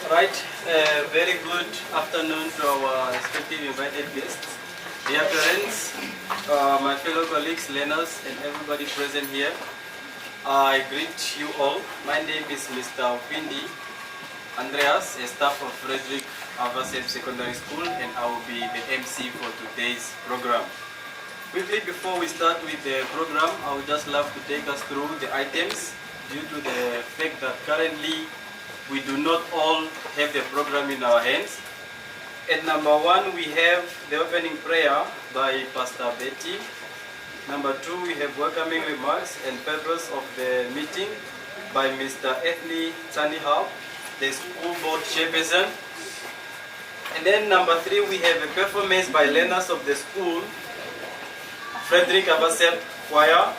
Right, very good afternoon to our respective invited guests, dear parents, my fellow colleagues, learners, and everybody present here. I greet you all. My name is Mr. Upindi Andreas, a staff of Fridrich Awaseb Secondary School, and I will be the MC for today's program. Quickly, before we start with the program, I would just love to take us through the items due to the fact that currently we do not all have the program in our hands. At number one, we have the opening prayer by Pastor Betty. Number two, we have welcoming remarks and purpose of the meeting by Mr. Ethni Tanihau, the school board chairperson. And then number three, we have a performance by learners of the school, Fridrich Awaseb Choir.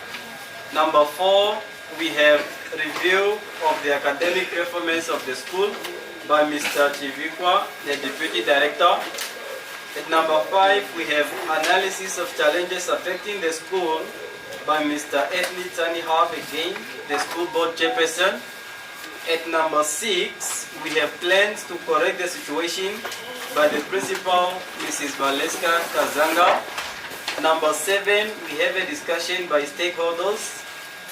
Number four, we have review of the academic performance of the school by Mr. Chivikwa, the Deputy Director. At number five, we have analysis of challenges affecting the school by Mr. Ethni Tanihau, again, the school board chairperson. At number six, we have plans to correct the situation by the principal, Mrs. Valeska Kazanga. Number 7, we have a discussion by stakeholders,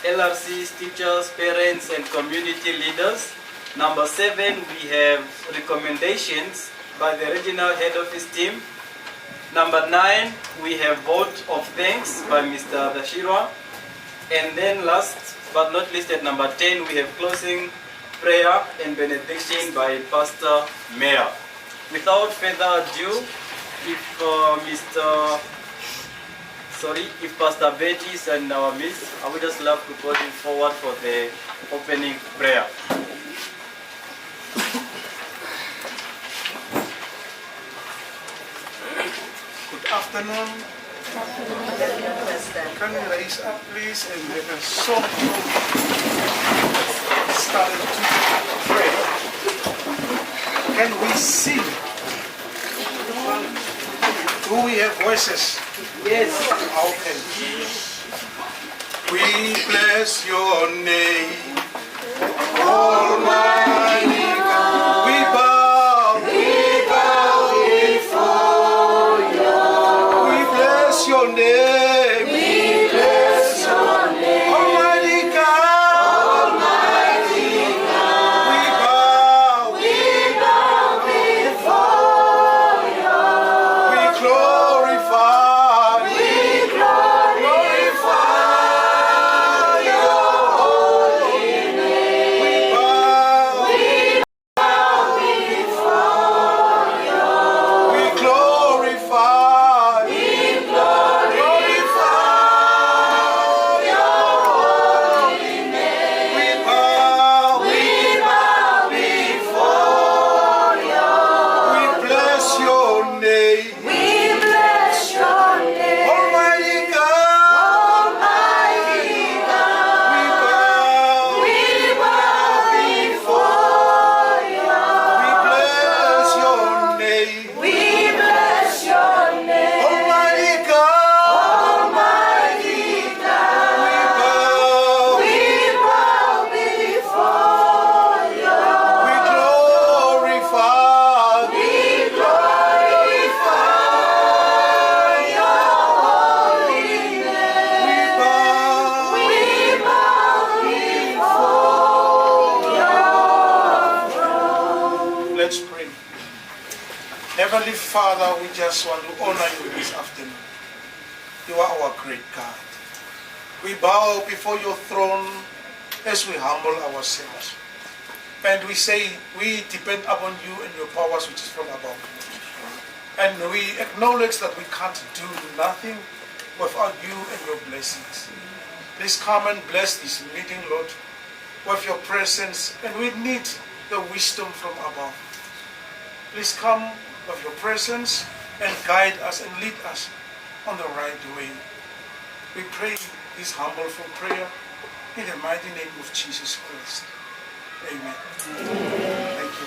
LRCs, teachers, parents, and community leaders. Number 7, we have recommendations by the regional head office team. Number 9, we have vote of thanks by Mr. Dashirwa. And then last but not least, at number 10, we have closing prayer and benediction by Pastor Mayor. Without further ado, if Pastor Betty is in our midst, I would just love to call him forward for the opening prayer. Good afternoon. Can you raise up, please, and let us song started to pray. Can we sing? Do we have voices? Yes. Okay. We bless your name, Almighty God. We bow before you. We bless your name. We bless your name, Almighty God. Almighty God. We bow before you. We glorify. We glorify your holy name. We bow before you. We glorify. We glorify your holy name. We bow before you. We bless your name. We bless your name, Almighty God. Almighty God. We bow before you. We bless your name. We bless your name, Almighty God. Almighty God. We bow before you. We glorify. We glorify your holy name. We bow before you. Let's pray. Heavenly Father, we just want to honor you this afternoon. You are our great God. We bow before your throne as we humble ourselves. And we say we depend upon you and your powers which is from above. And we acknowledge that we can't do nothing without you and your blessings. Please come and bless this meeting, Lord, with your presence. And we need the wisdom from above. Please come with your presence and guide us and lead us on the right way. We pray this humble prayer in the mighty name of Jesus Christ. Amen. Thank you.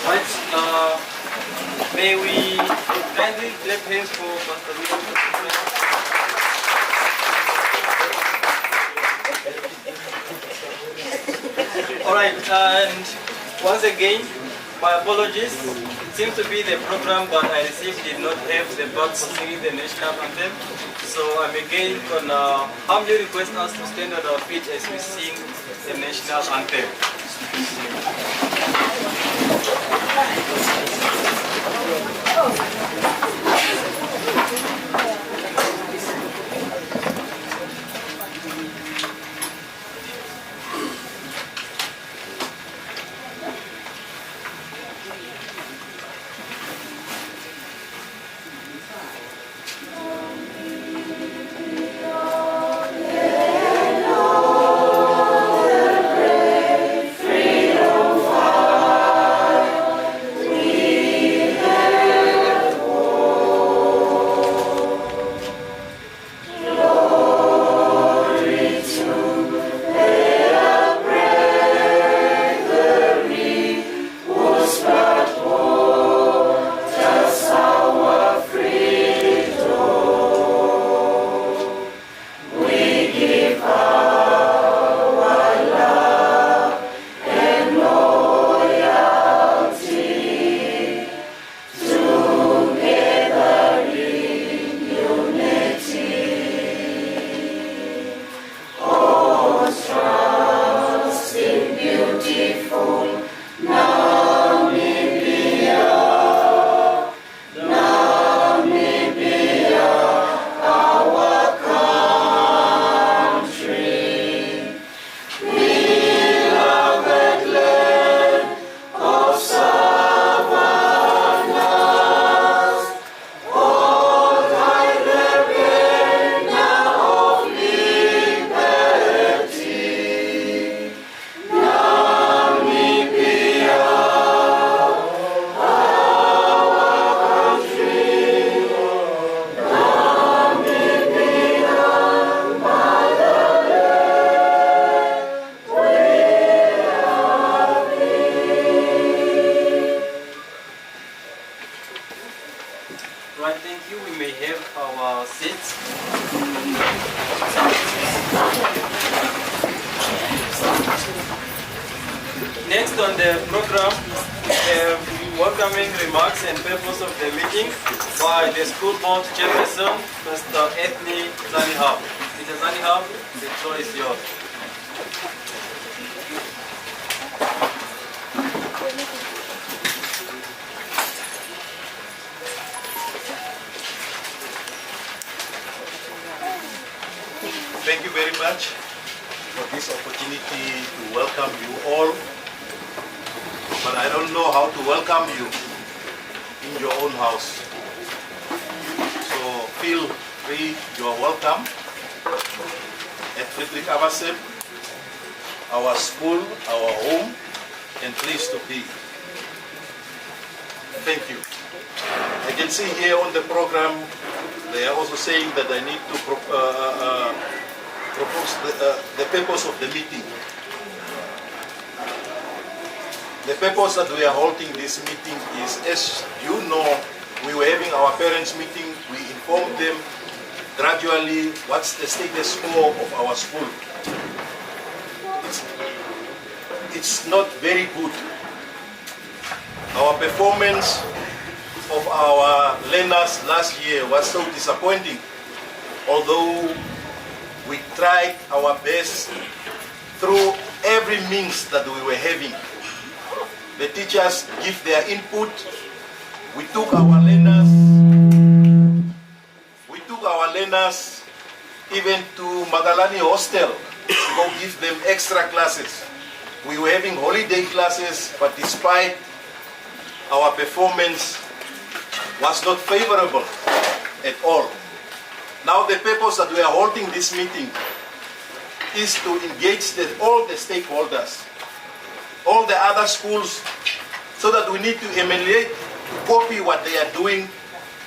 Right. May we kindly clap hands for Pastor William. All right, and once again, my apologies. It seems to be the program that I received did not have the part for singing the national anthem. So I'm again gonna humbly request us to stand on our feet as we sing the national anthem. Loyalty our seats. Next on the program, welcoming remarks and purpose of the meeting by the school board chairperson, Mr. Anthony Zanihab. Mr. Zanihab, the floor is yours. Thank you very much for this opportunity to welcome you all. But I don't know how to welcome you in your own house. So feel free, you are welcome at Fridrich Awaseb, our school, our home, and pleased to be. Thank you. I can see here on the program, they are also saying that I need to propose the purpose of the meeting. The purpose that we are holding this meeting is, as you know, we were having our parents' meeting. We informed them gradually what's the status quo of our school. It's not very good. Our performance of our learners last year was so disappointing. Although we tried our best through every means that we were having. The teachers give their input. We took our learners even to Magalani Hostel to go give them extra classes. We were having holiday classes, but despite our performance was not favorable at all. Now the purpose that we are holding this meeting is to engage all the stakeholders, all the other schools, so that we need to emulate, to copy what they are doing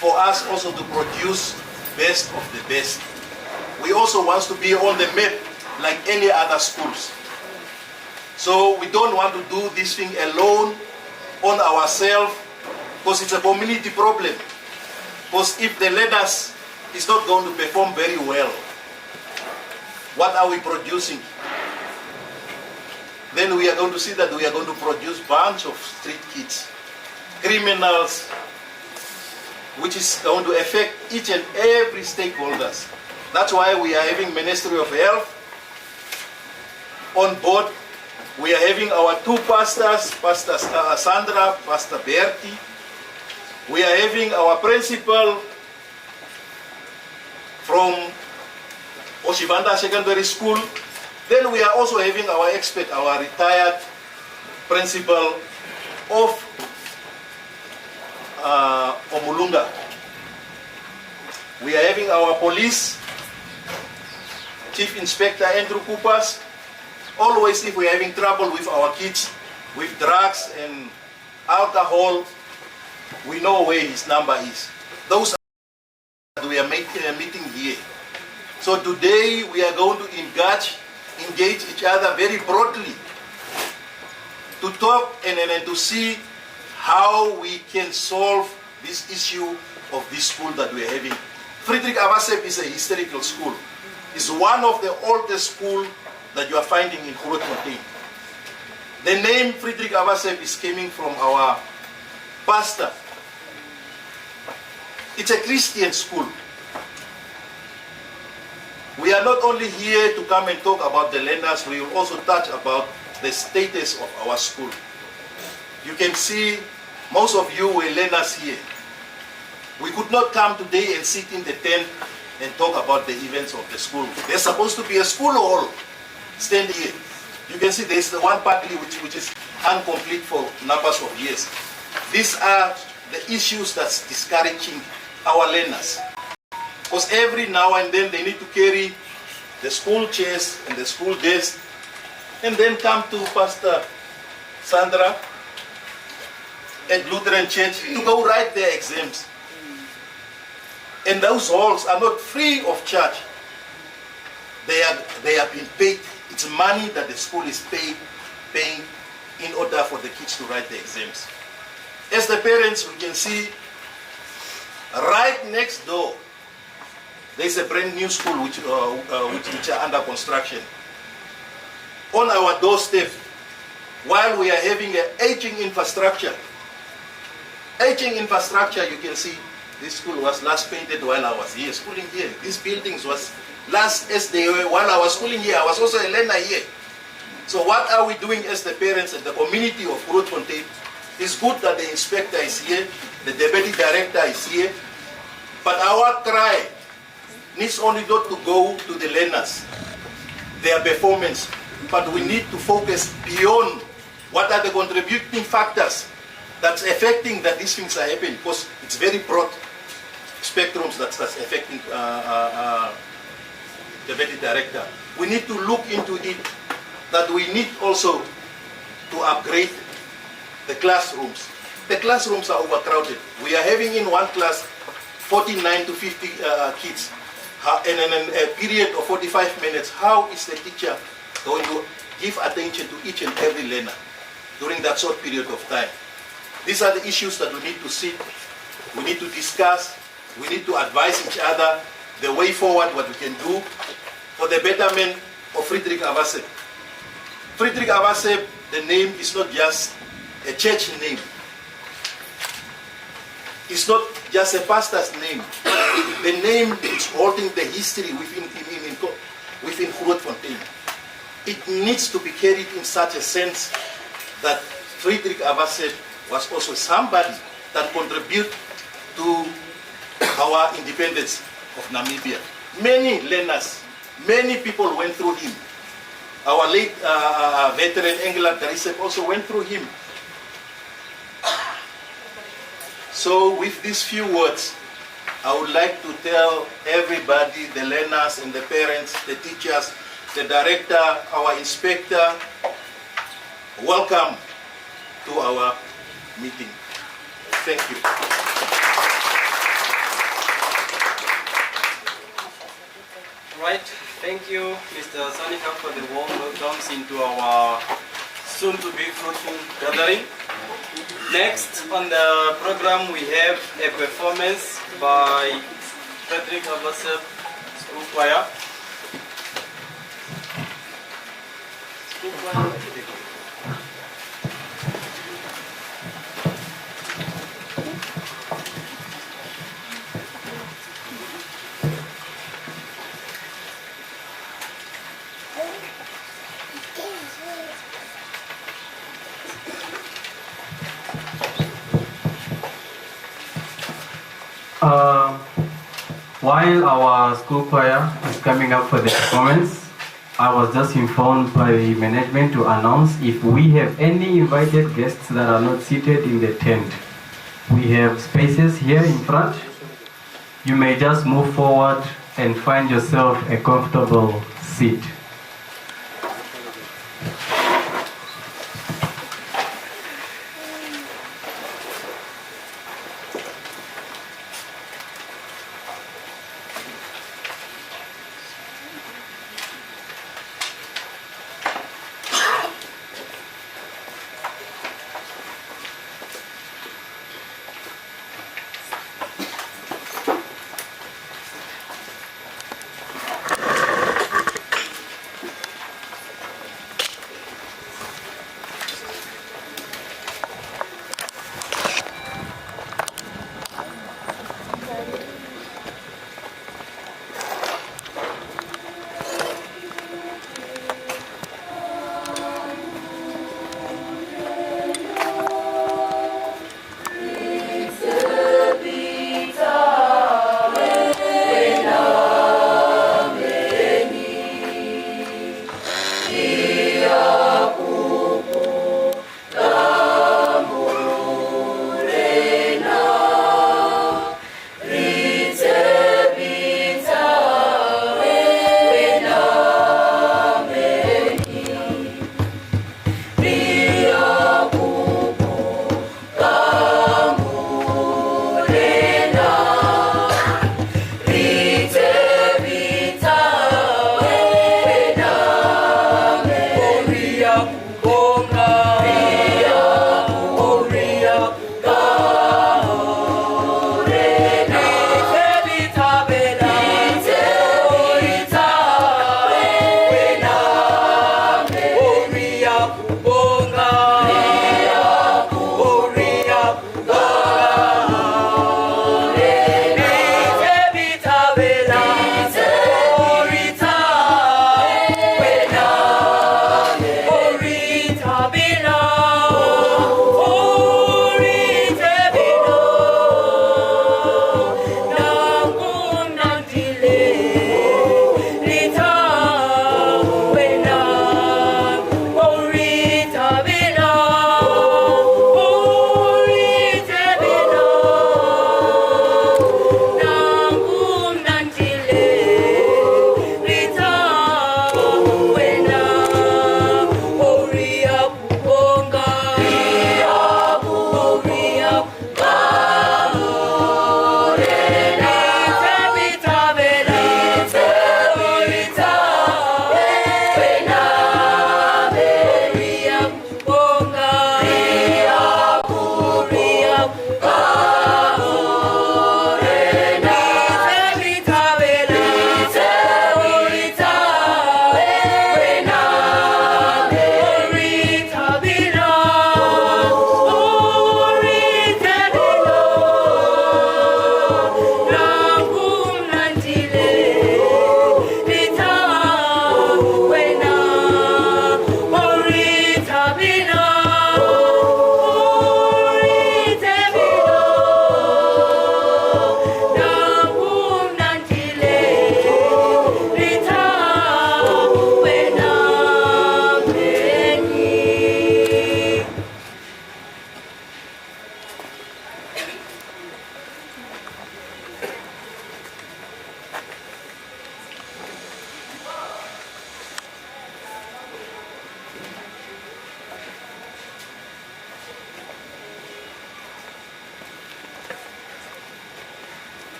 for us also to produce best of the best. We also want to be on the map like any other schools. So we don't want to do this thing alone, on ourselves, because it's a community problem. Because if the learners is not going to perform very well, what are we producing? Then we are going to see that we are going to produce a bunch of street kids, criminals, which is going to affect each and every stakeholders. That's why we are having Ministry of Health on board. We are having our two pastors, Pastor Sandra, Pastor Bertie. We are having our principal from Oshivanda Secondary School. Then we are also having our expert, our retired principal of Omulunga. We are having our police, Chief Inspector Andrew Coopers. Always if we are having trouble with our kids, with drugs and alcohol, we know where his number is. Those are that we are making a meeting here. So today we are going to engage each other very broadly to talk and to see how we can solve this issue of this school that we are having. Fridrich Awaseb is a historical school. It's one of the oldest schools that you are finding in Grootfontein. The name Fridrich Awaseb is coming from our pastor. It's a Christian school. We are not only here to come and talk about the learners, we will also touch about the status of our school. You can see most of you were learners here. We could not come today and sit in the tent and talk about the events of the school. There's supposed to be a school hall stand here. You can see there's the one partly which is incomplete for numbers of years. These are the issues that's discouraging our learners. Because every now and then they need to carry the school chairs and the school desk and then come to Pastor Sandra at Lutheran Church to go write their exams. And those halls are not free of charge. They are being paid. It's money that the school is paying in order for the kids to write the exams. As the parents, we can see right next door There's a brand new school which are under construction. On our doorstep, while we are having an aging infrastructure, you can see this school was last painted while I was here, schooling here. These buildings was last as they were while I was schooling here. I was also a learner here. So what are we doing as the parents and the community of Grootfontein? It's good that the inspector is here, the deputy director is here, but our cry needs only not to go to the learners, their performance, but we need to focus beyond what are the contributing factors that's affecting that these things are happening, because it's very broad spectrums that's affecting the deputy director. We need to look into it, that we need also to upgrade the classrooms. The classrooms are overcrowded. We are having in one class 49 to 50 kids, and in a period of 45 minutes. How is the teacher going to give attention to each and every learner during that short period of time? These are the issues that we need to sit, we need to discuss, we need to advise each other the way forward, what we can do for the betterment of Fridrich Awaseb. Fridrich Awaseb, the name is not just a church name. It's not just a pastor's name. The name is holding the history within Grootfontein. It needs to be carried in such a sense that Fridrich Awaseb was also somebody that contributed to our independence of Namibia. Many learners, many people went through him. Our late veteran England Awaseb also went through him. So with these few words, I would like to tell everybody, the learners and the parents, the teachers, the director, our inspector, welcome to our meeting. Thank you. Right, thank you, Mr. Sanika, for the warm welcomes into our soon-to-be fruitful gathering. Next on the program, we have a performance by Fridrich Awaseb School Choir. School Choir. While our school choir is coming up for the performance, I was just informed by the management to announce if we have any invited guests that are not seated in the tent. We have spaces here in front. You may just move forward and find yourself a comfortable seat.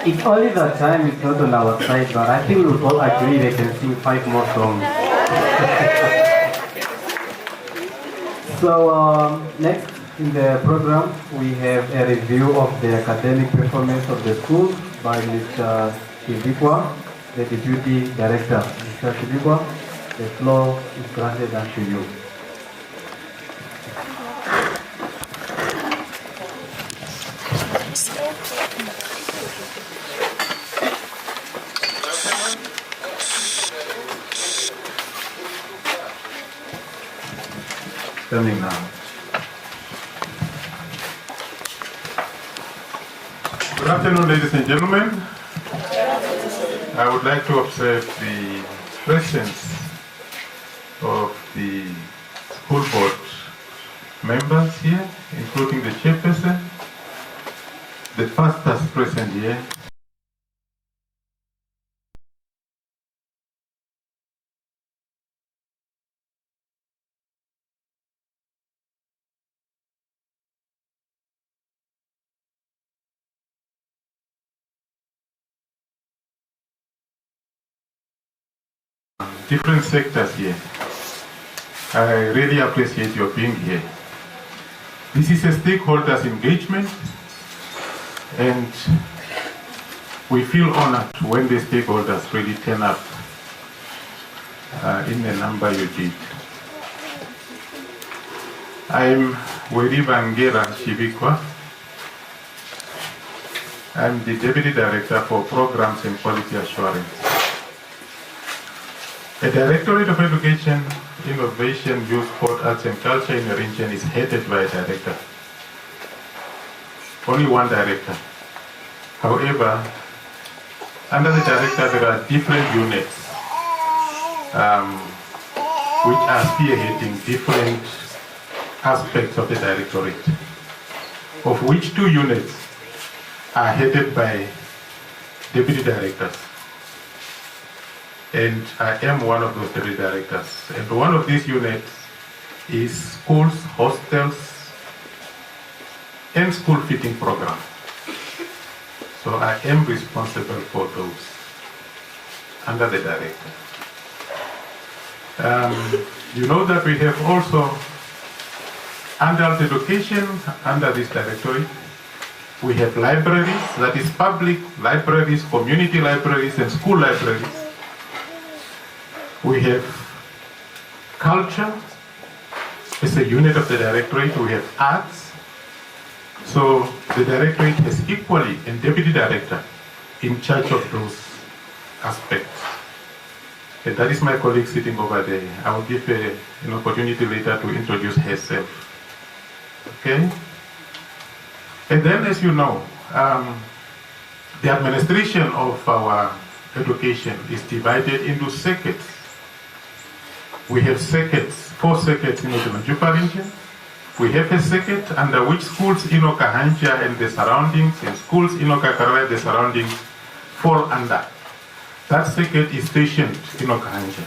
It's only that time is not on our side, but I think we all agree they can sing 5 more songs. So next in the program, we have a review of the academic performance of the school by Mr. Shibikwa, the Deputy Director. Mr. Shibikwa, the floor is granted unto you. Coming now. Good afternoon, ladies and gentlemen. I would like to observe the presence of the school board members here, including the chairperson, the pastors present here. Different sectors here. I really appreciate your being here. This is a stakeholders engagement, and we feel honored when the stakeholders really turn up in the number you did. I'm Weribangera Shibikwa. I'm the Deputy Director for Programs and Quality Assurance. The Directorate of Education, Innovation, Youth, Sport, Arts and Culture in the region is headed by a director. Only one director. However, under the director there are different units which are spearheading different aspects of the directorate, of which 2 units are headed by deputy directors. And I am one of those deputy directors. And one of these units is schools, hostels, and school feeding program. So I am responsible for those under the director. You know that we have also adult education under this directorate. We have libraries, that is public libraries, community libraries, and school libraries. We have culture as a unit of the directorate. We have arts. So the directorate has equally a deputy director in charge of those aspect. And that is my colleague sitting over there. I will give her an opportunity later to introduce herself. Okay? And then, as you know, the administration of our education is divided into circuits. We have circuits, 4 circuits in the Majupa region. We have a circuit under which schools in Okahanja and the surroundings and schools in Okakarala and the surroundings fall under. That circuit is stationed in Okahanja.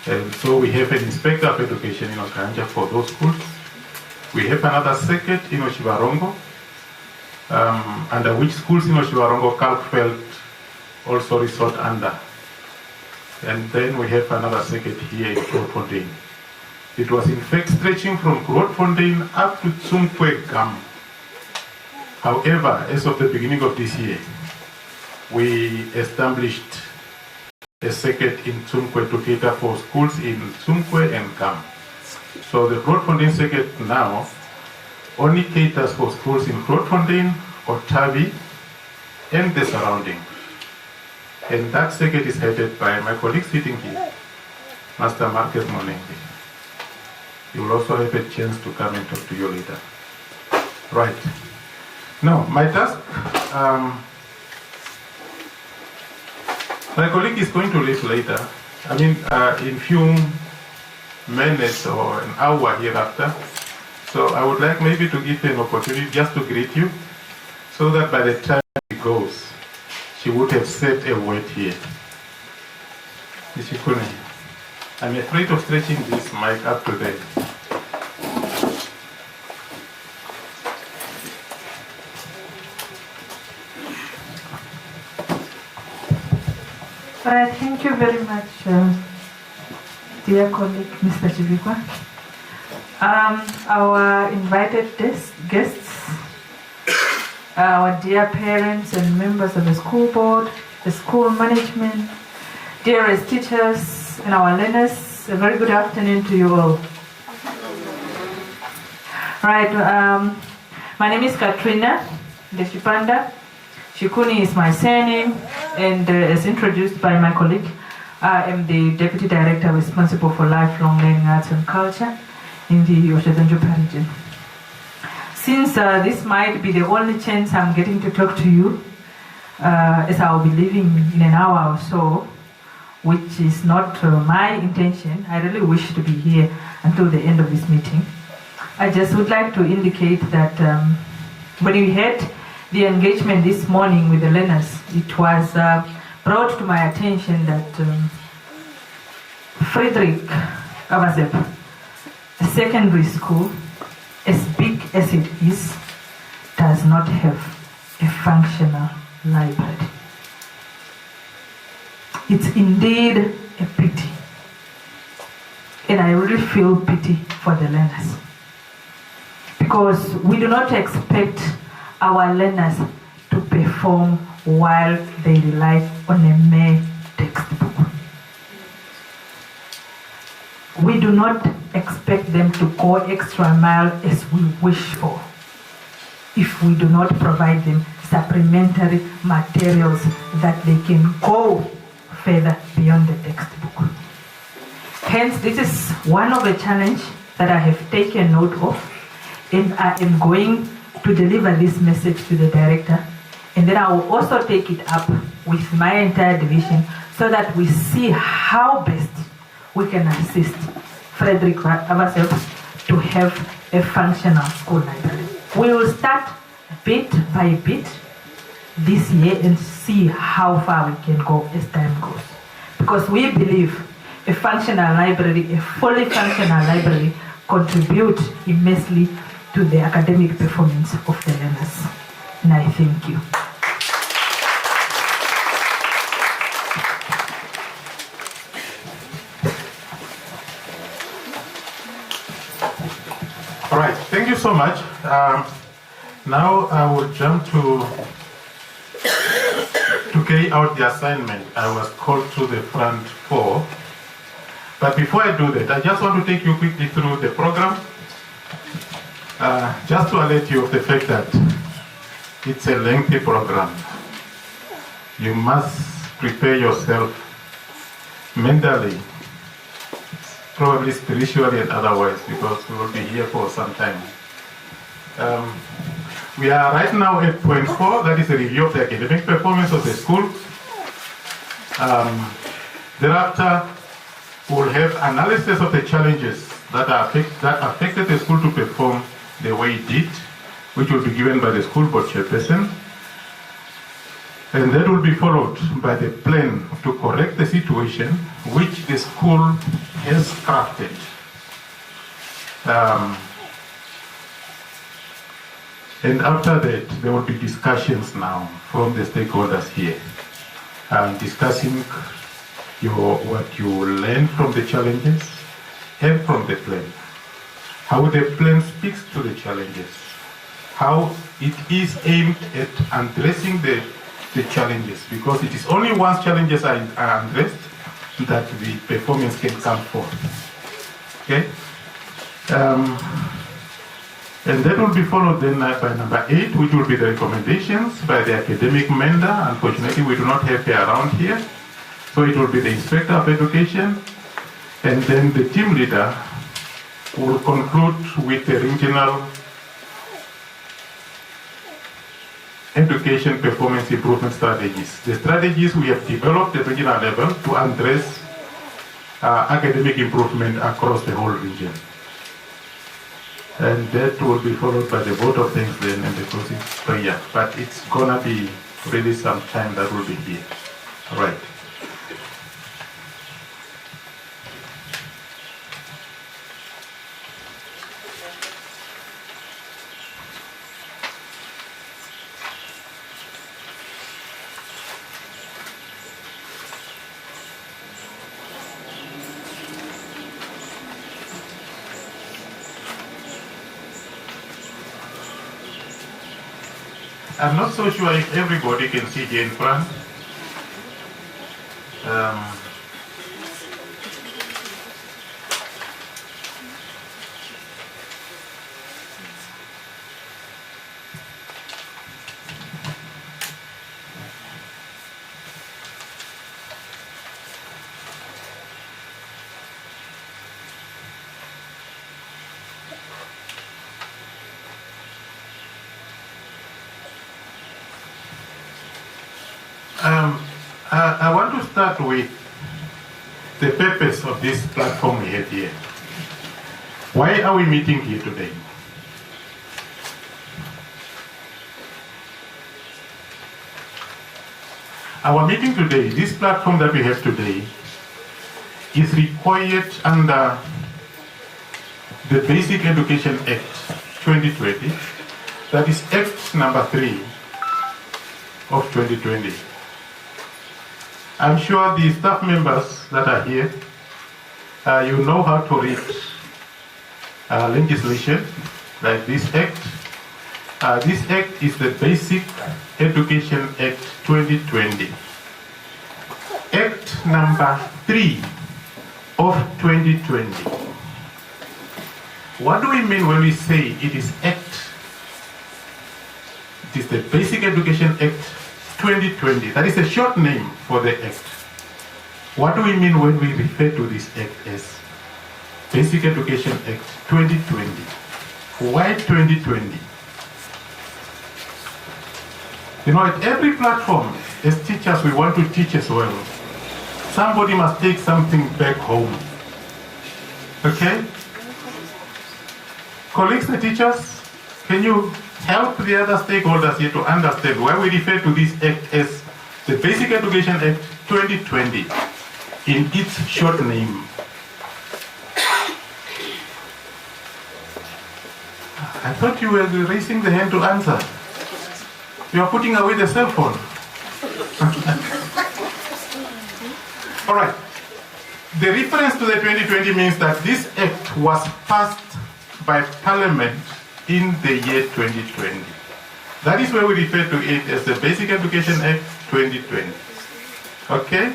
And so we have an inspector of education in Okahanja for those schools. We have another circuit in Oshibarongo, under which schools in Oshibarongo, Kalkfeld also resort under. And then we have another circuit here in Grootfontein. It was in fact stretching from Grootfontein up to Tsumkwe Gam. However, as of the beginning of this year, we established a circuit in Tsumkwe to cater for schools in Tsumkwe and Gam. So the Grootfontein circuit now only caters for schools in Grootfontein, Otavi, and the surrounding. And that circuit is headed by my colleague sitting here, Master Marcus Monenge. You will also have a chance to come and talk to you later. Right. Now, my task, my colleague is going to leave later. I mean, in few minutes or an hour hereafter. So I would like maybe to give her an opportunity just to greet you, so that by the time she goes, she would have said a word here. Ms. Shikune, I'm afraid of stretching this mic up to there. All right, thank you very much, dear colleague, Mr. Chibikwa. Our invited guests, our dear parents and members of the school board, the school management, dearest teachers and our learners, a very good afternoon to you all. Right, my name is Katrina Deshipanda. Shikuni is my surname, and as introduced by my colleague, I am the Deputy Director responsible for lifelong learning, arts and culture in the Oshetanjupa region. Since this might be the only chance I'm getting to talk to you, as I'll be leaving in an hour or so, which is not my intention, I really wish to be here until the end of this meeting. I just would like to indicate that when we had the engagement this morning with the learners, it was brought to my attention that Fridrich, Awaseb, a secondary school, as big as it is, does not have a functional library. It's indeed a pity. And I really feel pity for the learners. Because we do not expect our learners to perform while they rely on a mere textbook. We do not expect them to go extra mile as we wish for if we do not provide them supplementary materials that they can go further beyond the textbook. Hence, this is one of the challenges that I have taken note of, and I am going to deliver this message to the director, and then I will also take it up with my entire division so that we see how best we can assist Fridrich Awaseb to have a functional school library. We will start bit by bit this year and see how far we can go as time goes. Because we believe a functional library, a fully functional library, contributes immensely to the academic performance of the learners. And I thank you. All right, thank you so much. Now I will jump to carry out the assignment I was called to the front for. But before I do that, I just want to take you quickly through the program. Just to alert you of the fact that it's a lengthy program. You must prepare yourself mentally, probably spiritually and otherwise, because we will be here for some time. We are right now at point 4, that is a review of the academic performance of the school. Thereafter, we'll have analysis of the challenges that affected the school to perform the way it did, which will be given by the school board chairperson. And that will be followed by the plan to correct the situation which the school has crafted. And after that, there will be discussions now from the stakeholders here, discussing what you learned from the challenges and from the plan. How the plan speaks to the challenges, how it is aimed at addressing the challenges, because it is only once challenges are addressed that the performance can come forth. Okay? And that will be followed then by number 8, which will be the recommendations by the academic mentor. Unfortunately, we do not have her around here. So it will be the inspector of education, and then the team leader will conclude with the regional education performance improvement strategies. The strategies we have developed at regional level to address academic improvement across the whole region. And that will be followed by the vote of thanks then and the closing prayer. But it's gonna be really some time that will be here. All right. I'm not so sure if everybody can see here in front. I want to start with the purpose of this platform we have here. Why are we meeting here today? Our meeting today, this platform that we have today, is required under the Basic Education Act 2020, that is Act number 3 of 2020. I'm sure the staff members that are here, you know how to read legislation like this act. This act is the Basic Education Act 2020. Act number 3 of 2020. What do we mean when we say it is act? It is the Basic Education Act 2020. That is a short name for the act. What do we mean when we refer to this act as Basic Education Act 2020? Why 2020? You know, at every platform, as teachers, we want to teach as well. Somebody must take something back home. Okay? Colleagues, the teachers, can you help the other stakeholders here to understand why we refer to this act as the Basic Education Act 2020 in its short name? I thought you were raising the hand to answer. You are putting away the cell phone. All right. The reference to the 2020 means that this act was passed by Parliament in the year 2020. That is why we refer to it as the Basic Education Act 2020. Okay?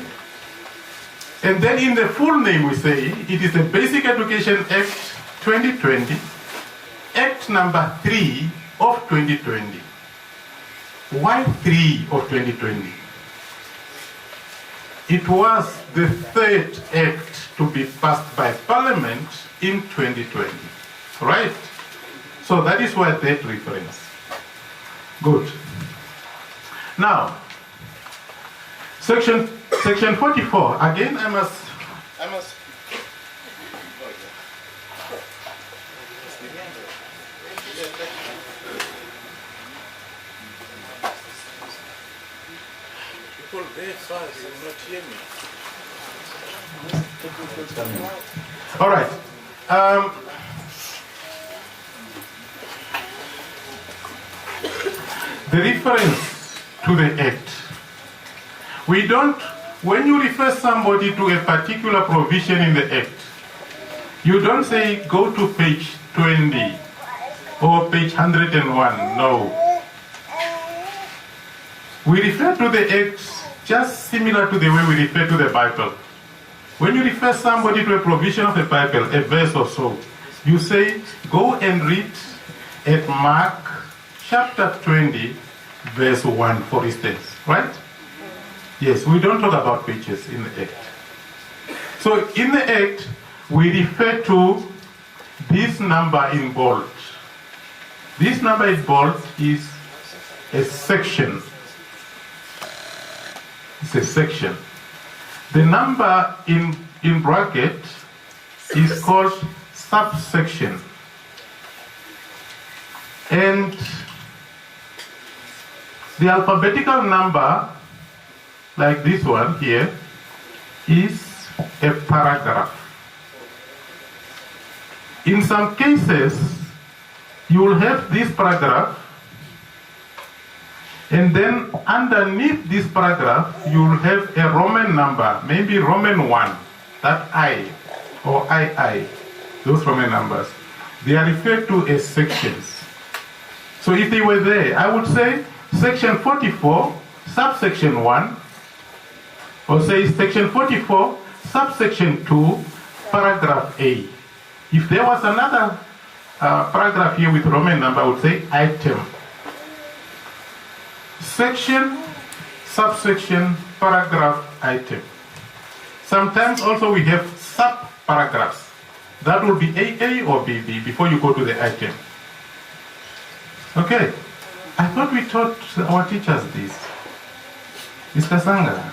And then in the full name we say it is the Basic Education Act 2020, Act number 3 of 2020. Why 3 of 2020? It was the third act to be passed by Parliament in 2020, right? So that is why that reference. Good. Now, section 44. Again, I must. People very fast and not hear me. All right. The reference to the Act. We don't, when you refer somebody to a particular provision in the Act, you don't say go to page 20 or page 101. No. We refer to the Act just similar to the way we refer to the Bible. When you refer somebody to a provision of the Bible, a verse or so, you say, go and read at Mark chapter 20, verse 1, for instance, right? Yes, we don't talk about pages in the Act. So in the Act, we refer to this number in bold. This number in bold is a section. It's a section. The number in bracket is called subsection. And the alphabetical number, like this one here, is a paragraph. In some cases, you will have this paragraph, and then underneath this paragraph, you will have a Roman number, maybe Roman 1, that I, or II, those Roman numbers. They are referred to as sections. So if they were there, I would say section 44, subsection 1, or say section 44, subsection 2, paragraph A. If there was another paragraph here with Roman number, I would say item. Section, subsection, paragraph, item. Sometimes also we have sub-paragraphs. That will be AA or BB before you go to the item. Okay. I thought we taught our teachers this. Mr. Sanga.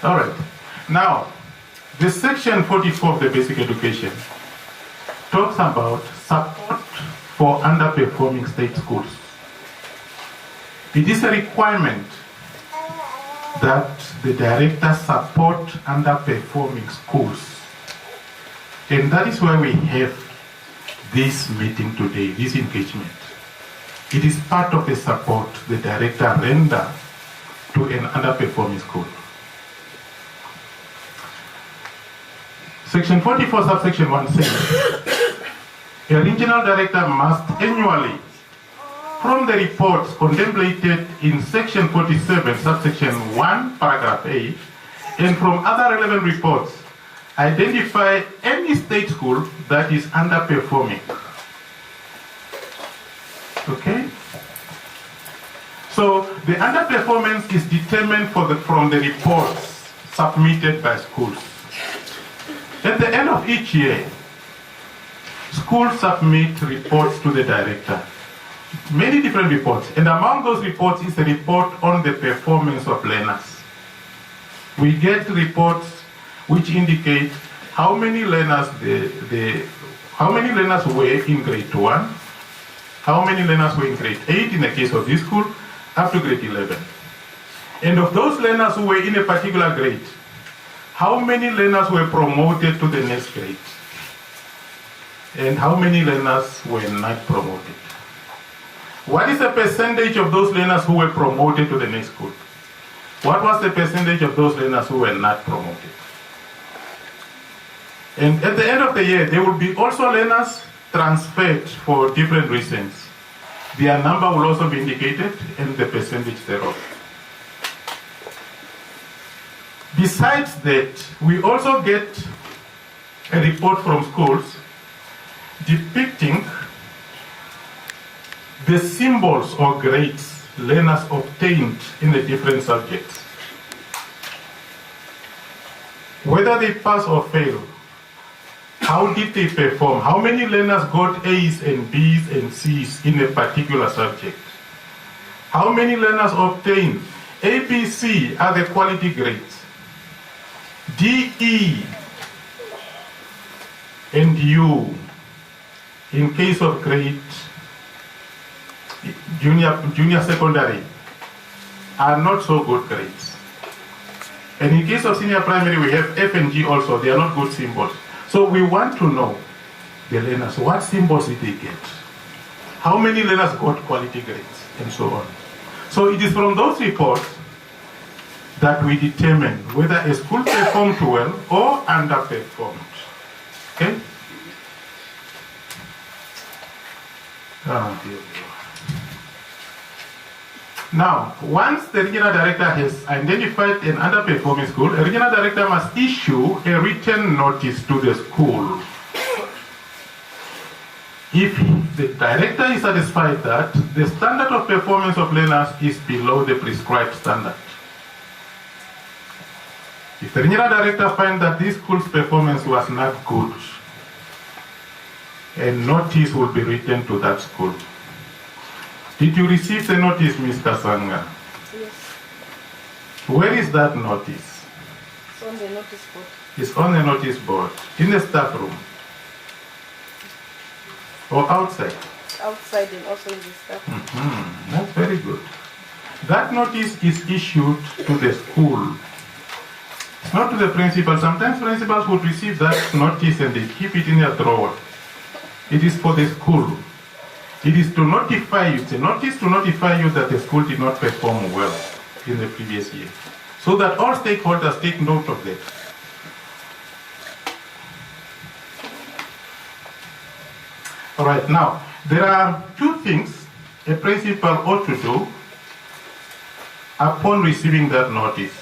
All right. Now, the section 44 of the basic education talks about support for underperforming state schools. It is a requirement that the director support underperforming schools. And that is why we have this meeting today, this engagement. It is part of the support the director render to an underperforming school. Section 44, subsection 1 says, a regional director must annually, from the reports contemplated in section 47, subsection 1, paragraph A, and from other relevant reports, identify any state school that is underperforming. Okay? So the underperformance is determined from the reports submitted by schools. At the end of each year, schools submit reports to the director. Many different reports, and among those reports is a report on the performance of learners. We get reports which indicate how many learners how many learners were in grade 1, how many learners were in grade 8 in the case of this school, up to grade 11. And of those learners who were in a particular grade, how many learners were promoted to the next grade? And how many learners were not promoted? What is the percentage of those learners who were promoted to the next school? What was the percentage of those learners who were not promoted? And at the end of the year, there will be also learners transferred for different reasons. Their number will also be indicated and the percentage thereof. Besides that, we also get a report from schools depicting the symbols or grades learners obtained in the different subjects. Whether they pass or fail, how did they perform? How many learners got A's and B's and C's in a particular subject? How many learners obtained A, B, C are the quality grades? D, E, and U, in case of grade junior secondary, are not so good grades. And in case of senior primary, we have F and G also. They are not good symbols. So we want to know the learners, what symbols did they get? How many learners got quality grades, and so on. So it is from those reports that we determine whether a school performed well or underperformed. Okay? Now, once the regional director has identified an underperforming school, a regional director must issue a written notice to the school. If the director is satisfied that the standard of performance of learners is below the prescribed standard. If the regional director finds that this school's performance was not good, a notice will be written to that school. Did you receive the notice, Mr. Sanga? Yes. Where is that notice? It's on the notice board. It's on the notice board, in the staff room, or outside? Outside and also in the staff. That's very good. That notice is issued to the school. It's not to the principal. Sometimes principals would receive that notice and they keep it in their drawer. It is for the school. It is to notify you. It's a notice to notify you that the school did not perform well in the previous year, so that all stakeholders take note of that. All right, now, there are two things a principal ought to do upon receiving that notice.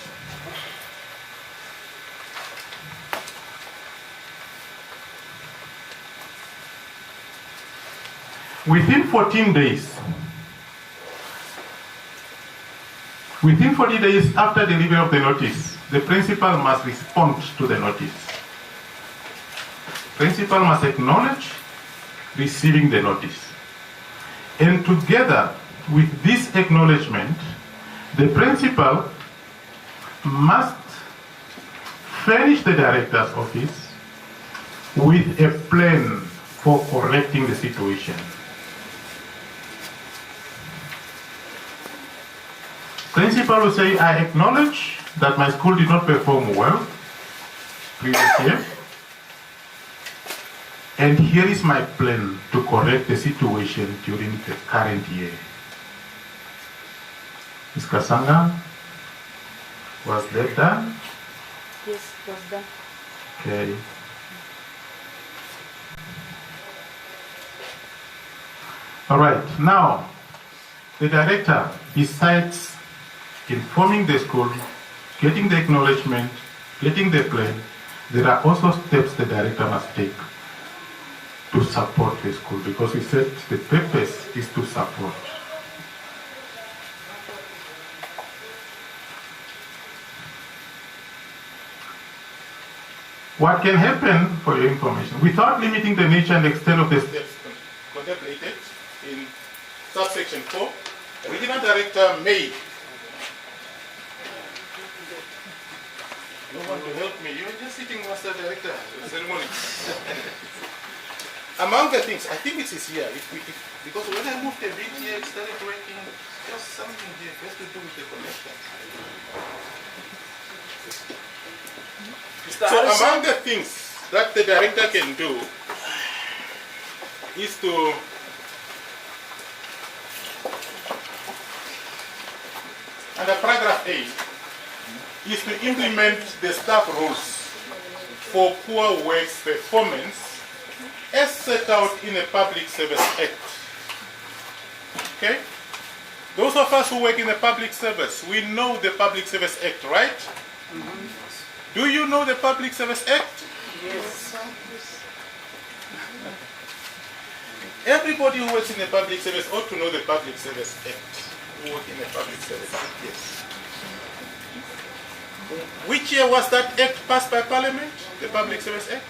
Within 14 days, within 40 days after delivery of the notice, the principal must respond to the notice. Principal must acknowledge receiving the notice. And together with this acknowledgement, the principal must furnish the director's office with a plan for correcting the situation. Principal will say, I acknowledge that my school did not perform well previous year, and here is my plan to correct the situation during the current year. Ms. Kasanga, was that done? Yes, it was done. Okay. All right, now, the director, besides informing the school, getting the acknowledgement, getting the plan, there are also steps the director must take to support the school, because he said the purpose is to support. What can happen, for your information, without limiting the nature and extent of the steps contemplated in subsection 4, the regional director may. No one to help me. You're just sitting, Master Director, the ceremony. Among the things, I think it is here. Because when I moved a bit here, it started working. Just something here has to do with the connection. So among the things that the director can do is to under paragraph 8 is to implement the staff rules for poor works performance as set out in the Public Service Act. Okay? Those of us who work in the public service, we know the Public Service Act, right? Do you know the Public Service Act? Yes. Everybody who works in the public service ought to know the Public Service Act. Who work in the public service, yes. Which year was that act passed by Parliament, the Public Service Act?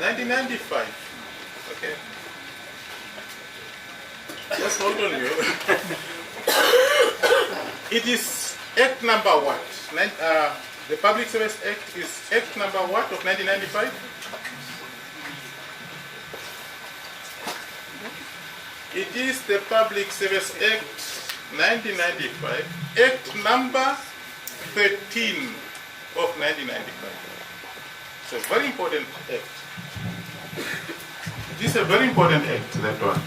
1995. Okay. Just hold on you. It is Act number what? The Public Service Act is Act number what of 1995? It is the Public Service Act 1995, Act number 13 of 1995. It's a very important act. It is a very important act, that one.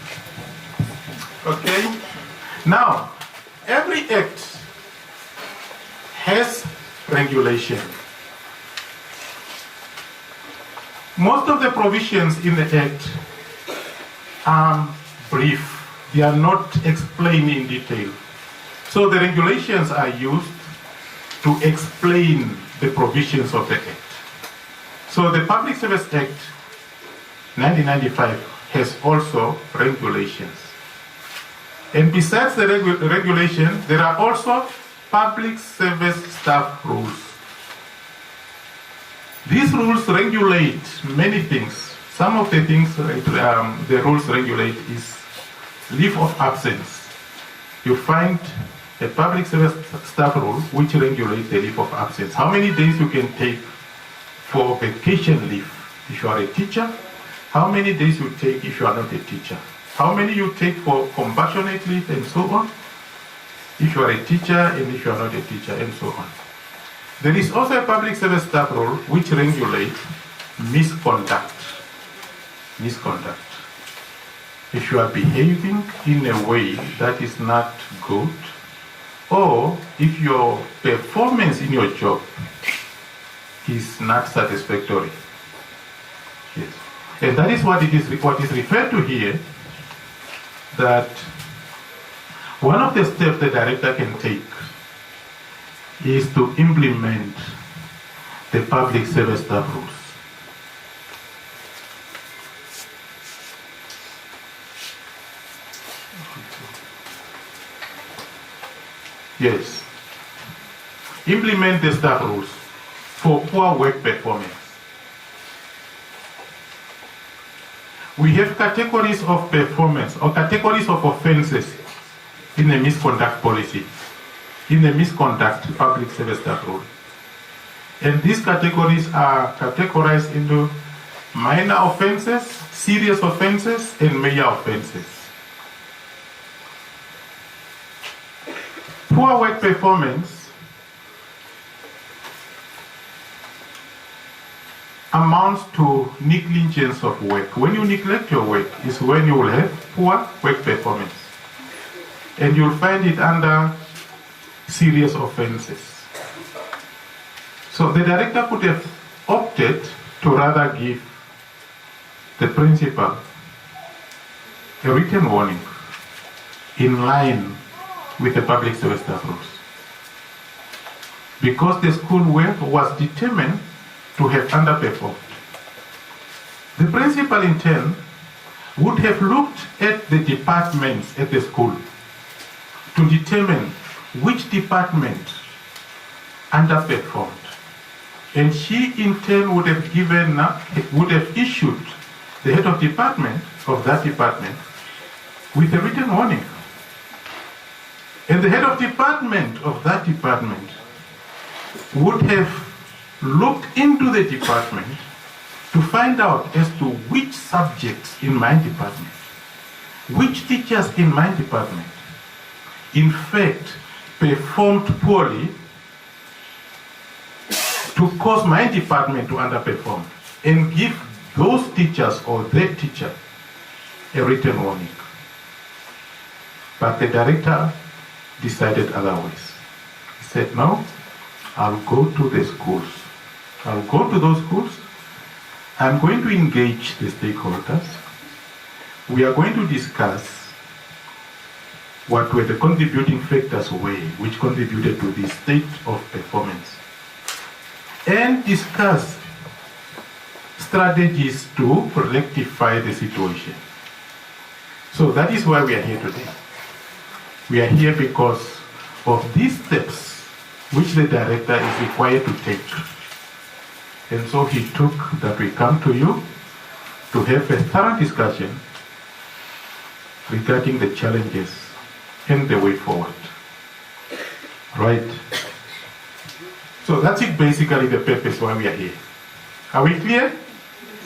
Okay? Now, every act has regulation. Most of the provisions in the act are brief. They are not explained in detail. So the regulations are used to explain the provisions of the act. So the Public Service Act 1995 has also regulations. And besides the regulations, there are also public service staff rules. These rules regulate many things. Some of the things the rules regulate is leave of absence. You find a public service staff rule which regulates the leave of absence. How many days you can take for vacation leave if you are a teacher? How many days you take if you are not a teacher? How many you take for compassionate leave and so on? If you are a teacher and if you are not a teacher and so on. There is also a public service staff rule which regulates misconduct. Misconduct. If you are behaving in a way that is not good, or if your performance in your job is not satisfactory. Yes. And that is what is referred to here, that one of the steps the director can take is to implement the public service staff rules. Yes. Implement the staff rules for poor work performance. We have categories of performance or categories of offenses in the misconduct policy, in the misconduct public service staff rule. And these categories are categorized into minor offenses, serious offenses, and major offenses. Poor work performance amounts to negligence of work. When you neglect your work is when you will have poor work performance. And you'll find it under serious offenses. So the director could have opted to rather give the principal a written warning in line with the public service staff rules. Because the school was determined to have underperformed. The principal in turn would have looked at the departments at the school to determine which department underperformed. And she in turn would have issued the head of department of that department with a written warning. And the head of department of that department would have looked into the department to find out as to which subjects in my department, which teachers in my department, in fact, performed poorly to cause my department to underperform, and give those teachers or that teacher a written warning. But the director decided otherwise. He said, no, I'll go to the schools. I'll go to those schools. I'm going to engage the stakeholders. We are going to discuss what were the contributing factors which contributed to the state of performance, and discuss strategies to rectify the situation. So that is why we are here today. We are here because of these steps which the director is required to take. And so he took that we come to you to have a thorough discussion regarding the challenges and the way forward. Right? So that's it, basically the purpose why we are here. Are we clear?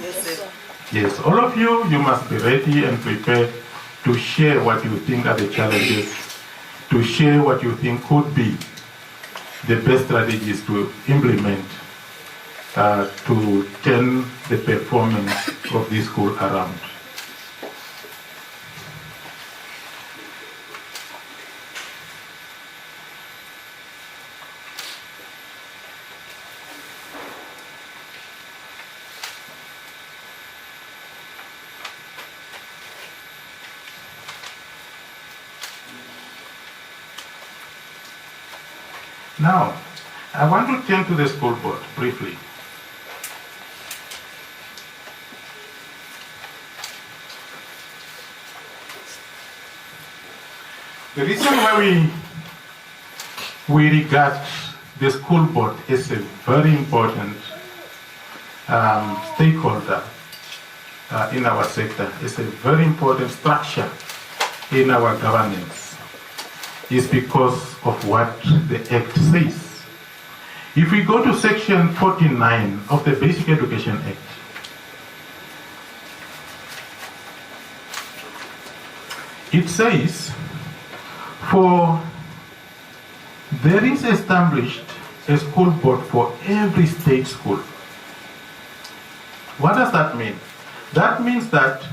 Yes, sir. Yes, all of you, you must be ready and prepared to share what you think are the challenges, to share what you think could be the best strategies to implement to turn the performance of this school around. Now, I want to turn to the school board briefly. The reason why we regard the school board as a very important stakeholder in our sector, is a very important structure in our governance, is because of what the Act says. If we go to section 49 of the Basic Education Act, it says, there is established a school board for every state school. What does that mean? That means that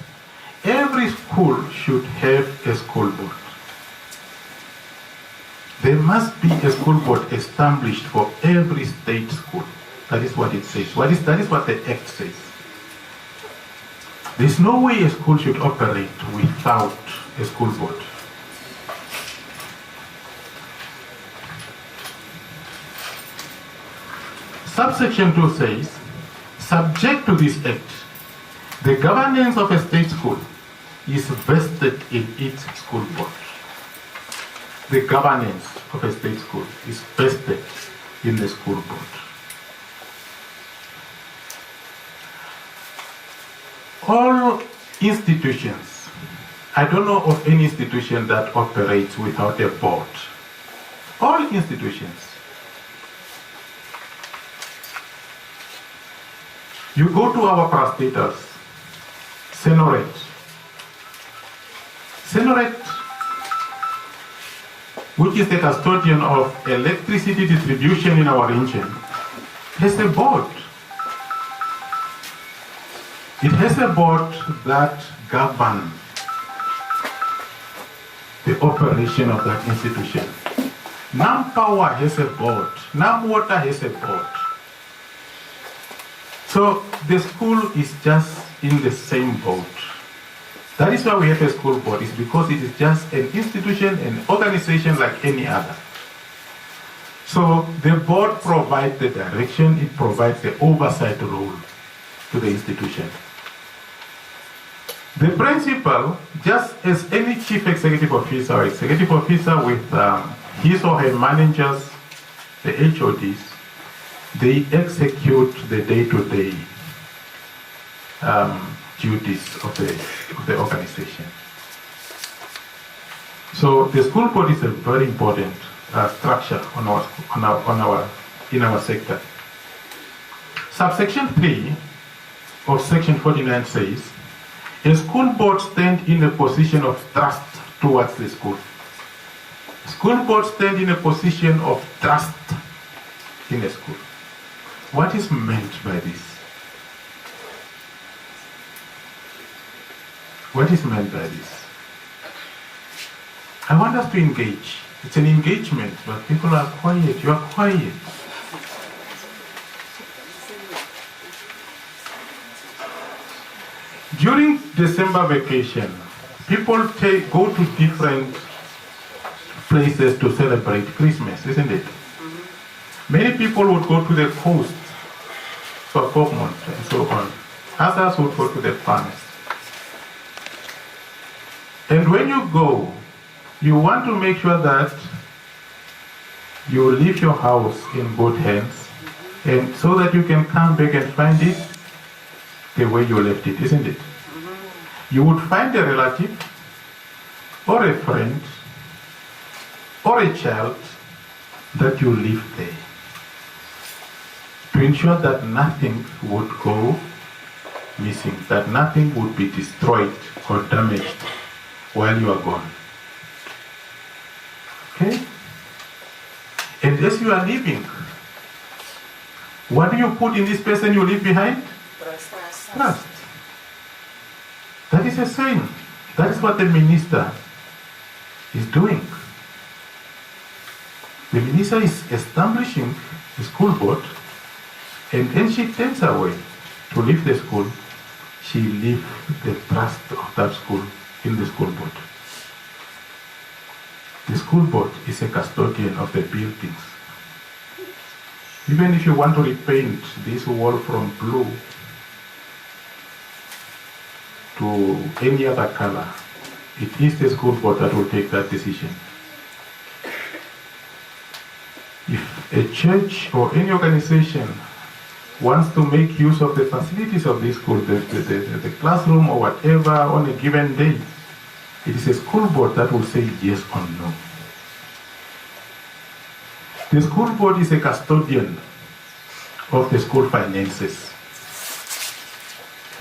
every school should have a school board. There must be a school board established for every state school. That is what it says. That is what the Act says. There's no way a school should operate without a school board. Subsection 2 says, subject to this Act, the governance of a state school is vested in its school board. The governance of a state school is vested in the school board. All institutions, I don't know of any institution that operates without a board. All institutions. You go to our parastatals, Senoret. Senoret, which is the custodian of electricity distribution in our region, has a board. It has a board that governs the operation of that institution. Nam Power has a board. Nam Water has a board. So the school is just in the same boat. That is why we have a school board, is because it is just an institution, an organization like any other. So the board provides the direction, it provides the oversight role to the institution. The principal, just as any chief executive officer or executive officer with his or her managers, the HODs, they execute the day-to-day duties of the organization. So the school board is a very important structure in our sector. Subsection 3 of section 49 says, a school board stands in a position of trust towards the school. School board stands in a position of trust in the school. What is meant by this? What is meant by this? I want us to engage. It's an engagement, but people are quiet. You are quiet. During December vacation, people go to different places to celebrate Christmas, isn't it? Many people would go to the coast for Portmont and so on. Others would go to the farms. And when you go, you want to make sure that you leave your house in good hands, and so that you can come back and find it the way you left it, isn't it? You would find a relative or a friend or a child that you leave there to ensure that nothing would go missing, that nothing would be destroyed or damaged while you are gone. Okay? And as you are leaving, what do you put in this person you leave behind? Trust. That is a sign. That is what the minister is doing. The minister is establishing a school board, and then she turns away to leave the school. She leaves the trust of that school in the school board. The school board is a custodian of the buildings. Even if you want to repaint this wall from blue to any other color, it is the school board that will take that decision. If a church or any organization wants to make use of the facilities of this school, the classroom or whatever on a given day, it is a school board that will say yes or no. The school board is a custodian of the school finances.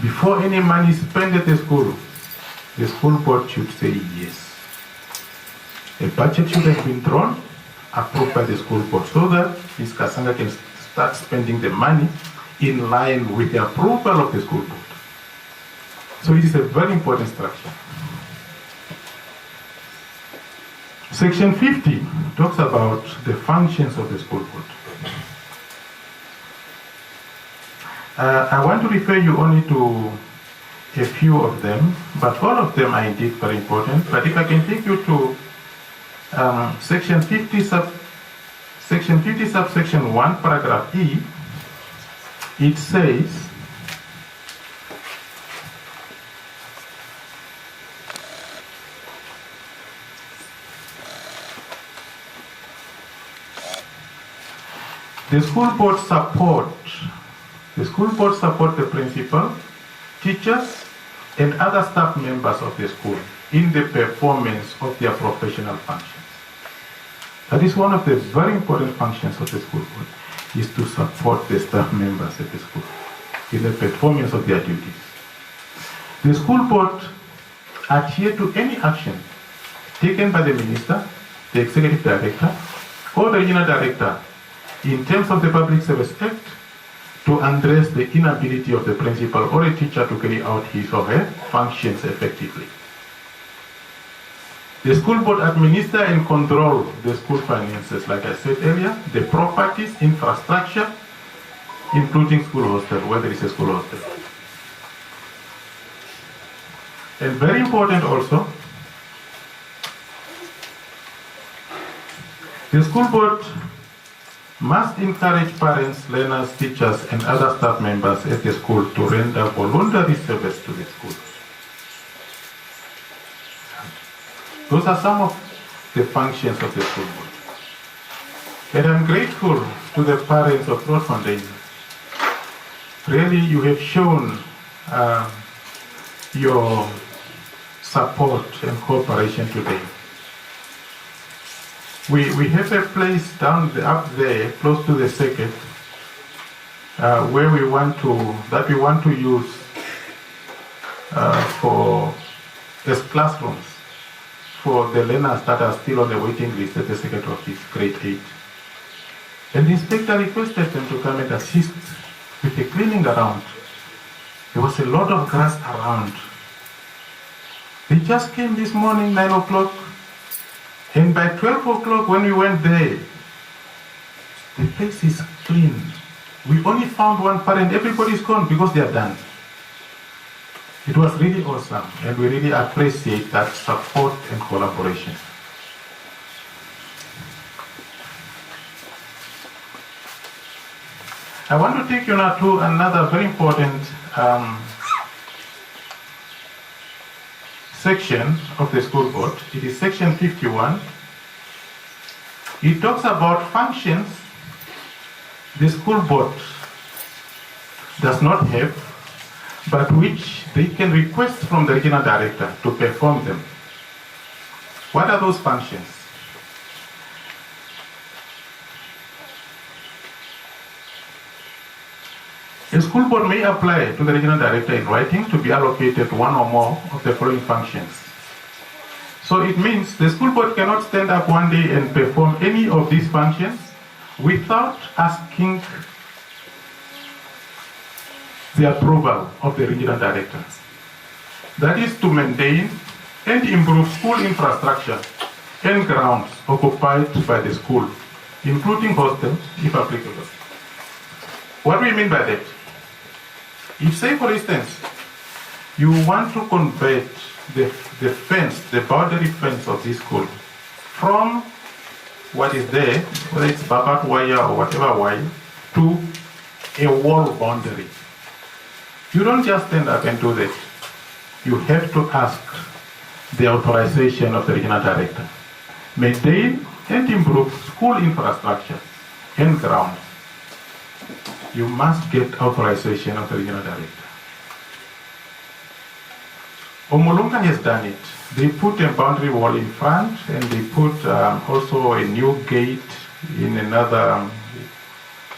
Before any money is spent at the school board should say yes. A budget should have been drawn, approved by the school board, so that Ms. Kasanga can start spending the money in line with the approval of the school board. So it is a very important structure. Section 50 talks about the functions of the school board. I want to refer you only to a few of them, but all of them are indeed very important. But if I can take you to Section 50 subsection 1, paragraph E, it says, the school board support the principal, teachers, and other staff members of the school in the performance of their professional functions. That is one of the very important functions of the school board, is to support the staff members at the school in the performance of their duties. The school board adhere to any action taken by the minister, the executive director, or the regional director in terms of the Public Service Act to address the inability of the principal or a teacher to carry out his or her functions effectively. The school board administer and control the school finances, like I said earlier, the properties, infrastructure, including school hostel, whether it's a school hostel. And very important also, the school board must encourage parents, learners, teachers, and other staff members at the school to render voluntary service to the school. Those are some of the functions of the school board. And I'm grateful to the parents of Road Foundation. Really, you have shown your support and cooperation today. We have a place up there, close to the circuit, where we want to use as classrooms for the learners that are still on the waiting list at the circuit office, grade 8. And the inspector requested them to come and assist with the cleaning around. There was a lot of grass around. They just came this morning, 9 o'clock, and by 12 o'clock when we went there, the place is clean. We only found one parent, everybody's gone because they are done. It was really awesome, and we really appreciate that support and collaboration. I want to take you now to another very important section of the school board. It is section 51. It talks about functions the school board does not have, but which they can request from the regional director to perform them. What are those functions? A school board may apply to the regional director in writing to be allocated one or more of the following functions. So it means the school board cannot stand up one day and perform any of these functions without asking the approval of the regional directors. That is to maintain and improve school infrastructure and grounds occupied by the school, including hostels, if applicable. What do we mean by that? If, say, for instance, you want to convert the fence, the boundary fence of this school, from what is there, whether it's barbed wire or whatever wire, to a wall boundary. You don't just stand up and do that. You have to ask the authorization of the regional director. Maintain and improve school infrastructure and grounds. You must get authorization of the regional director. Omolonga has done it. They put a boundary wall in front, and they put also a new gate in another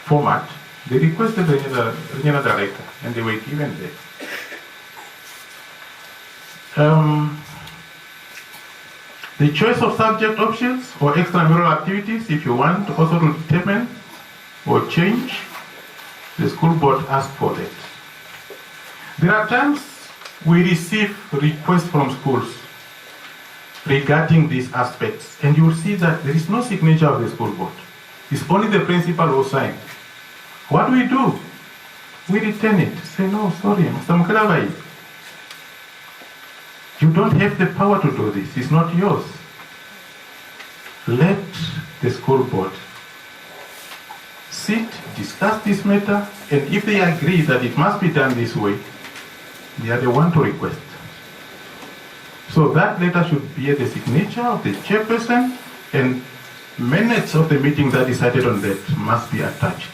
format. They requested the regional director, and they were given that. The choice of subject options or extramural activities, if you want also to determine or change, the school board asks for that. There are times we receive requests from schools regarding these aspects, and you will see that there is no signature of the school board. It's only the principal who signed. What do? We return it. Say, no, sorry, Mr. Mukelabai, you don't have the power to do this. It's not yours. Let the school board sit, discuss this matter, and if they agree that it must be done this way, they are the one to request. So that letter should be the signature of the chairperson, and minutes of the meeting that decided on that must be attached.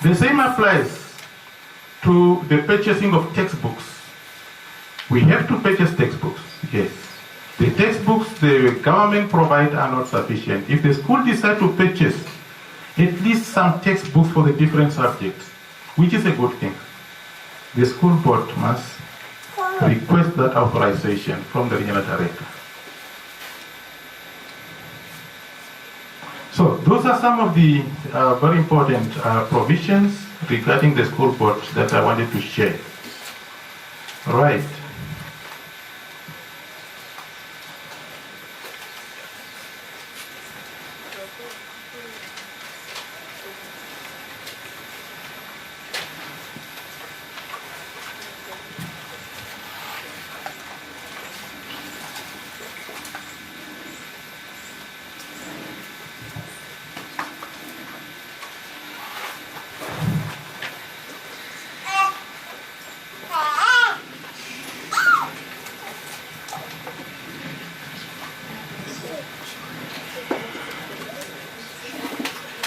The same applies to the purchasing of textbooks. We have to purchase textbooks, yes. The textbooks the government provide are not sufficient. If the school decides to purchase at least some textbooks for the different subjects, which is a good thing, the school board must request that authorization from the regional director. So those are some of the very important provisions regarding the school board that I wanted to share. Right.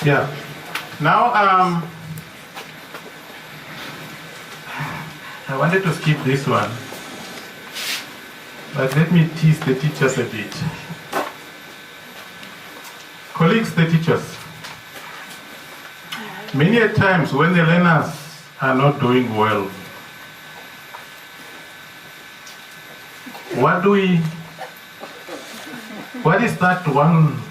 Yeah. Now, I wanted to skip this one, but let me tease the teachers a bit. Colleagues, the teachers, many a times when the learners are not doing well, what is that one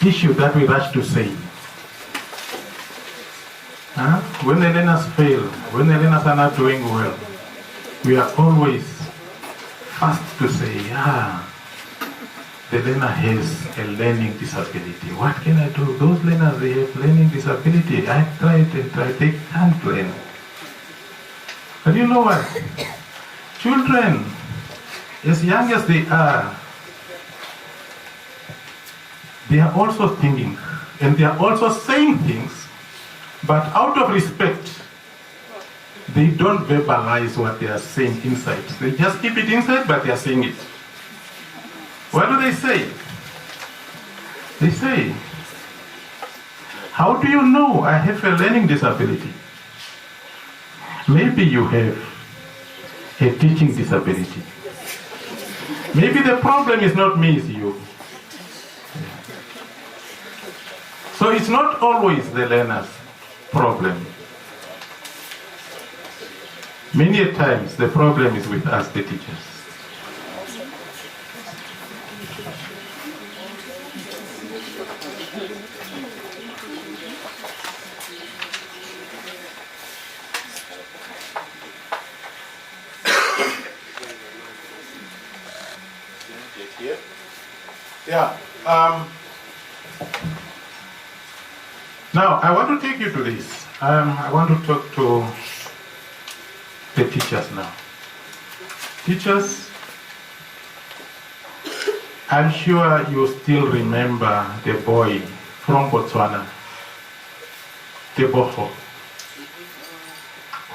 issue that we rush to say? When the learners fail, when the learners are not doing well, we are always fast to say, the learner has a learning disability. What can I do? Those learners, they have learning disability. I tried, they can't learn. But you know what? Children, as young as they are also thinking, and they are also saying things, but out of respect, they don't verbalize what they are saying inside. They just keep it inside, but they are saying it. What do they say? They say, how do you know I have a learning disability? Maybe you have a teaching disability. Maybe the problem is not me, it's you. So it's not always the learner's problem. Many a times the problem is with us, the teachers. Yeah. Now, I want to take you to this. I want to talk to the teachers now. Teachers, I'm sure you still remember the boy from Botswana, Teboho,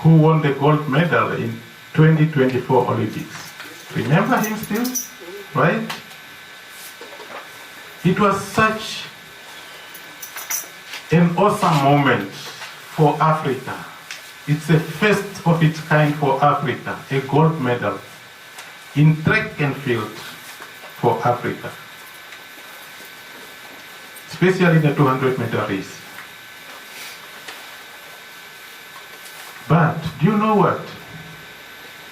who won the gold medal in 2024 Olympics. Remember him still, right? It was such an awesome moment for Africa. It's the first of its kind for Africa, a gold medal in track and field for Africa, especially in the 200-meter race. But do you know what?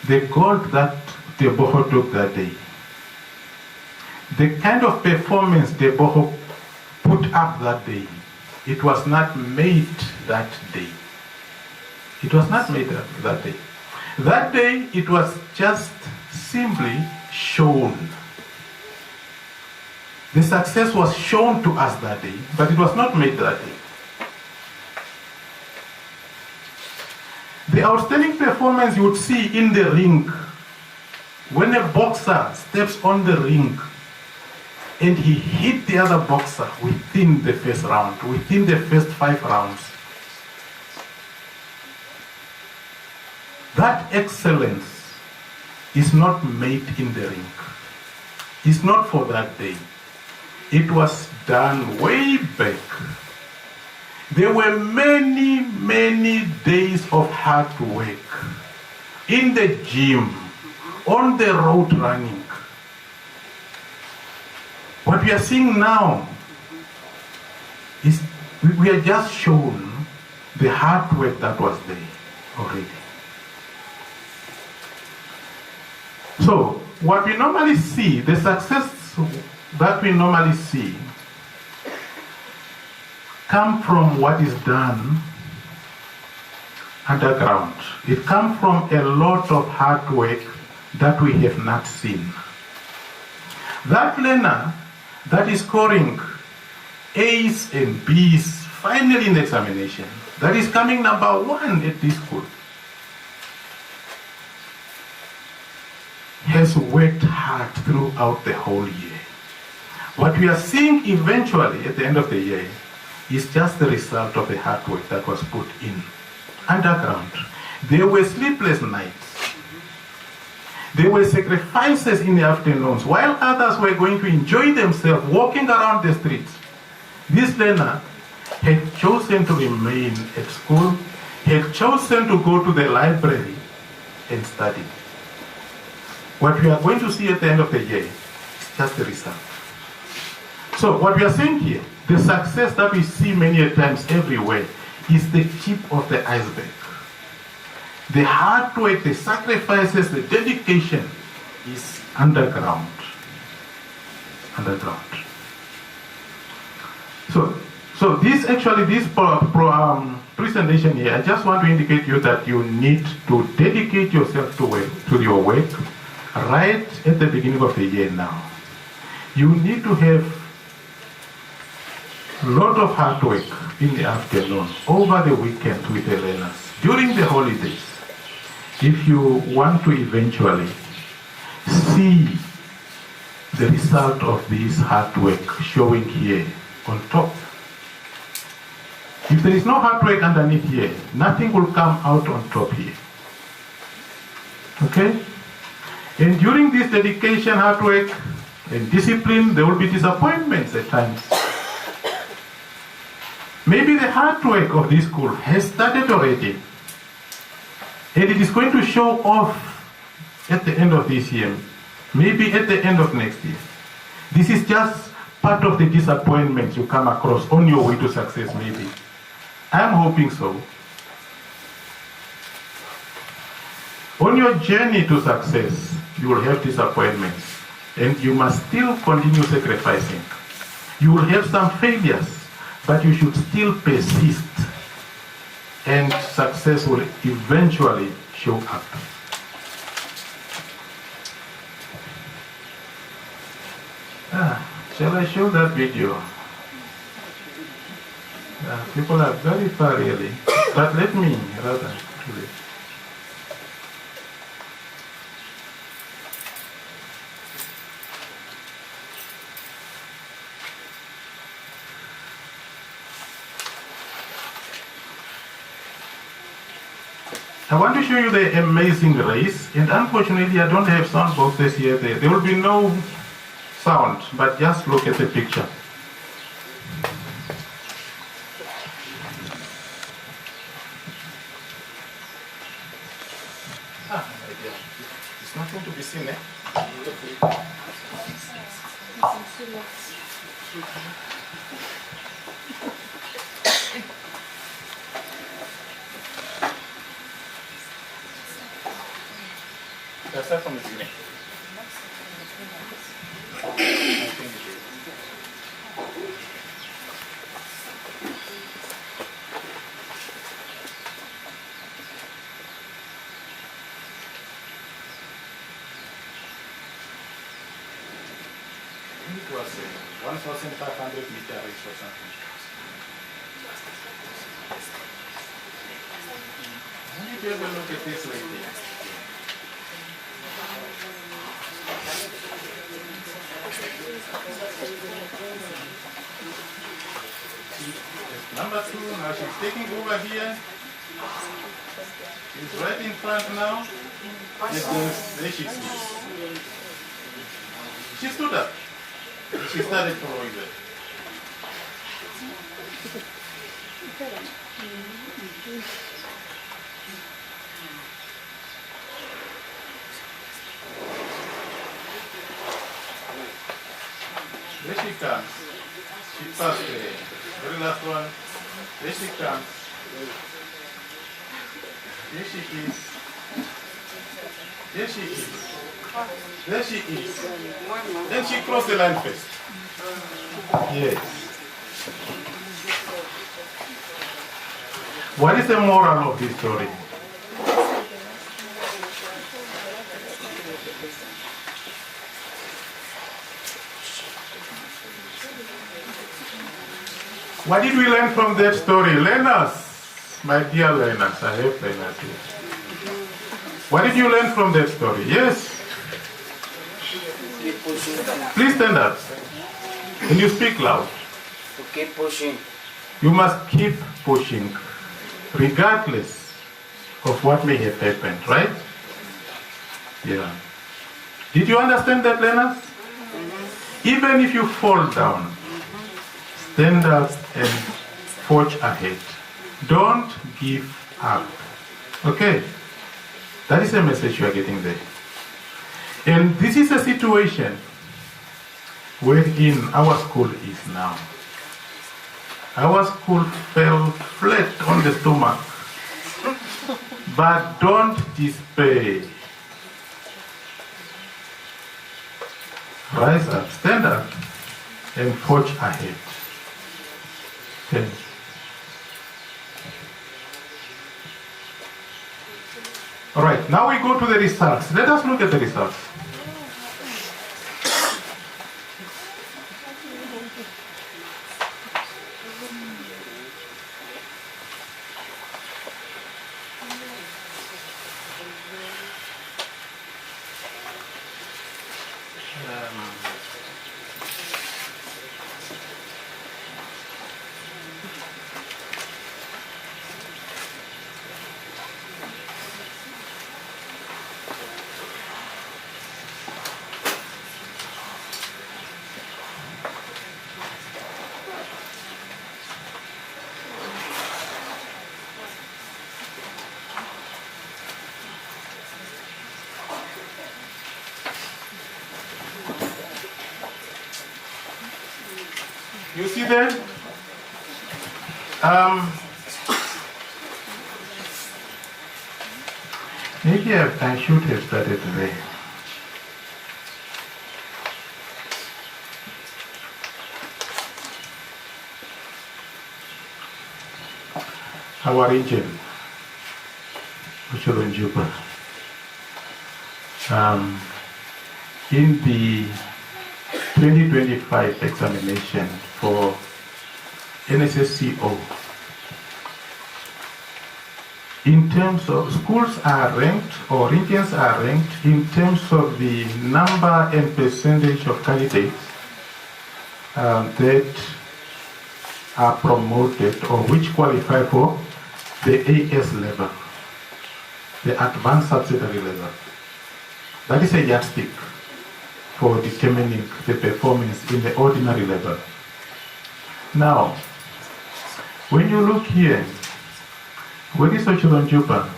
The gold that Teboho took that day, the kind of performance Teboho put up that day, it was not made that day. It was not made that day. That day, it was just simply shown. The success was shown to us that day, but it was not made that day. The outstanding performance you would see in the ring, when a boxer steps on the ring and he hit the other boxer within the first round, within the first 5 rounds. That excellence is not made in the ring. It's not for that day. It was done way back. There were many, many days of hard work in the gym, on the road running. What we are seeing now is we are just shown the hard work that was there already. So, what we normally see, the success that we normally see, come from what is done underground. It comes from a lot of hard work that we have not seen. That learner that is scoring A's and B's finally in the examination, that is coming number 1 at this school, has worked hard throughout the whole year. What we are seeing eventually at the end of the year is just the result of the hard work that was put in underground. There were sleepless nights. There were sacrifices in the afternoons while others were going to enjoy themselves walking around the streets. This learner had chosen to remain at school, had chosen to go to the library and study. What we are going to see at the end of the year is just the result. So what we are seeing here, the success that we see many a times everywhere, is the tip of the iceberg. The hard work, the sacrifices, the dedication is underground. Underground. So this presentation here, I just want to indicate to you that you need to dedicate yourself to your work right at the beginning of the year now. You need to have a lot of hard work in the afternoon, over the weekend with the learners, during the holidays, if you want to eventually see the result of this hard work showing here on top. If there is no hard work underneath here, nothing will come out on top here. Okay? And during this dedication, hard work, And discipline, there will be disappointments at times. Maybe the hard work of this school has started already. And it is going to show off at the end of this year, maybe at the end of next year. This is just part of the disappointments you come across on your way to success, maybe. I'm hoping so. On your journey to success, you will have disappointments, and you must still continue sacrificing. You will have some failures, but you should still persist, and success will eventually show up. Shall I show that video? People are very far really, but let me rather do it. I want to show you the amazing race, and unfortunately I don't have sound boxes here. There will be no sound, but just look at the picture. It's nothing to be seen, eh? Let's start from the beginning. It was 1,500 meter race or something. Let me have a look at this lady. Number 2, now she's taking over here. She's right in front now. Yes, there she is. She stood up. She started following them. There she comes. She passed the very last one. There she comes. There she is. There she is. There she is. Then she crossed the line first. Yes. What is the moral of this story? What did we learn from that story? Learners, my dear learners, I have learners here. What did you learn from that story? Yes? Please stand up. And you speak loud. To keep pushing. You must keep pushing, regardless of what may have happened, right? Yeah. Did you understand that, learners? Even if you fall down, stand up and forge ahead. Don't give up. Okay? That is the message you are getting there. And this is a situation wherein our school is now. Our school fell flat on the stomach. But don't despair. Rise up, stand up, and forge ahead. Okay. All right, now we go to the results. Let us look at the results. You see that? Maybe I should have started there. Our region, Juba, in the 2025 examination for NSSCO, in terms of schools are ranked, or regions are ranked in terms of the number and percentage of candidates that are promoted or which qualify for the AS level, the advanced subsidiary level. That is a yardstick for determining the performance in the ordinary level. Now, when you look here, what is Juba?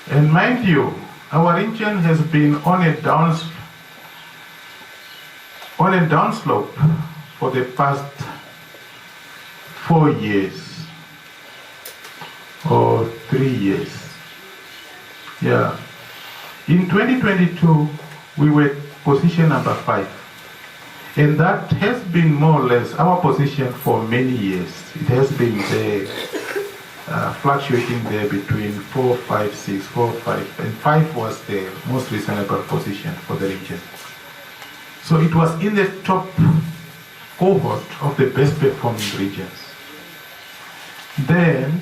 And mind you, our region has been on a downslope for the past 4 years or 3 years. Yeah. In 2022, we were position number 5. And that has been more or less our position for many years. It has been there, fluctuating there between 4, 5, 6, 4, 5, and 5 was the most reasonable position for the region. So it was in the top cohort of the best performing regions. Then,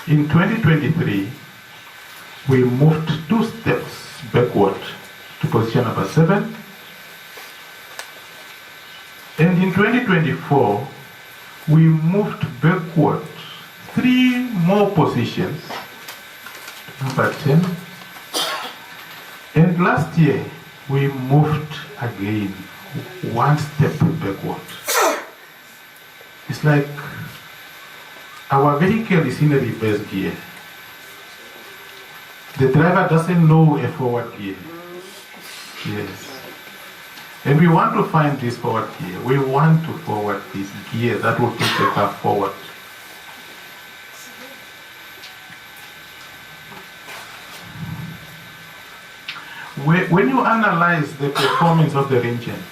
in 2023, we moved 2 steps backward to position number 7. And in 2024, we moved backward 3 more positions to number 10. And last year, we moved again 1 step backward. It's like our vehicle is in a reverse gear. The driver doesn't know a forward gear. Yes. And we want to find this forward gear. We want to forward this gear that will take the car forward. When you analyze the performance of the region,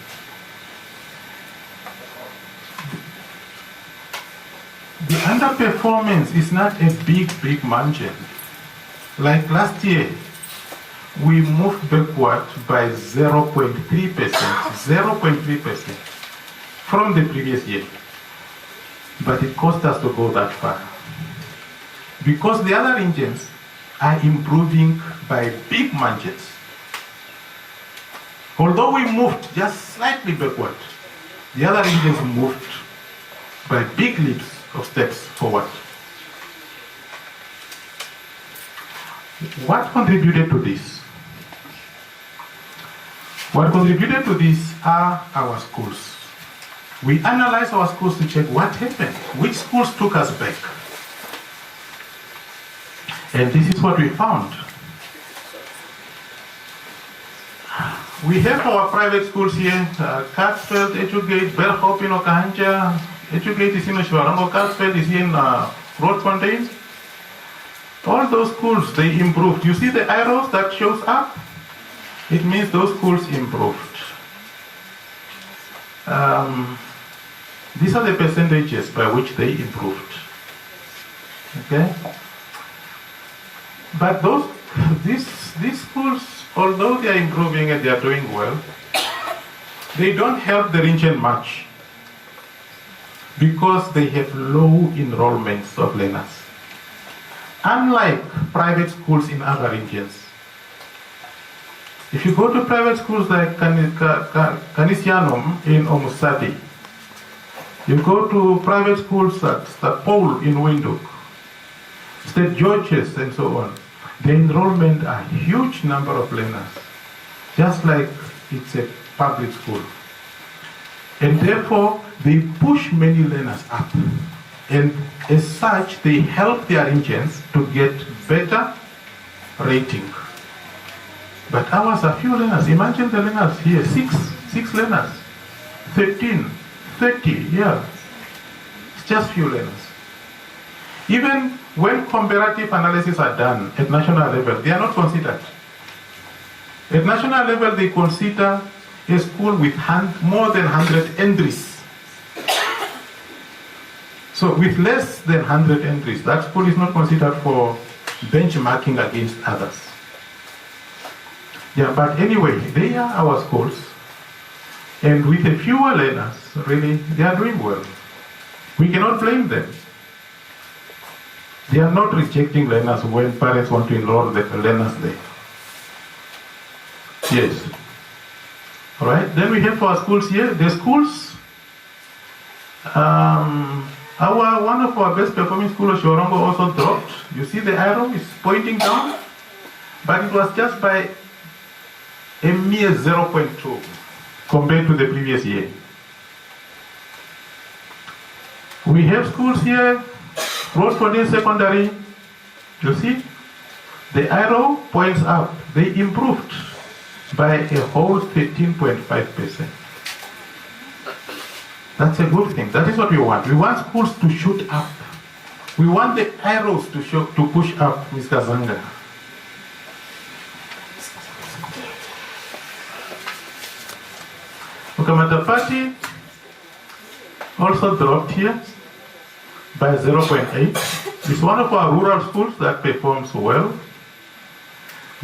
the underperformance is not a big margin. Like last year, we moved backward by 0.3% from the previous year. But it cost us to go that far. Because the other regions are improving by big margins. Although we moved just slightly backward, the other regions moved by big leaps of steps forward. What contributed to this? What contributed to this are our schools. We analyzed our schools to check what happened, which schools took us back. And this is what we found. We have our private schools here, Katzfeld, Educate, Berghoff in Okahanja, Educate is in Shwarango, Katzfeld is in Roodfontein. All those schools, they improved. You see the arrows that shows up? It means those schools improved. These are the percentages by which they improved. Okay? But these schools, although they are improving and they are doing well, they don't help the region much because they have low enrollments of learners. Unlike private schools in other regions. If you go to private schools like Canisianum in Omusati, you go to private schools at St. Paul in Windhoek, St. George's and so on, the enrollment are huge number of learners, just like it's a public school. And therefore, they push many learners up. And as such, they help their regions to get better rating. But ours are few learners. Imagine the learners here, six learners. 13, 30, yeah. It's just few learners. Even when comparative analysis are done at national level, they are not considered. At national level, they consider a school with more than 100 entries. So with less than 100 entries, that school is not considered for benchmarking against others. Yeah, but anyway, they are our schools. And with a fewer learners, really, they are doing well. We cannot blame them. They are not rejecting learners when parents want to enroll the learners there. Yes. All right. Then we have our schools here. The schools, one of our best performing schools, Shorongo, also dropped. You see the arrow is pointing down, but it was just by a mere 0.2 compared to the previous year. We have schools here, Road Secondary. You see, the arrow points up. They improved by a whole 13.5%. That's a good thing. That is what we want. We want schools to shoot up. We want the arrows to push up, Mr. Zanga. Ukamatapati also dropped here by 0.8. It's one of our rural schools that performs well.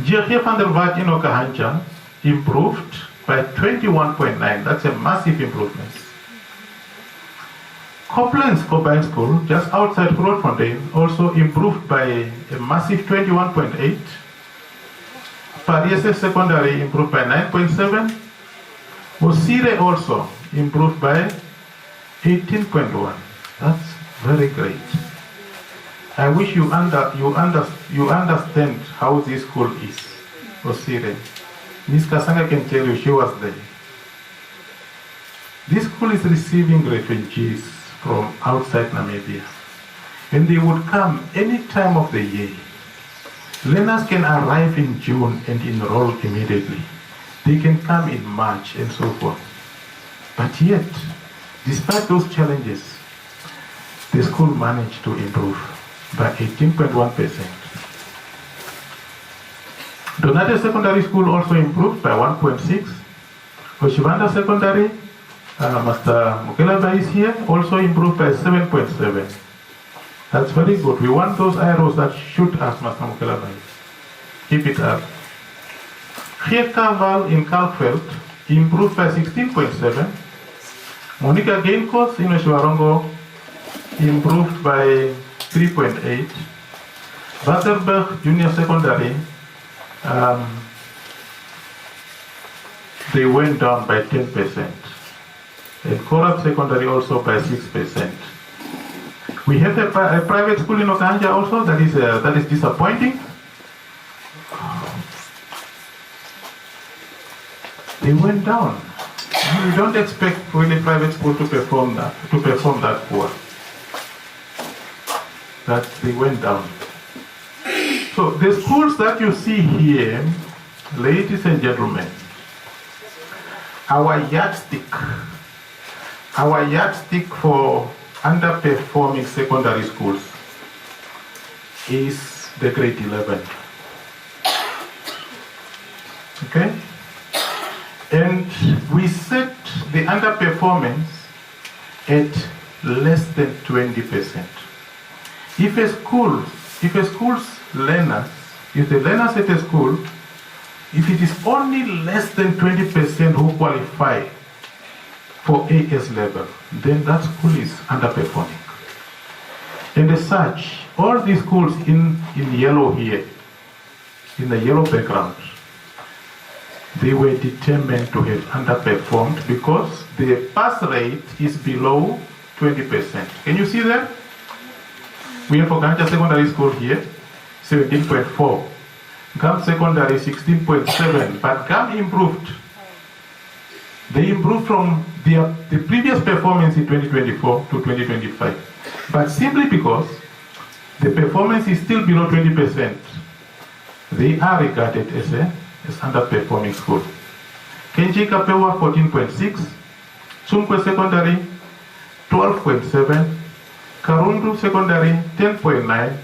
GH van der Vaart in Okahandja improved by 21.9. That's a massive improvement. Copland's Combined School, just outside Grootfontein, also improved by a massive 21.8. Pariese Secondary improved by 9.7. Osire also improved by 18.1. That's very great. I wish you understand how this school is. Osire. Ms. Kasanga can tell you, she was there. This school is receiving refugees from outside Namibia. And they would come any time of the year. Learners can arrive in June and enroll immediately. They can come in March and so forth. But yet, despite those challenges, the school managed to improve by 18.1%. Donate Secondary School also improved by 1.6. Oshivanda Secondary, Master Mukelaba is here, also improved by 7.7. That's very good. We want those arrows that shoot us, Master Mukelaba. Keep it up. Gierkaval in Kalkveld improved by 16.7. Monica Gainkos in Oshwarongo improved by 3.8. Waterberg Junior Secondary, they went down by 10%. And Korab Secondary also by 6%. We have a private school in Okanja also that is disappointing. They went down. We don't expect really private school to perform that poor. That they went down. So the schools that you see here, ladies and gentlemen, our yardstick for underperforming secondary schools is the grade 11. Okay? And we set the underperformance at less than 20%. If the learners at a school, if it is only less than 20% who qualify for AS level, then that school is underperforming. And as such, all these schools in yellow here, in the yellow background, they were determined to have underperformed because the pass rate is below 20%. Can you see that? We have Okanja Secondary School here, 17.4. GAM Secondary, 16.7. But GAM improved. They improved from the previous performance in 2024 to 2025. But simply because the performance is still below 20%, they are regarded as underperforming school. Kenji Kapewa, 14.6. Sumkwe Secondary, 12.7, Karundu Secondary, 10.9,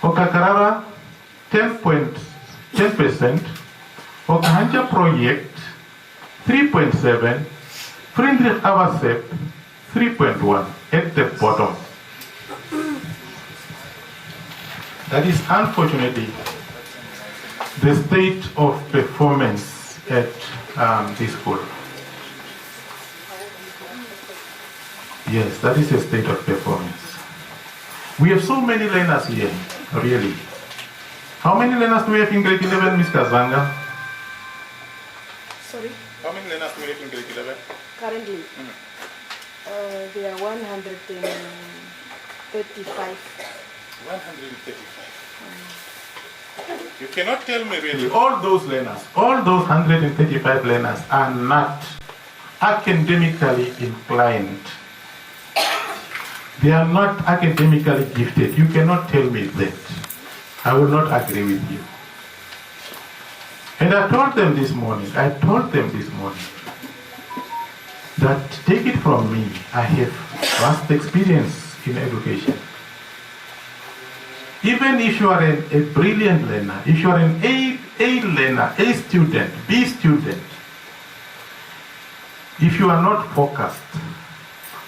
Okakarara, 10%, Okahanja Project, 3.7, Fridrich Awaseb, 3.1 at the bottom. That is unfortunately the state of performance at this school. Yes, that is a state of performance. We have so many learners here, really. How many learners do we have in grade 11, Ms. Kazanga? Sorry, How many learners do we have in grade 11? currently there are 135. 135. You cannot tell me really. All those learners, all those 135 learners are not academically inclined. They are not academically gifted. You cannot tell me that. I will not agree with you. And I told them this morning, that take it from me, I have vast experience in education. Even if you are a brilliant learner, if you are an A learner, A student, B student, if you are not focused,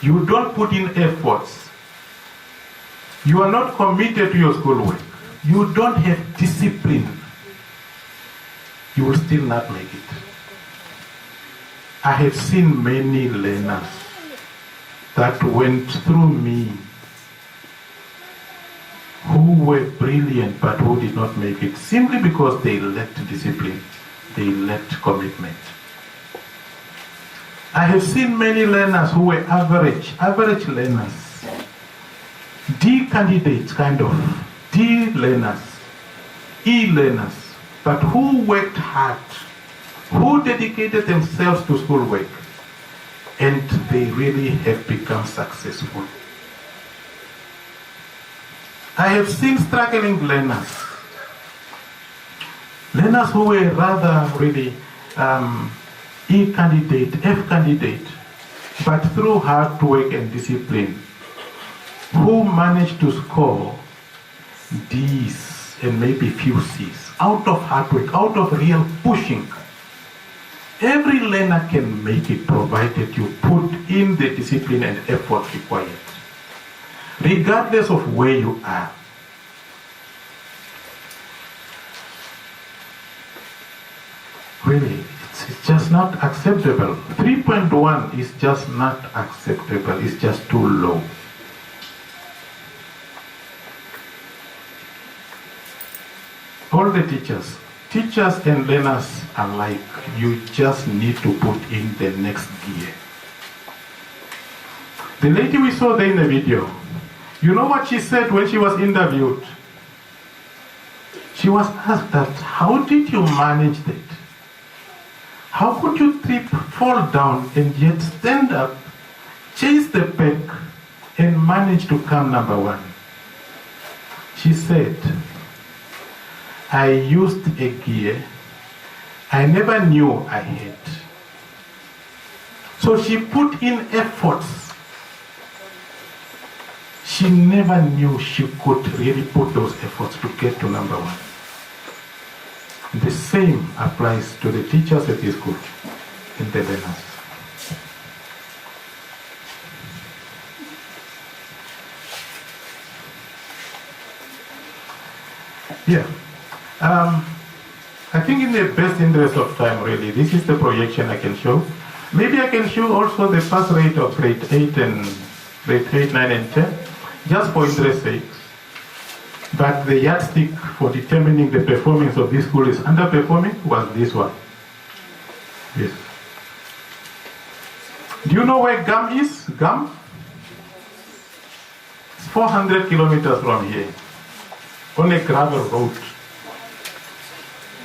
you don't put in efforts, you are not committed to your schoolwork, you don't have discipline, you will still not make it. I have seen many learners that went through me who were brilliant but who did not make it simply because they lacked discipline, they lacked commitment. I have seen many learners who were average learners, D candidates kind of, D learners, E learners, but who worked hard, who dedicated themselves to schoolwork, and they really have become successful. I have seen struggling learners who were rather really E candidate, F candidate, but through hard work and discipline, who managed to score D's and maybe few C's out of hard work, out of real pushing. Every learner can make it provided you put in the discipline and effort required, regardless of where you are. Really, it's just not acceptable. 3.1 is just not acceptable. It's just too low. All the teachers and learners alike, you just need to put in the next gear. The lady we saw there in the video, you know what she said when she was interviewed? She was asked that, how did you manage that? How could you trip, fall down, and yet stand up, chase the pack, and manage to come number one? She said, I used a gear I never knew I had. So she put in efforts. She never knew she could really put those efforts to get to number one. The same applies to the teachers at this school and the learners. Yeah. I think in the best interest of time, really, this is the projection I can show. Maybe I can show also the pass rate of grade 8, 9, and 10, just for interest's sake. But the yardstick for determining the performance of this school is underperforming was this one. Yes. Do you know where Gum is? Gum? It's 400 kilometers from here, on a gravel road,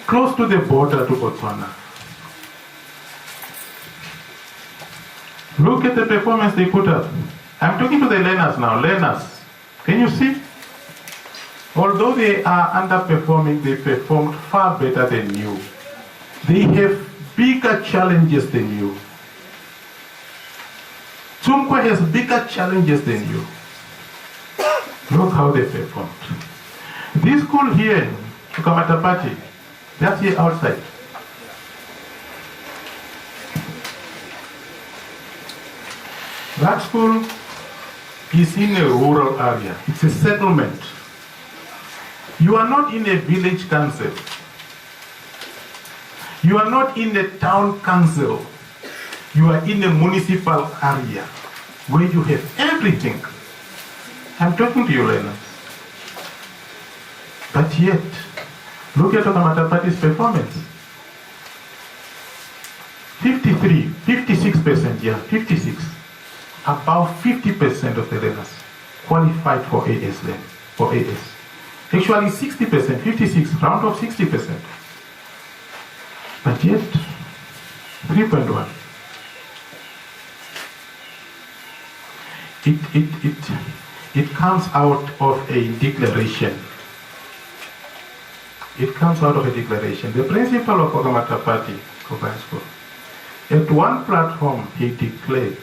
close to the border to Botswana. Look at the performance they put up. I'm talking to the learners now. Learners, can you see? Although they are underperforming, they performed far better than you. They have bigger challenges than you. Sumkwe has bigger challenges than you. Look how they performed. This school here, Tukamatapati, that's here outside. That school is in a rural area. It's a settlement. You are not in a village council. You are not in a town council. You are in a municipal area where you have everything. I'm talking to you, learners. But yet, look at Okamatapati's performance. 56%, yeah, 56. About 50% of the learners qualified for AS then, for AS. Actually 60%, 56, round of 60%. But yet, 3.1. It comes out of a declaration. It comes out of a declaration. The principal of Okamatapati Combined School, at one platform he declared,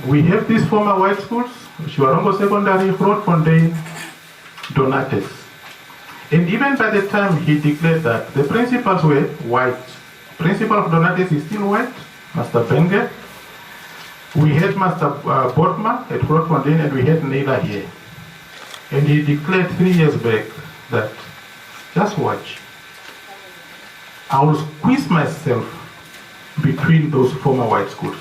we have these former white schools, Shiwarongo Secondary, Grootfontein, Donates. And even by the time he declared that, the principals were white. Principal of Donates is still white, Master Benge. We had Master Botma at Grootfontein, and we had Naila here. And he declared 3 years back that, just watch, I will squeeze myself between those former white schools.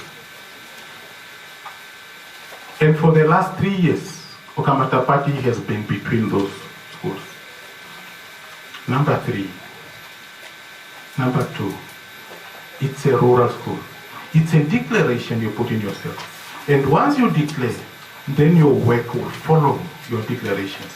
And for the last 3 years, Okamatapati has been between those schools. Number 3. Number 2, it's a rural school. It's a declaration you put in yourself. And once you declare, then your work will follow your declarations.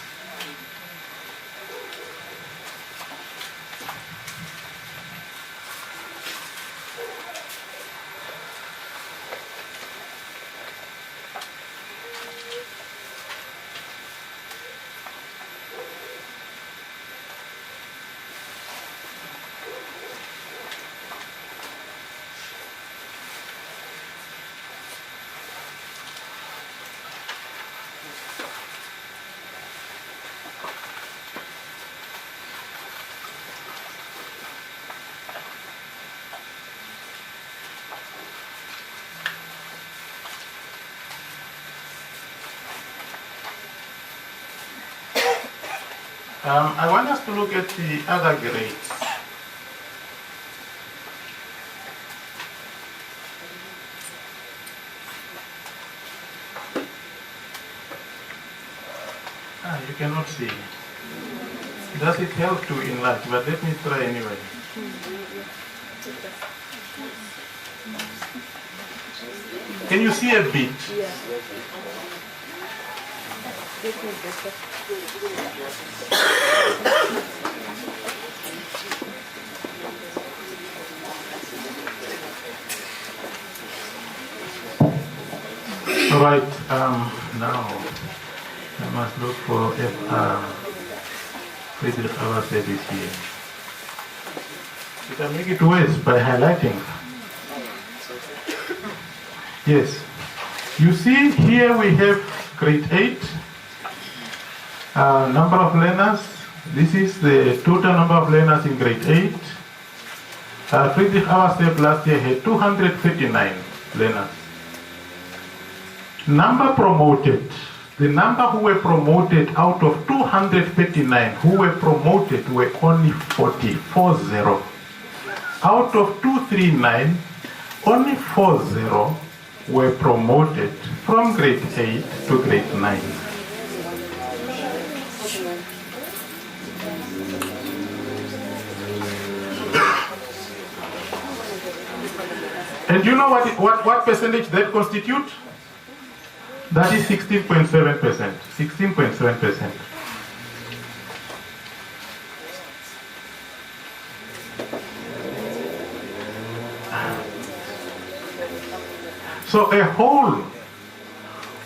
I want us to look at the other grades. You cannot see. Does it help to enlarge? But let me try anyway. Can you see a bit? Yeah. All right, now I must look for if Fridrich Awaseb is here. You can make it worse by highlighting. Yes. You see here we have grade 8. Number of learners. This is the total number of learners in grade 8. Fridrich Awaseb last year had 239 learners. Number promoted. The number who were promoted out of 239 who were promoted were only 40. Out of 239, only 40 were promoted from grade 8 to grade 9. And you know what percentage that constitutes? That is 16.7%. 16.7%. So a whole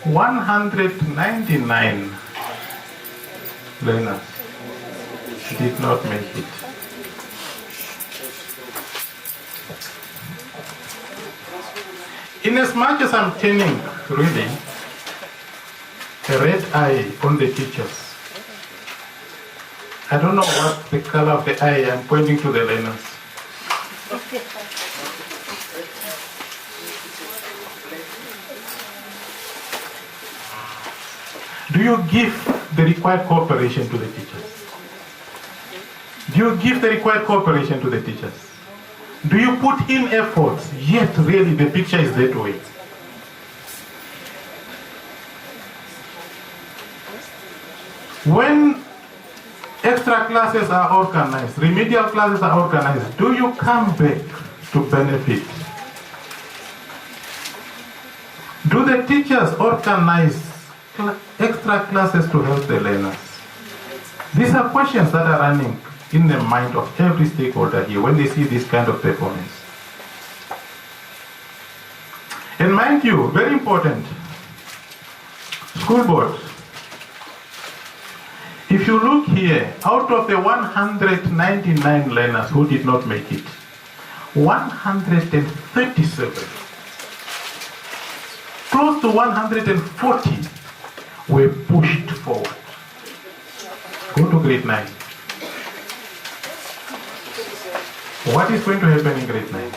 199 learners did not make it. In as much as I'm turning, really, a red eye on the teachers, I don't know what the color of the eye I'm pointing to the learners. Do you give the required cooperation to the teachers? Do you give the required cooperation to the teachers? Do you put in efforts, yet really the picture is that way? When extra classes are organized, remedial classes are organized, do you come back to benefit? Do the teachers organize extra classes to help the learners? These are questions that are running in the mind of every stakeholder here when they see this kind of performance. And mind you, very important, school board, if you look here, out of the 199 learners who did not make it, 137, close to 140 were pushed forward. Go to grade 9. What is going to happen in grade 9?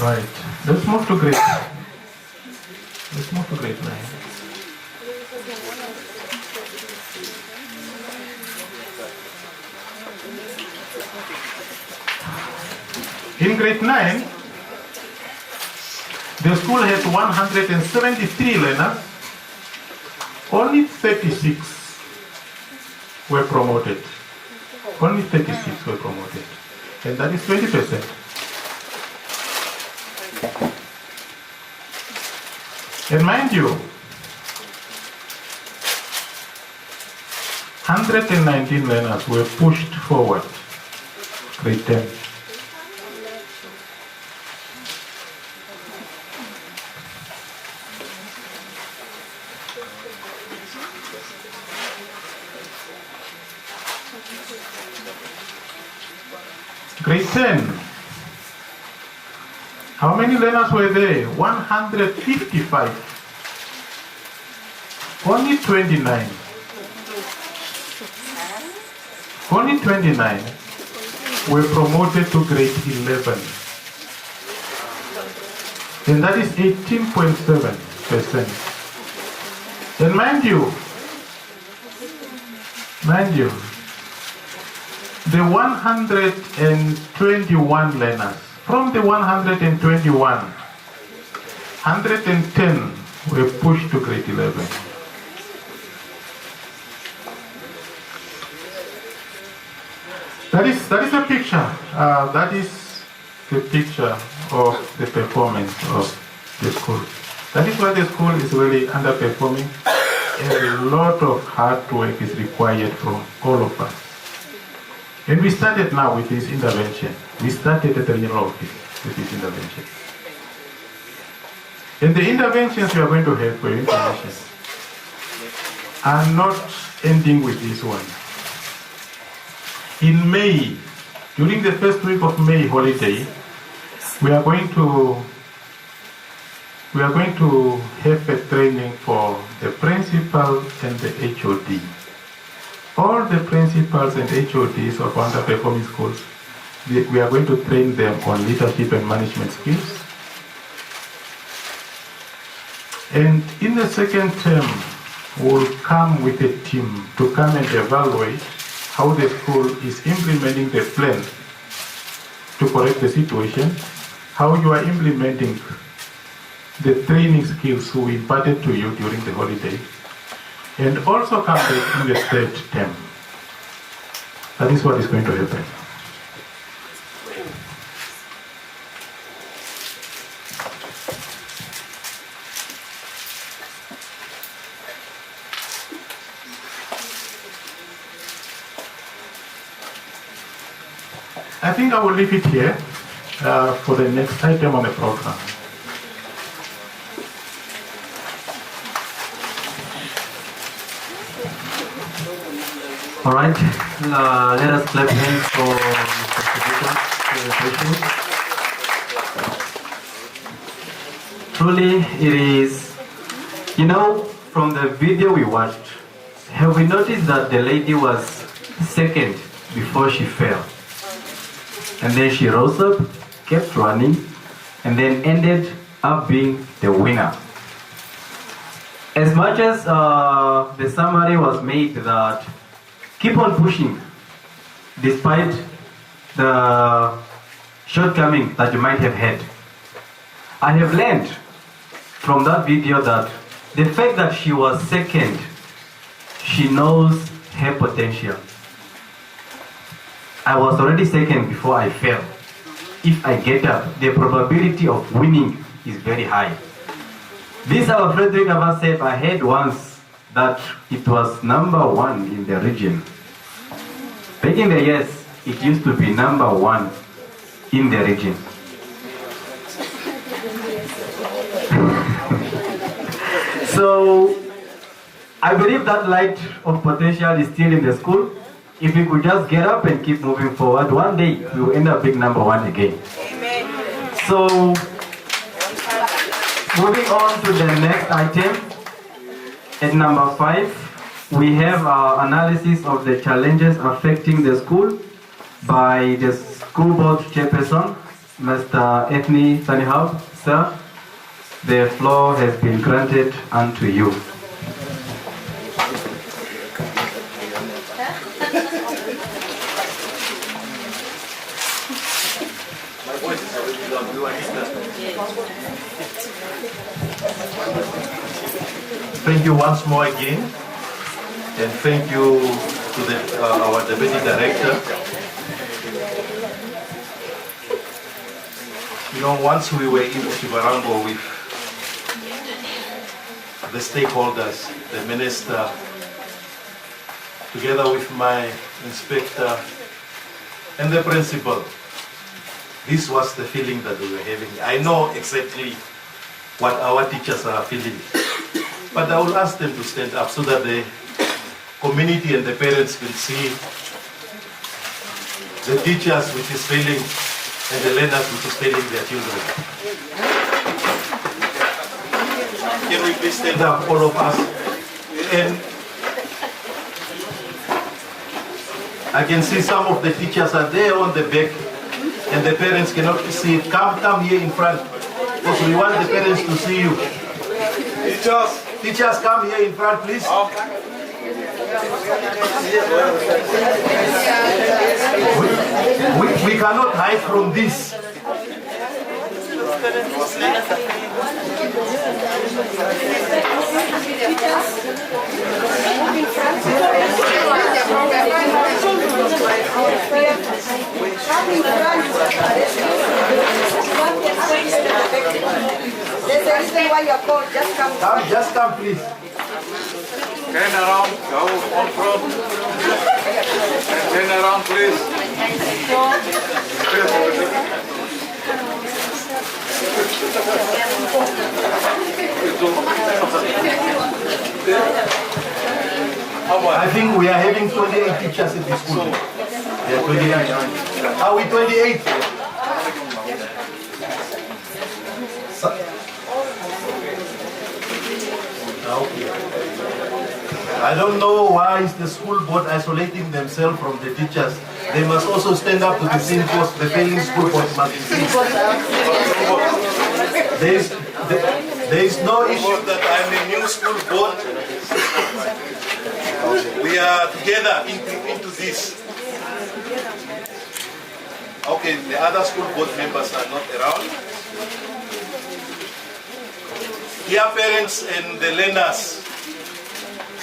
Right. Let's move to grade 9. Let's move to grade 9. In grade 9, the school has 173 learners. Only 36 were promoted. Only 36 were promoted. And that is 20%. And mind you, 119 learners were pushed forward. Grade 10. Grade 10. How many learners were there? 155. Only 29. Only 29 were promoted to grade 11. And that is 18.7%. And mind you, the 121 learners, from the 121, 110 were pushed to grade 11. That is a picture. That is the picture of the performance of the school. That is why the school is really underperforming. A lot of hard work is required from all of us. And we started now with this intervention. We started at the regional office with this intervention. And the interventions we are going to have for your information are not ending with this one. In May, during the first week of May holiday, we are going to have a training for the principal and the HOD. All the principals and HODs of underperforming schools, we are going to train them on leadership and management skills. And in the second term, we'll come with a team to come and evaluate how the school is implementing the plan to correct the situation, how you are implementing the training skills we imparted to you during the holiday, and also come back in the third term. That is what is going to happen. I think I will leave it here for the next item on the program. All right, let us clap hands for Mr. Fridrich's presentation. Truly, it is, you know, from the video we watched, have we noticed that the lady was second before she fell? And then she rose up, kept running, and then ended up being the winner. As much as the summary was made that keep on pushing despite the shortcoming that you might have had, I have learned from that video that the fact that she was second, she knows her potential. I was already second before I fell. If I get up, the probability of winning is very high. This our Fridrich Awaseb, I heard once that it was #1 in the region. Back in the years, it used to be #1 in the region. So, I believe that light of potential is still in the school. If we could just get up and keep moving forward, one day we will end up being #1 again. Amen. So, moving on to the next item, at number 5, we have our analysis of the challenges affecting the school by the school board chairperson, Mr. Ethni Sanihab. Sir, the floor has been granted unto you. Thank you once more again, and thank you to our Deputy Director. You know, once we were in Chivarango with the stakeholders, the minister, together with my inspector and the principal, this was the feeling that we were having. I know exactly what our teachers are feeling. But I will ask them to stand up so that the community and the parents can see the teachers which is failing and the learners which is failing their children. Can we please stand up, all of us? And I can see some of the teachers are there on the back and the parents cannot see it. Come here in front because we want the parents to see you. Teachers, come here in front, please. We cannot hide from this. There's a reason why you're called. Just come. Just come, please. Turn around. Go on front. Turn around, please. I think we are having 28 teachers in the school. Yeah, 28. Are we 28? I don't know why is the school board isolating themselves from the teachers. They must also stand up to the same cause. The failing school board must be seen. There is no issue that I'm a new school board. We are together into this. Okay, the other school board members are not around. Dear parents and the learners,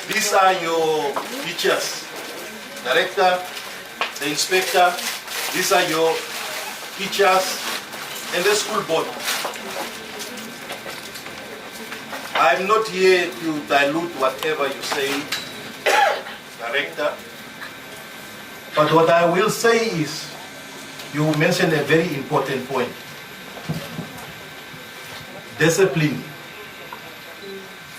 these are your teachers, director, the inspector, these are your teachers and the school board. I'm not here to dilute whatever you say, director, but what I will say is, you mentioned a very important point. Discipline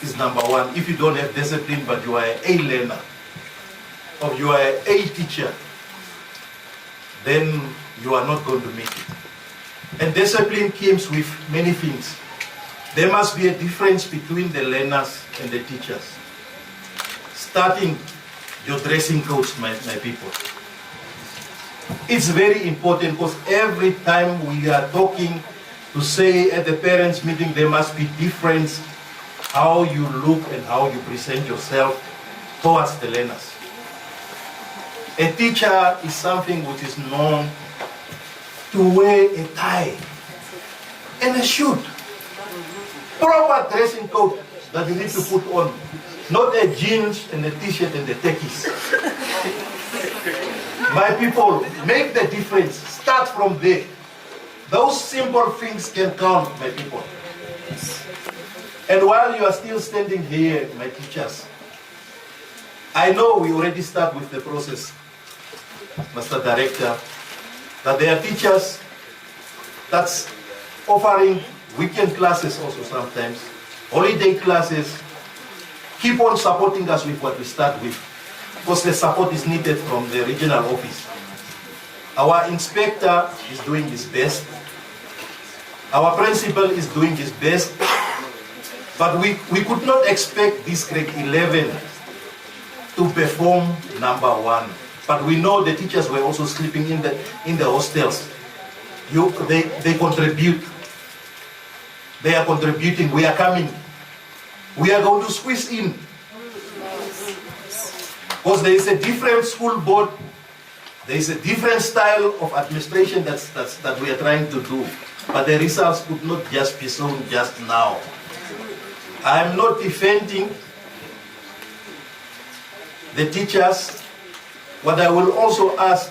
is #1. If you don't have discipline but you are an A learner, of you are a teacher, then you are not going to make it. And discipline comes with many things. There must be a difference between the learners and the teachers. Starting your dressing codes, my people. It's very important because every time we are talking to say at the parents' meeting, there must be difference how you look and how you present yourself towards the learners. A teacher is something which is known to wear a tie and a suit. Proper dressing code that you need to put on. Not a jeans and a t-shirt and the techies. My people, make the difference. Start from there. Those simple things can count, my people. And while you are still standing here, my teachers, I know we already start with the process, Mr. Director, that there are teachers that's offering weekend classes also sometimes, holiday classes. Keep on supporting us with what we start with, because the support is needed from the regional office. Our inspector is doing his best. Our principal is doing his best. But we could not expect this grade 11 to perform number 1. But we know the teachers were also sleeping in the hostels. They contribute. They are contributing. We are coming. We are going to squeeze in. Because there is a different school board. There is a different style of administration that we are trying to do. But the results could not just be shown just now. I am not defending the teachers. What I will also ask,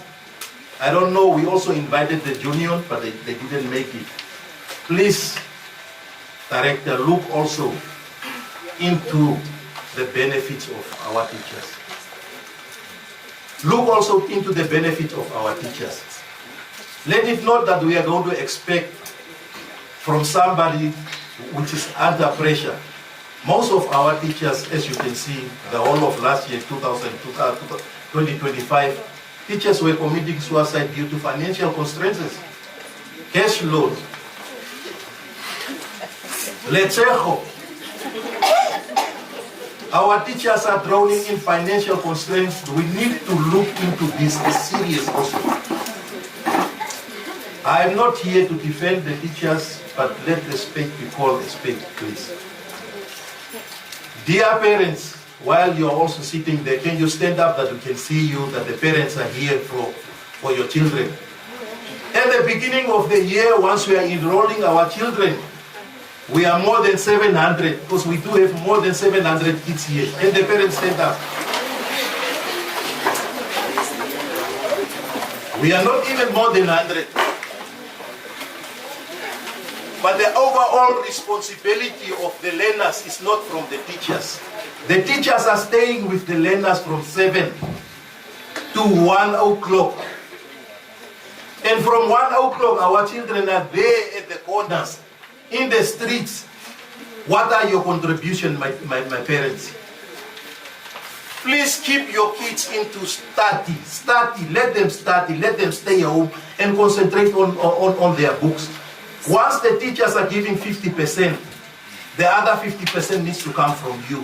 I don't know, we also invited the union, but they didn't make it. Please, Director, look also into the benefits of our teachers. Look also into the benefits of our teachers. Let it not that we are going to expect from somebody which is under pressure. Most of our teachers, as you can see, the whole of last year, 2025, teachers were committing suicide due to financial constraints, cash loan, letsejo. Our teachers are drowning in financial constraints. We need to look into this serious also. I am not here to defend the teachers, but let respect be called respect, please. Dear parents, while you are also sitting there, can you stand up that we can see you, that the parents are here for your children? At the beginning of the year, once we are enrolling our children, we are more than 700, because we do have more than 700 kids here. Can the parents stand up? We are not even more than 100. But the overall responsibility of the learners is not from the teachers. The teachers are staying with the learners from 7 to 1 o'clock. And from 1 o'clock, our children are there at the corners, in the streets. What are your contributions, my parents? Please keep your kids into study. Let them study, let them stay home and concentrate on their books. Once the teachers are giving 50%, the other 50% needs to come from you.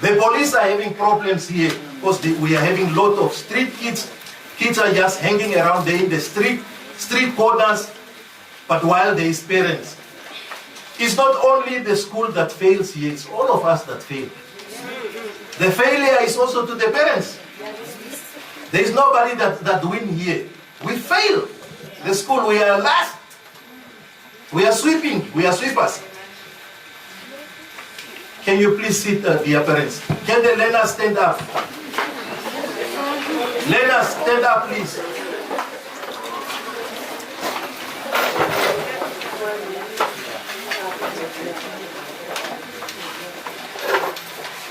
The police are having problems here because we are having a lot of street kids. Kids are just hanging around there in the street corners, but while there is parents. It's not only the school that fails here, it's all of us that fail. The failure is also to the parents. There is nobody that win here. We fail. The school, we are last. We are sweeping. We are sweepers. Can you please sit, dear parents? Can the learners stand up? Learners, stand up, please.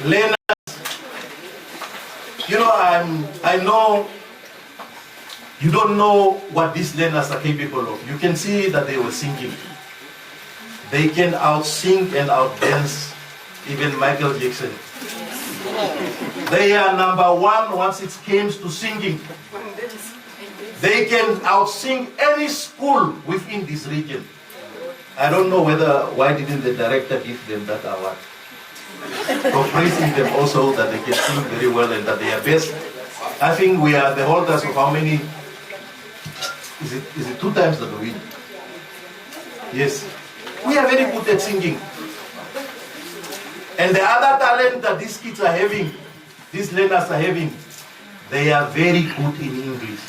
Learners, you know, I know you don't know what these learners are capable of. You can see that they were singing. They can out-sing and out-dance even Michael Jackson. They are number one once it comes to singing. They can out-sing any school within this region. I don't know why didn't the director give them that award. For praising them also that they can sing very well and that they are best. I think we are the holders of how many? Is it 2 times that we win? Yes. We are very good at singing. And the other talent that these kids are having, these learners are having, they are very good in English.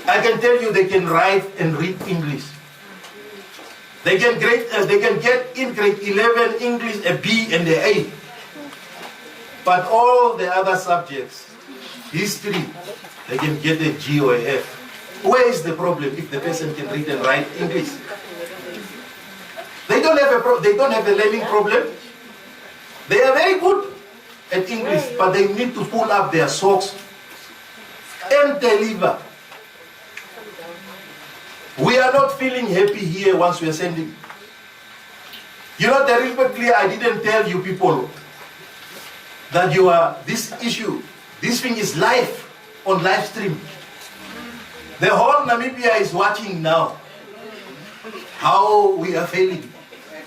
I can tell you they can write and read English. They can get in grade 11 English a B and a A. But all the other subjects, history, they can get a G or a F. Where is the problem if the person can read and write English? They don't have a learning problem. They are very good at English, but they need to pull up their socks and deliver. We are not feeling happy here once we are sending. You know, deliberately I didn't tell you people that you are, this issue, this thing is live, on live stream. The whole Namibia is watching now how we are failing.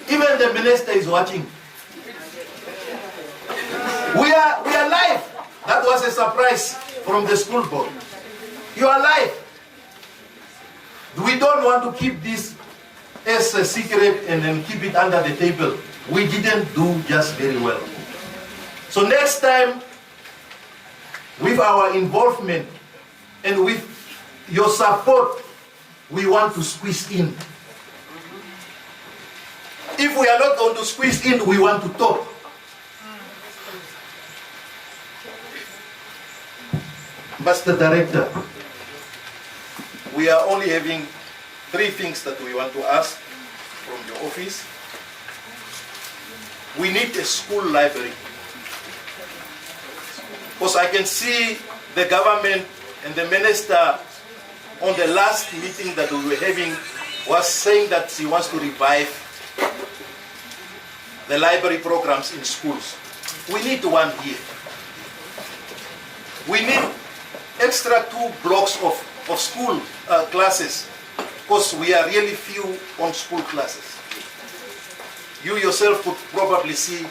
Even the minister is watching. We are live. That was a surprise from the school board. You are live. We don't want to keep this as a secret and then keep it under the table. We didn't do just very well. So next time, with our involvement and with your support, we want to squeeze in. If we are not going to squeeze in, we want to talk. Master Director, we are only having 3 things that we want to ask from your office. We need a school library. Because I can see the government and the minister on the last meeting that we were having was saying that she wants to revive the library programs in schools. We need one here. We need extra 2 blocks of school classes, because we are really few on school classes. You yourself could probably see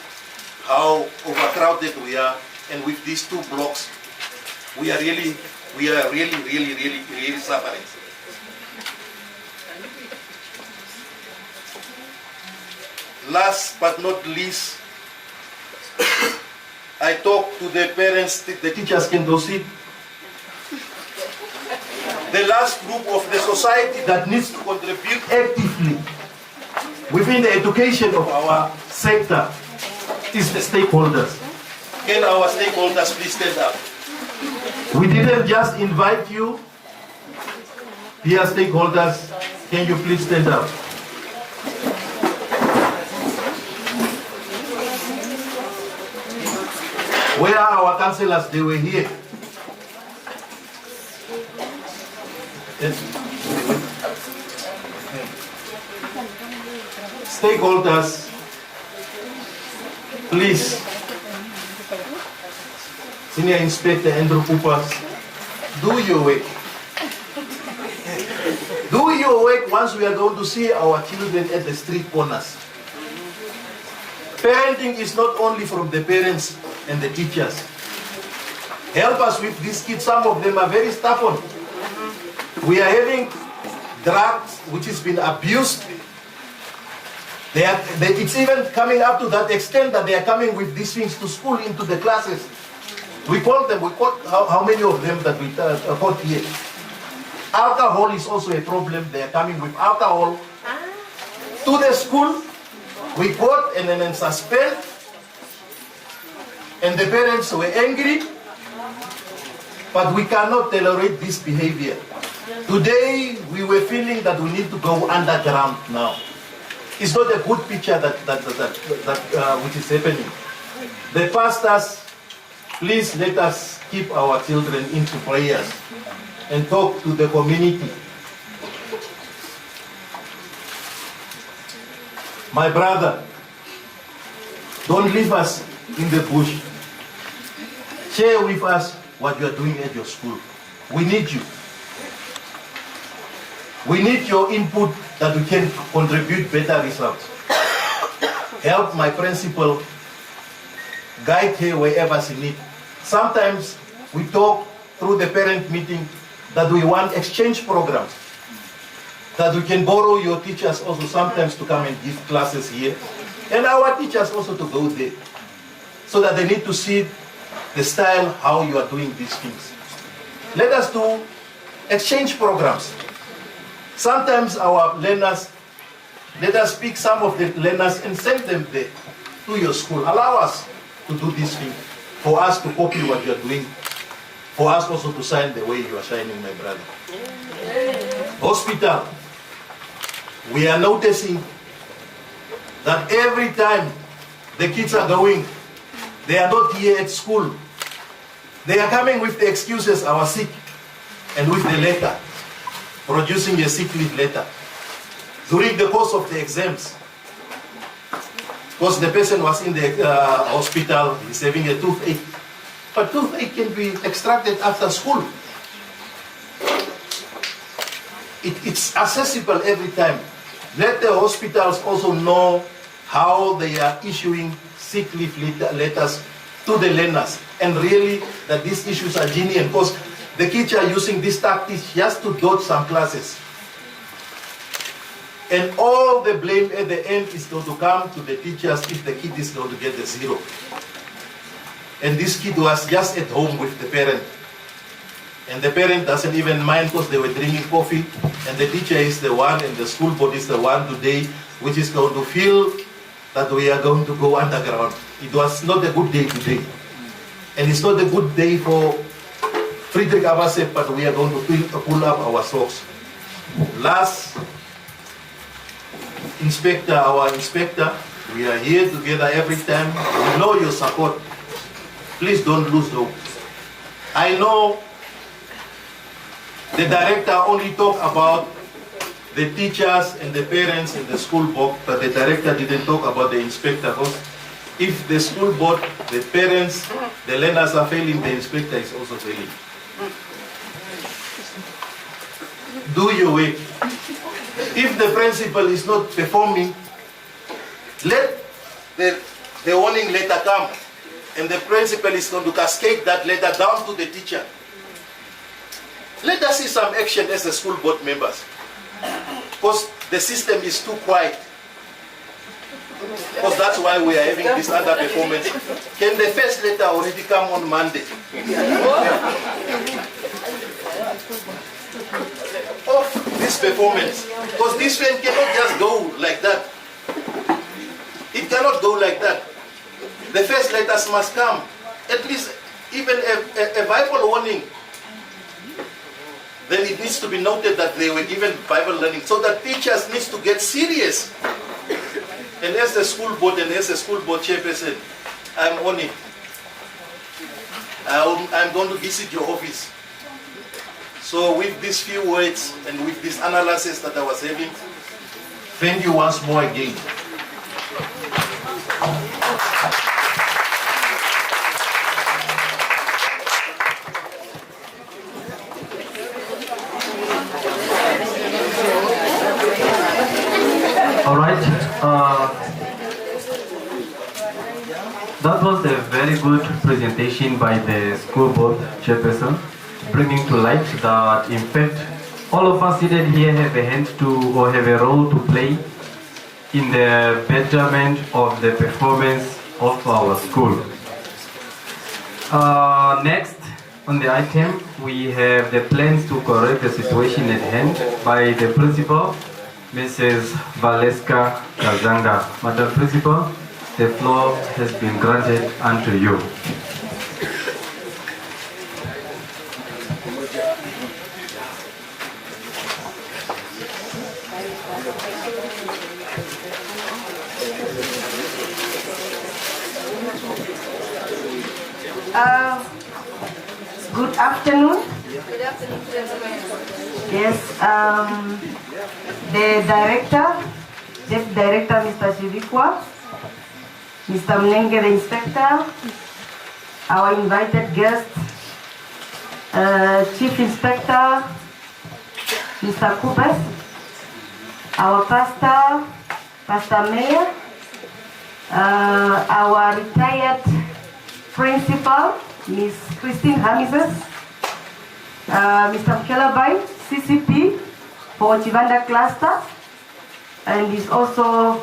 how overcrowded we are, and with these 2 blocks, we are really suffering. Last but not least, I talked to the parents, the teachers can go sit. The last group of the society that needs to contribute actively within the education of our sector is the stakeholders. Can our stakeholders please stand up? We didn't just invite you. Dear stakeholders, can you please stand up? Where are our councillors? They were here. Yes. Stakeholders, please. Senior Inspector Andrew Coopers, do your work. Do your work once we are going to see our children at the street corners. Parenting is not only from the parents and the teachers. Help us with these kids. Some of them are very stubborn. We are having drugs which has been abused. It's even coming up to that extent that they are coming with these things to school, into the classes. We caught how many of them that we caught here. Alcohol is also a problem. They are coming with alcohol to the school. We caught and then suspend. And the parents were angry. But we cannot tolerate this behavior. Today, we were feeling that we need to go underground now. It's not a good picture which is happening. The pastors, please let us keep our children into prayers and talk to the community. My brother, Don't leave us in the bush. Share with us what you are doing at your school. We need you. We need your input that we can contribute better results. Help my principal, guide her wherever she needs. Sometimes we talk through the parent meeting that we want exchange programs, that we can borrow your teachers also sometimes to come and give classes here, and our teachers also to go there, so that they need to see the style, how you are doing these things. Let us do exchange programs. Sometimes our learners, let us pick some of the learners and send them there to your school. Allow us to do this thing, for us to copy what you are doing, for us also to shine the way you are shining, my brother. Hospital, we are noticing that every time the kids are going, they are not here at school. They are coming with the excuses, I was sick, and with the letter, producing a sick leave letter. During the course of the exams, because the person was in the hospital, he's having a toothache. But toothache can be extracted after school. It's accessible every time. Let the hospitals also know how they are issuing sick leave letters to the learners, and really that these issues are genuine, because the kids are using these tactics just to dodge some classes. And all the blame at the end is going to come to the teachers if the kid is going to get the 0. And this kid was just at home with the parent. And the parent doesn't even mind because they were drinking coffee. And the teacher is the one, and the school board is the one today, which is going to feel that we are going to go underground. It was not a good day today. And it's not a good day for Fridrich Awaseb, but we are going to pull up our socks. Last inspector, our inspector, we are here together every time. We know your support. Please don't lose hope. I know the director only talked about the teachers and the parents in the school board, but the director didn't talk about the inspector. If the school board, the parents, the learners are failing, the inspector is also failing. Do your work. If the principal is not performing, let the warning letter come, and the principal is going to cascade that letter down to the teacher. Let us see some action as the school board members, because the system is too quiet. Because that's why we are having this underperformance. Can the first letter already come on Monday? Of this performance. Because this one cannot just go like that. It cannot go like that. The first letters must come. At least even a Bible warning. Then it needs to be noted that they were given Bible learning. So that teachers need to get serious. And as the school board and as the school board chairperson, I'm on it. I'm going to visit your office. So with these few words and with this analysis that I was having, thank you once more again. All right. That was a very good presentation by the school board chairperson, bringing to light that in fact all of us seated here have a hand to, or have a role to play in the betterment of the performance of our school. Next on the item, we have the plans to correct the situation at hand by the principal, Mrs. Valeska Kazanga. Madam Principal, the floor has been granted unto you. Good afternoon. Good afternoon, gentlemen. Yes, the director, Deputy Director Mr. Chivikwa, Mr. Mnenge, the inspector, our invited guest, Chief Inspector, Mr. Kubas, our pastor, Pastor Mayor, our retired principal, Ms. Christine Hamises, Mr. Kelabai, CCP for Chivanda cluster, and is also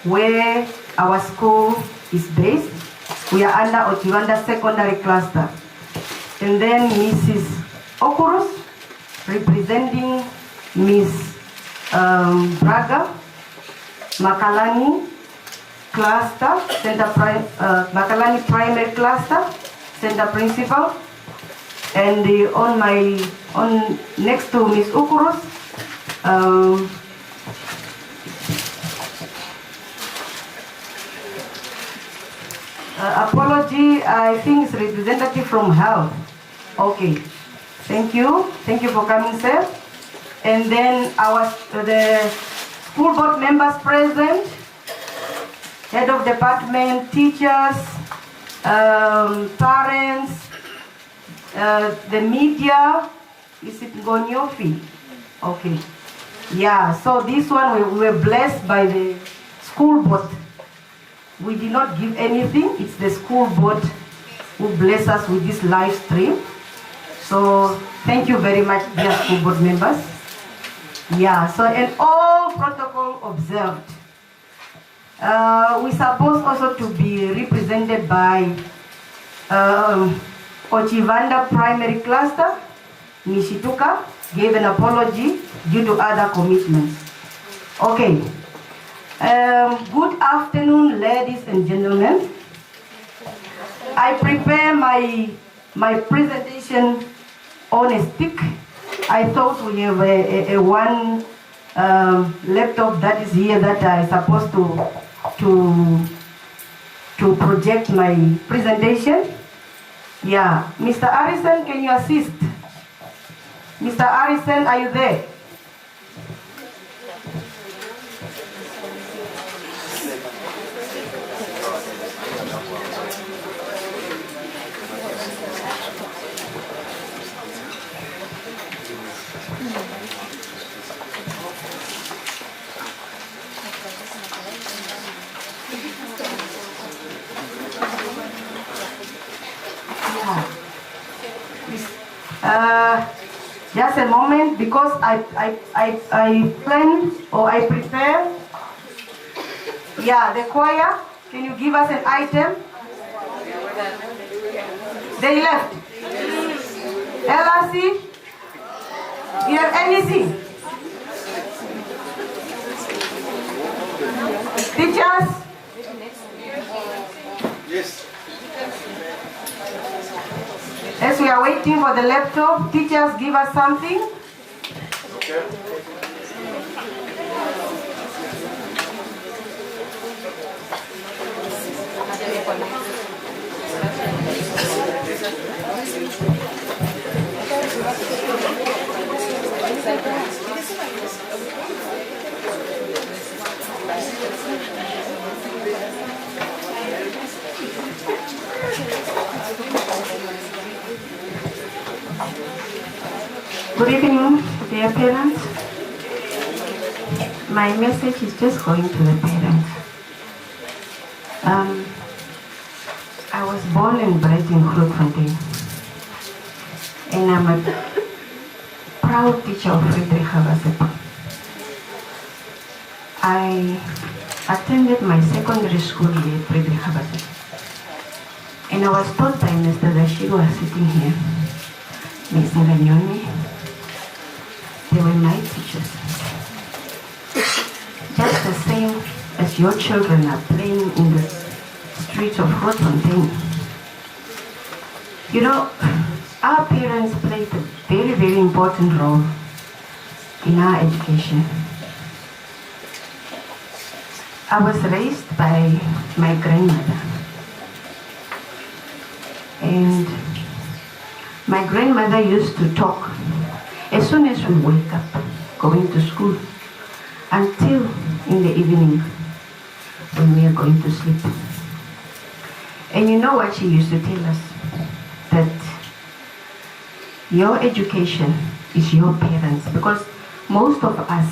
where our school is based. We are under Ochivanda Secondary Cluster. And then Mrs. Okurus, representing Ms. Braga, Makalani Cluster, Makalani Primary Cluster, Center Principal. And next to Ms. Okurus, apology, I think it's representative from health. Okay, thank you for coming, sir. And then the school board members present, head of department, teachers, parents, the media. Is it Gonyofi? Okay, yeah, so this one we were blessed by the school board. We did not give anything. It's the school board who bless us with this live stream. So thank you very much, dear school board members. Yeah, so and all protocol observed. We suppose also to be represented by Ochivanda Primary Cluster. Nishituka gave an apology due to other commitments. Okay. Good afternoon, ladies and gentlemen. I prepare my presentation on a stick. I thought we have a one laptop that is here that I supposed to project my presentation. Yeah, Mr. Arison, can you assist? Mr. Arison, are you there? Just a moment, because I plan or I prepare. Yeah, the choir, can you give us an item? They left. LRC, you have anything? Teachers? Yes. As we are waiting for the laptop, teachers give us something. Okay. Good evening, dear parents. My message is just going to the parents. I was born and bred in Grootfontein, and I'm a proud teacher of Fridrich Awaseb. I attended my secondary school here at Fridrich Awaseb, and I was taught by Mr. Dashiru sitting here, Ms. Nganyoni. They were my teachers. Just the same as your children are playing in the streets of Grootfontein. You know, our parents played a very, very important role in our education. I was raised by my grandmother. And my grandmother used to talk as soon as we wake up, going to school, until in the evening when we are going to sleep. And you know what she used to tell us? That your education is your parents, because most of us,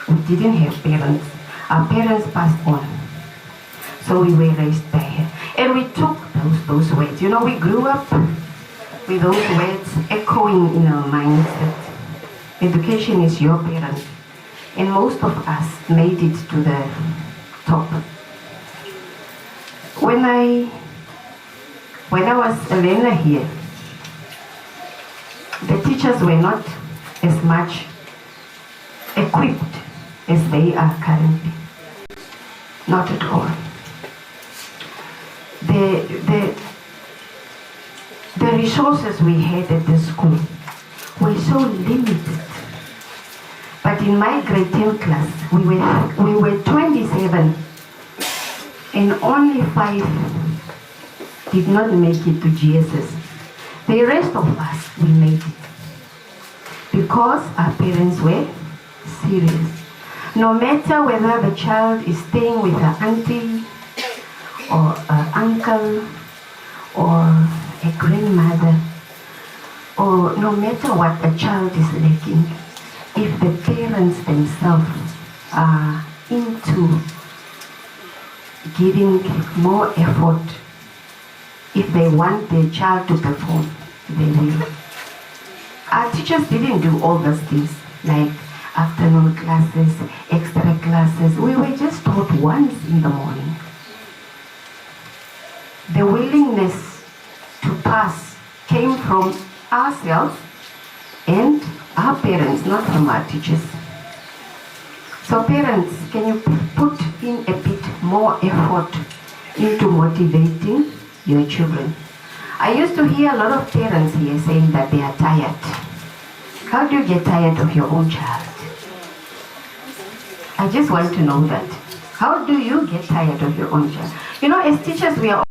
we didn't have parents. Our parents passed on. So we were raised by her. And we took those words. You know, we grew up with those words echoing in our minds that education is your parent. And most of us made it to the top. When I was a learner here, the teachers were not as much equipped as they are currently. Not at all. The resources we had at the school were so limited. But in my grade 10 class, we were 27, and only 5 did not make it to GSS. The rest of us, we made it. Because our parents were serious. No matter whether the child is staying with her auntie, or an uncle, or a grandmother, or no matter what a child is lacking, if the parents themselves are into giving more effort, if they want their child to perform, they will. Our teachers didn't do all those things, like afternoon classes, extra classes. We were just taught once in the morning. The willingness to pass came from ourselves and our parents, not from our teachers. So parents, can you put in a bit more effort into motivating your children? I used to hear a lot of parents here saying that they are tired. How do you get tired of your own child? I just want to know that. How do you get tired of your own child? You know, as teachers, we are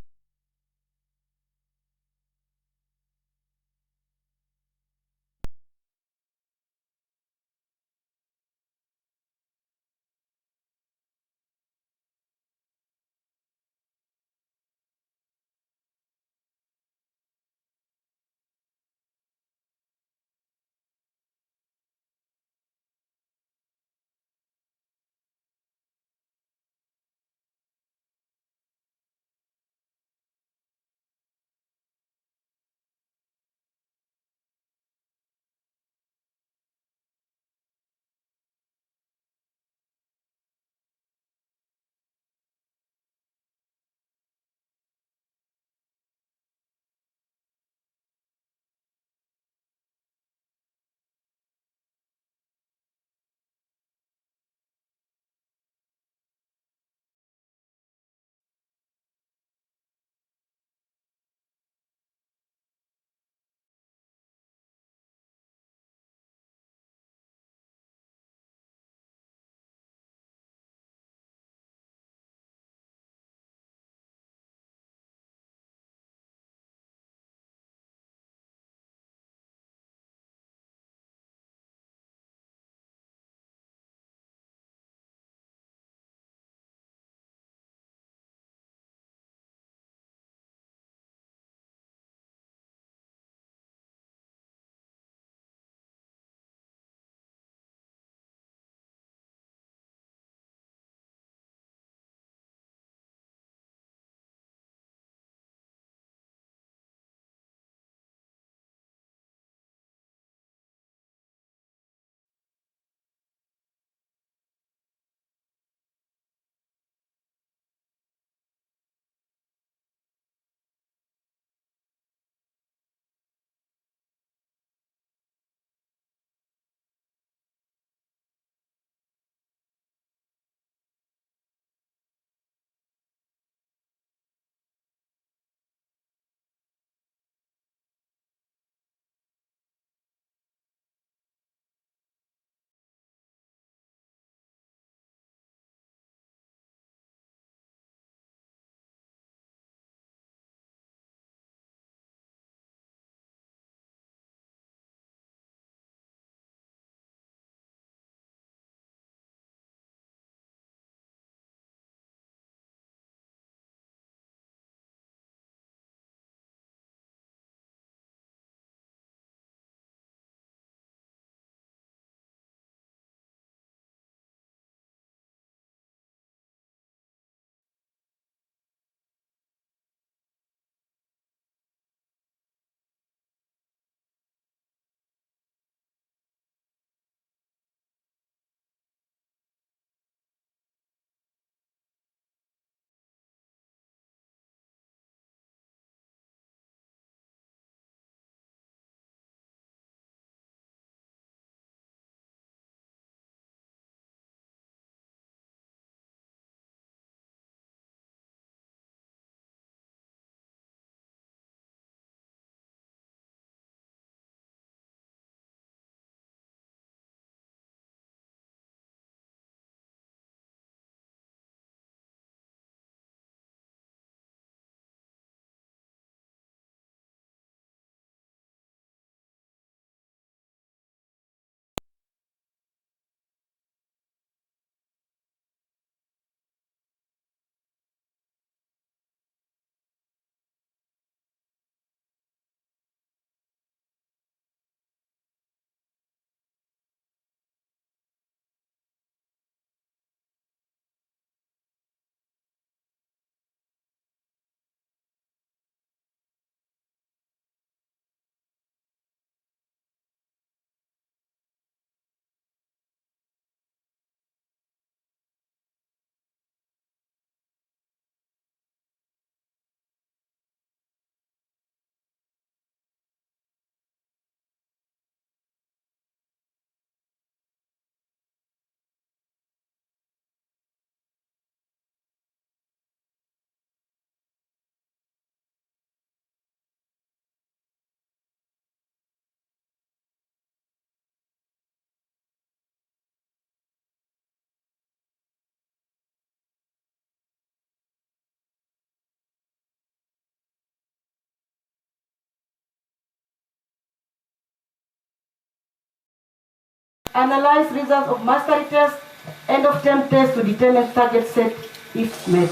analyze results of mastery tests, end of term tests to determine target set if met.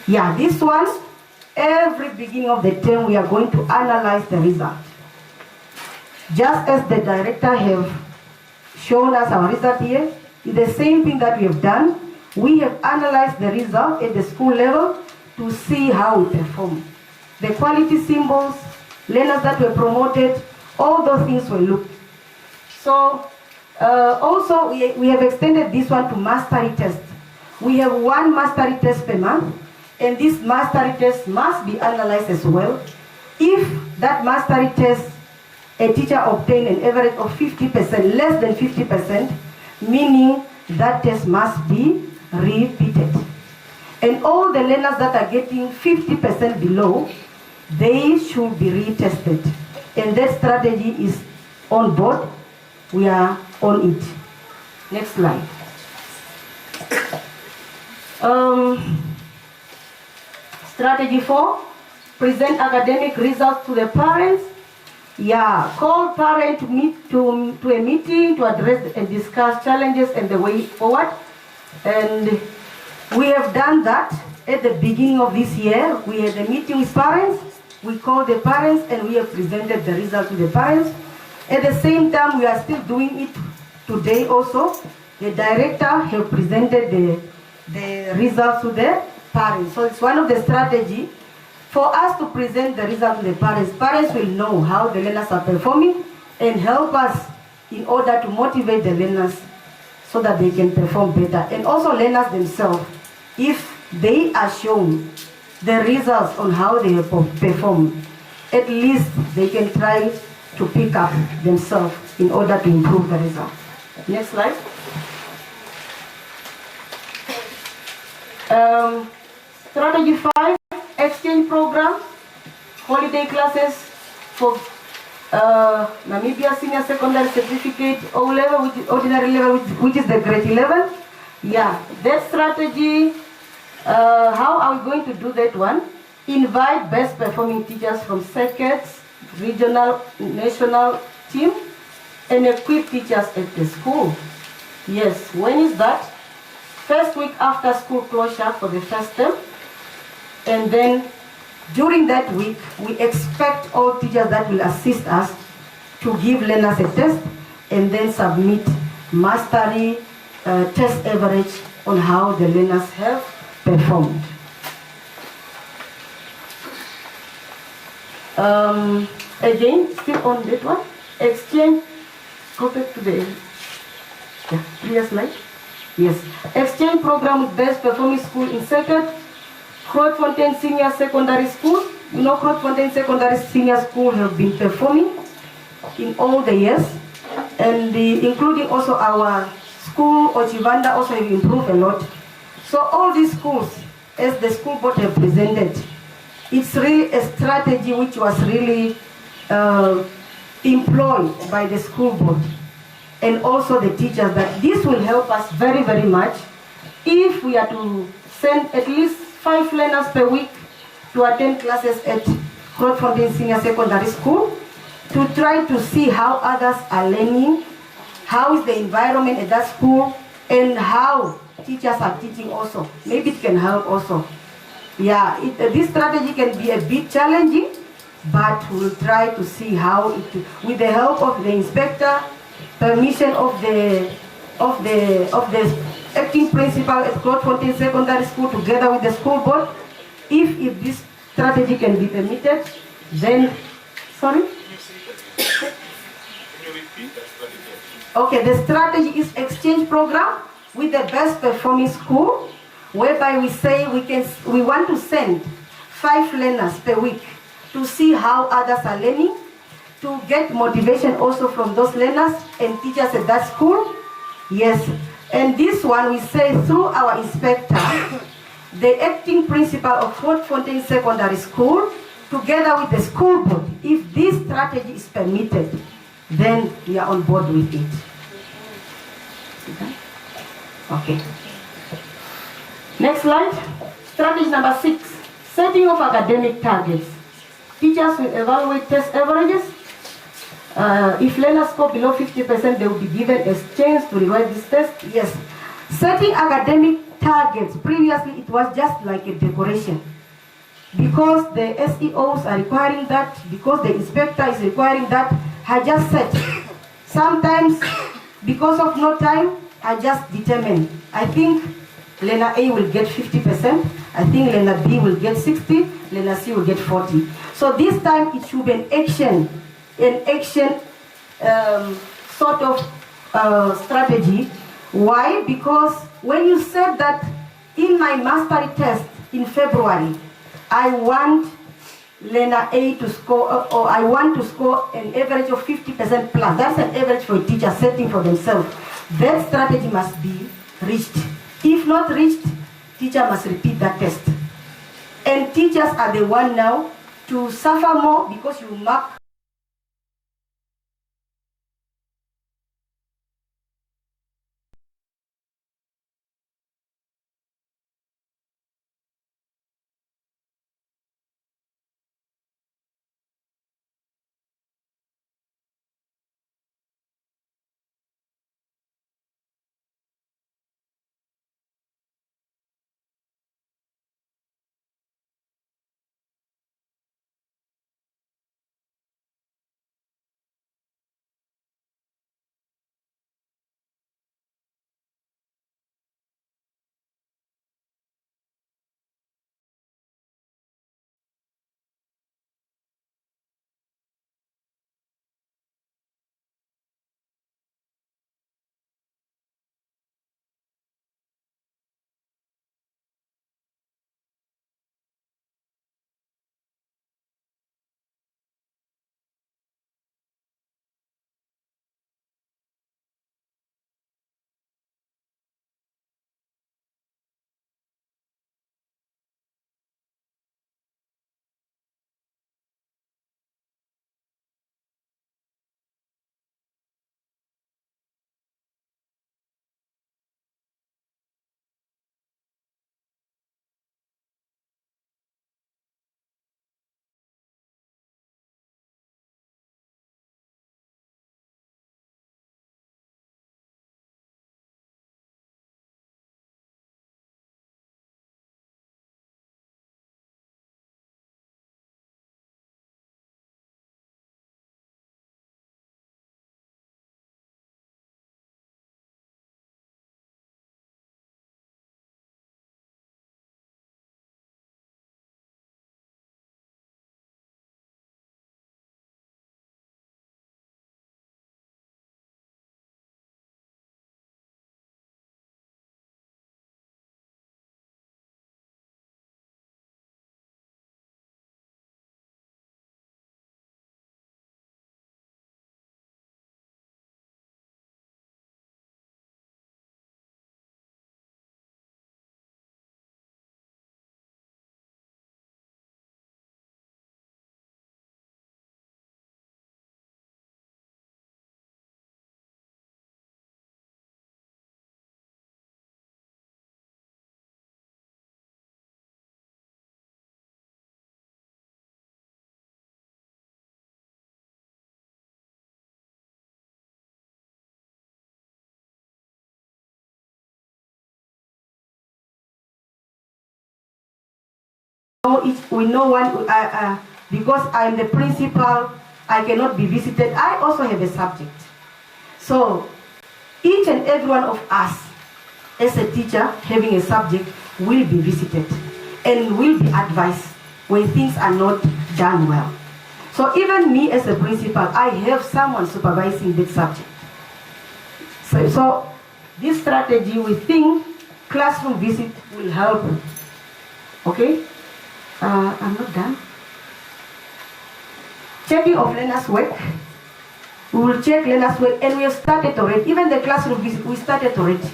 Yeah, this one, every beginning of the term we are going to analyze the result. Just as the director have shown us our result here, it's the same thing that we have done. We have analyzed the result at the school level to see how we perform. The quality symbols, learners that were promoted, all those things were looked. So also we have extended this one to mastery test. We have one mastery test per month, and this mastery test must be analyzed as well. If that mastery test, a teacher obtained an average of 50%, less than 50%, meaning that test must be repeated. And all the learners that are getting 50% below, they should be retested. And that strategy is on board. We are on it. Next slide. Strategy 4, present academic results to the parents. Yeah, call parents to a meeting to address and discuss challenges and the way forward. And we have done that at the beginning of this year. We had a meeting with parents. We called the parents and we have presented the results to the parents. At the same time, we are still doing it today also. The director have presented the results to the parents. So it's one of the strategies for us to present the result to the parents. Parents will know how the learners are performing and help us in order to motivate the learners so that they can perform better. And also learners themselves, if they are shown the results on how they have performed, at least they can try to pick up themselves in order to improve the results. Next slide. Strategy 5, exchange program, holiday classes for Namibia Senior Secondary Certificate O level, which is ordinary level, which is the grade 11. Yeah, that strategy, how are we going to do that one? Invite best performing teachers from circuits, regional, national team, and equip teachers at the school. Yes, when is that? First week after school closure for the first term. And then during that week, we expect all teachers that will assist us to give learners a test and then submit mastery test average on how the learners have performed. Again, still on that one, exchange, go back to the previous slide. Yes, exchange program with best performing school in second, Grootfontein Senior Secondary School. You know, Grootfontein Secondary Senior School have been performing in all the years, and including also our school, Ochivanda, also have improved a lot. So all these schools, as the school board have presented, it's really a strategy which was really employed by the school board and also the teachers, that this will help us very, very much if we are to send at least 5 learners per week to attend classes at Grootfontein Senior Secondary School to try to see how others are learning, how is the environment at that school, and how teachers are teaching also. Maybe it can help also. Yeah, this strategy can be a bit challenging, but we'll try to see how it, with the help of the inspector, permission of the acting principal at Grootfontein Secondary School together with the school board, if this strategy can be permitted, then, sorry? Okay, the strategy is exchange program with the best performing school, whereby we say we want to send 5 learners per week to see how others are learning, to get motivation also from those learners and teachers at that school. Yes, and this one we say through our inspector, the acting principal of Grootfontein Secondary School, together with the school board. If this strategy is permitted, then we are on board with it. Okay. Next slide. Strategy number 6, setting of academic targets. Teachers will evaluate test averages. If learners score below 50%, they will be given a chance to rewrite this test. Yes. Setting academic targets. Previously, it was just like a decoration. Because the SEOs are requiring that, because the inspector is requiring that, I just set. Sometimes, because of no time, I just determine. I think learner A will get 50%. I think learner B will get 60. Learner C will get 40. So this time it should be an action sort of strategy. Why? Because when you said that in my mastery test in February, I want learner A to score, or I want to score an average of 50% plus. That's an average for a teacher setting for themselves. That strategy must be reached. If not reached, teacher must repeat that test. And teachers are the one now to suffer more because you mark. We know one, because I'm the principal, I cannot be visited. I also have a subject. So each and every one of us, as a teacher having a subject, will be visited and will be advised when things are not done well. So even me as a principal, I have someone supervising that subject. So this strategy, we think classroom visit will help. Okay? I'm not done. Checking of learners' work. We will check learners' work, and we have started already. Even the classroom visit, we started already.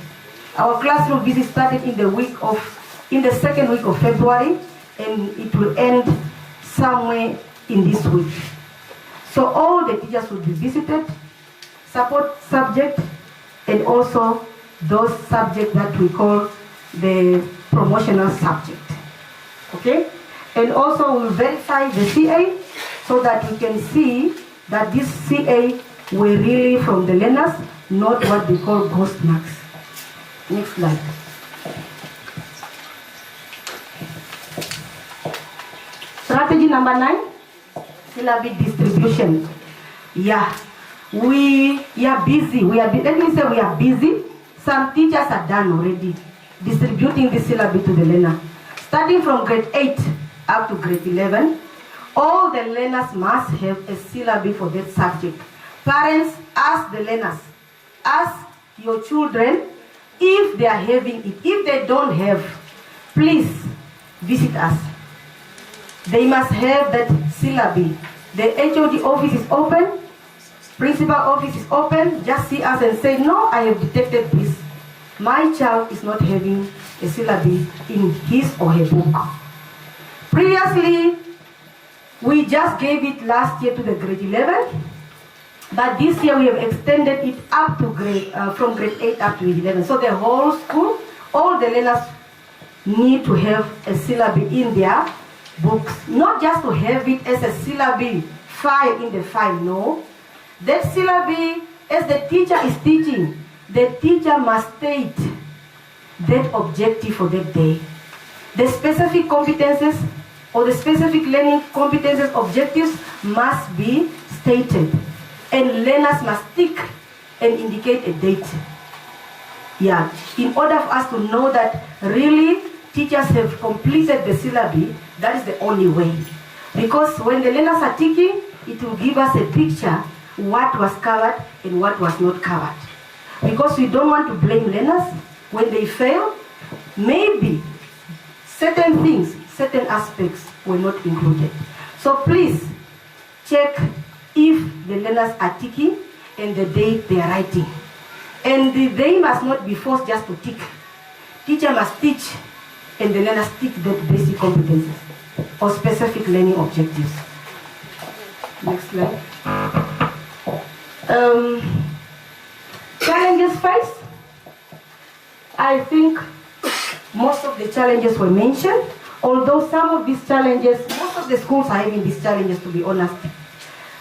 Our classroom visit started in the second week of February, and it will end somewhere in this week. So all the teachers will be visited, support subject, and also those subjects that we call the promotional subject. Okay? And also we'll verify the CA so that we can see that this CA were really from the learners, not what they call ghost marks. Next slide. Strategy number 9, syllabus distribution. Yeah, we are busy. Let me say we are busy. Some teachers are done already distributing the syllabus to the learner. Starting from grade 8 up to grade 11, all the learners must have a syllabus for that subject. Parents, ask the learners, ask your children if they are having it. If they don't have, please visit us. They must have that syllabus. The HOD office is open, principal office is open. Just see us and say, no, I have detected this. My child is not having a syllabus in his or her book. Previously, we just gave it last year to the grade 11, but this year we have extended it up to from grade 8 up to 11. So the whole school, all the learners need to have a syllabus in their books. Not just to have it as a syllabus file in the file, no. That syllabus, as the teacher is teaching, the teacher must state that objective for that day. The specific competences or the specific learning competences objectives must be stated. And learners must tick and indicate a date. Yeah, in order for us to know that really teachers have completed the syllabus, that is the only way. Because when the learners are ticking, it will give us a picture what was covered and what was not covered. Because we don't want to blame learners when they fail. Maybe certain things, certain aspects were not included. So please check if the learners are ticking and the date they are writing. And they must not be forced just to tick. Teacher must teach and the learners tick the basic competences or specific learning objectives. Next slide. Challenges faced. I think most of the challenges were mentioned, although some of these challenges, most of the schools are having these challenges, to be honest.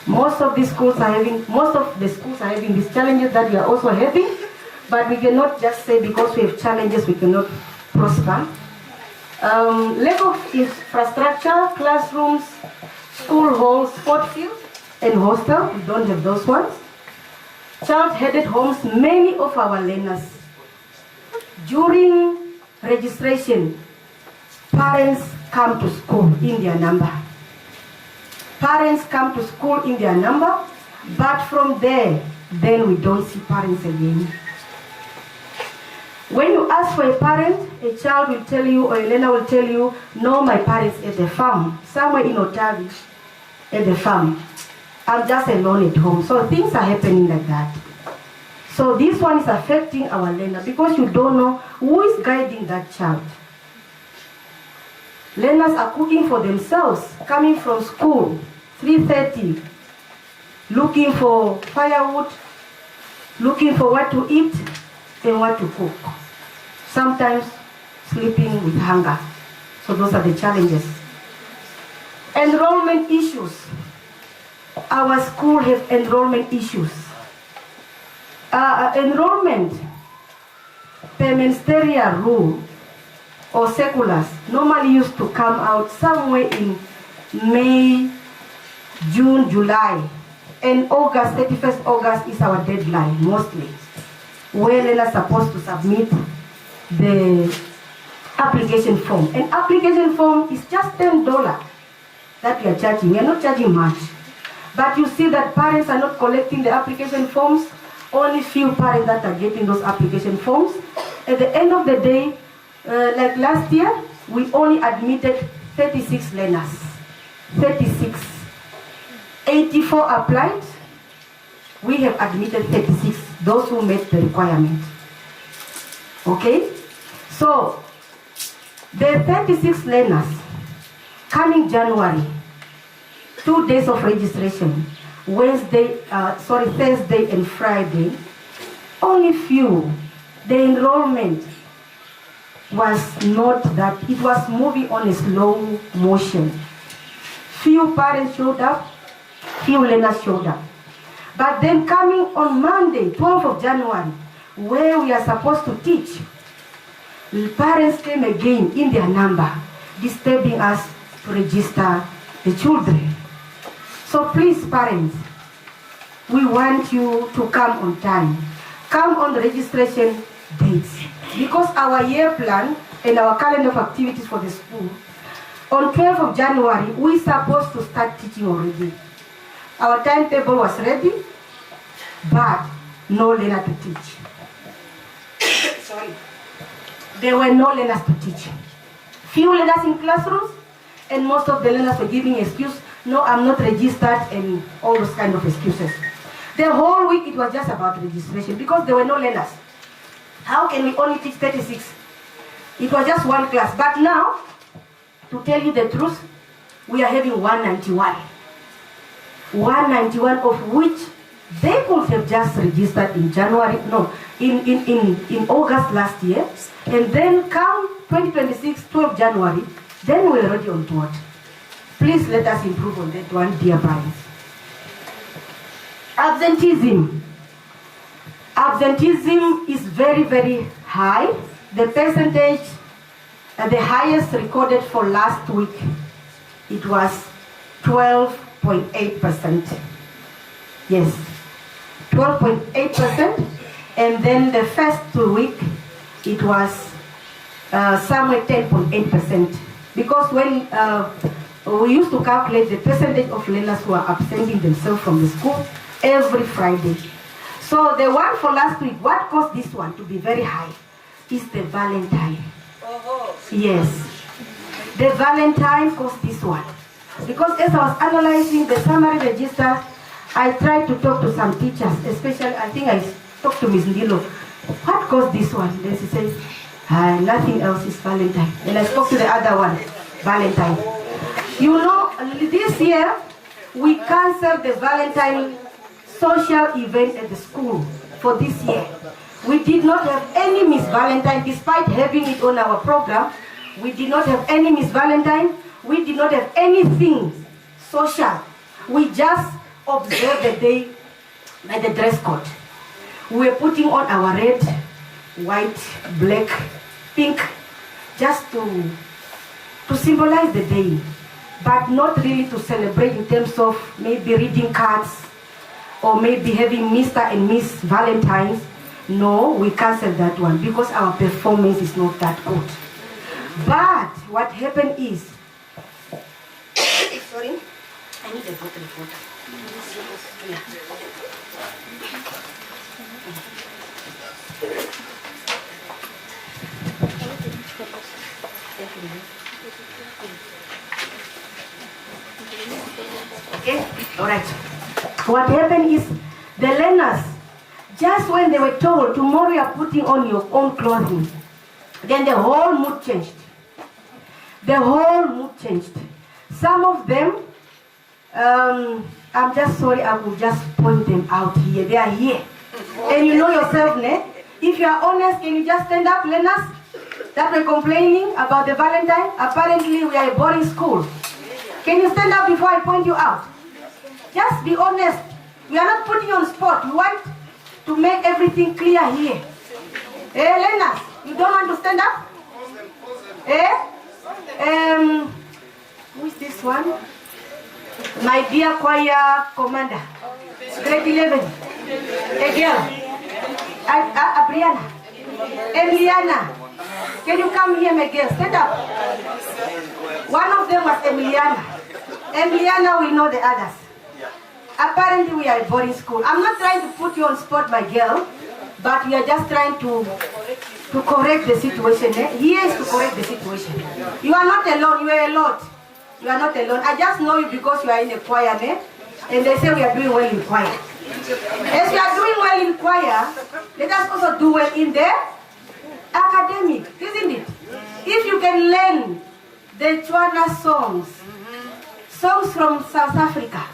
Most of the schools are having these challenges that we are also having, but we cannot just say because we have challenges we cannot prosper. Lack of infrastructure, classrooms, school halls, sport fields, and hostel, we don't have those ones. Child-headed homes, many of our learners, during registration, parents come to school in their number. Parents come to school in their number, but from there, then we don't see parents again. When you ask for a parent, a child will tell you, or a learner will tell you, no, my parents at the farm, somewhere in Otavi, at the farm. I'm just alone at home. So things are happening like that. So this one is affecting our learner because you don't know who is guiding that child. Learners are cooking for themselves, coming from school, 3:30, looking for firewood, looking for what to eat and what to cook. Sometimes sleeping with hunger. So those are the challenges. Enrollment issues. Our school has enrollment issues. Enrollment per ministerial rule or circulars normally used to come out somewhere in May, June, July, and August, 31st August is our deadline mostly, where learners are supposed to submit the application form. An application form is just $10 that we are charging. We are not charging much. But you see that parents are not collecting the application forms. Only few parents that are getting those application forms. At the end of the day, like last year, we only admitted 36 learners. 36. 84 applied. We have admitted 36, those who met the requirement. Okay? So, the 36 learners, coming January, 2 days of registration, Thursday and Friday, only few. The enrollment was not that, it was moving on a slow motion. Few parents showed up, few learners showed up. But then coming on Monday, 12th of January, where we are supposed to teach, the parents came again in their number, disturbing us to register the children. So please, parents, we want you to come on time. Come on the registration dates. Because our year plan and our calendar of activities for the school, on 12th of January, we're supposed to start teaching already. Our timetable was ready, but no learner to teach. Sorry. There were no learners to teach. Few learners in classrooms, and most of the learners were giving excuse, no, I'm not registered, and all those kind of excuses. The whole week it was just about registration because there were no learners. How can we only teach 36? It was just one class. But now, to tell you the truth, we are having 191. 191 of which they could have just registered in January, no, in August last year. And then come 2026, 12 January, then we're already on board. Please let us improve on that one, dear parents. Absenteeism. Absenteeism is very, very high. The percentage, the highest recorded for last week, it was 12.8%. Yes, 12.8%. And then the first 2 weeks, it was somewhere 10.8%. Because when we used to calculate the percentage of learners who are absenting themselves from the school every Friday. So the one for last week, what caused this one to be very high is the Valentine. Yes, the Valentine caused this one. Because as I was analyzing the summary register, I tried to talk to some teachers, especially I think I talked to Ms. Ndilo. What caused this one? Then she said, nothing else is Valentine. And I spoke to the other one, Valentine. You know, this year, we canceled the Valentine social event at the school for this year. We did not have any Miss Valentine, despite having it on our program. We did not have any Miss Valentine. We did not have anything social. We just observed the day by the dress code. We were putting on our red, white, black, pink, just to symbolize the day, but not really to celebrate in terms of maybe reading cards or maybe having Mr. and Miss Valentine's. No, we canceled that one because our performance is not that good. But what happened is, sorry, I need a bottle of water. Yeah. Okay, all right. What happened is the learners, just when they were told tomorrow you are putting on your own clothing, then the whole mood changed. The whole mood changed. Some of them, I'm just sorry, I will just point them out here. They are here. And you know yourself, ne? If you are honest, can you just stand up, learners, that were complaining about the Valentine? Apparently, we are a boring school. Can you stand up before I point you out? Just be honest. We are not putting you on spot. We want to make everything clear here. Eh, learners, you don't want to stand up? Who is this one? My dear choir commander, grade 11. A girl. Brianna. Emiliana. Can you come here, my girl? Stand up. One of them was Emiliana. Emiliana will know the others. Apparently we are a boarding school. I'm not trying to put you on spot, my girl, but we are just trying to correct the situation. He is to correct the situation. You are not alone. You are a lot. You are not alone. I just know you because you are in the choir, and they say we are doing well in choir. As we are doing well in choir, let us also do well in the academic, isn't it? If you can learn the Tswana songs from South Africa,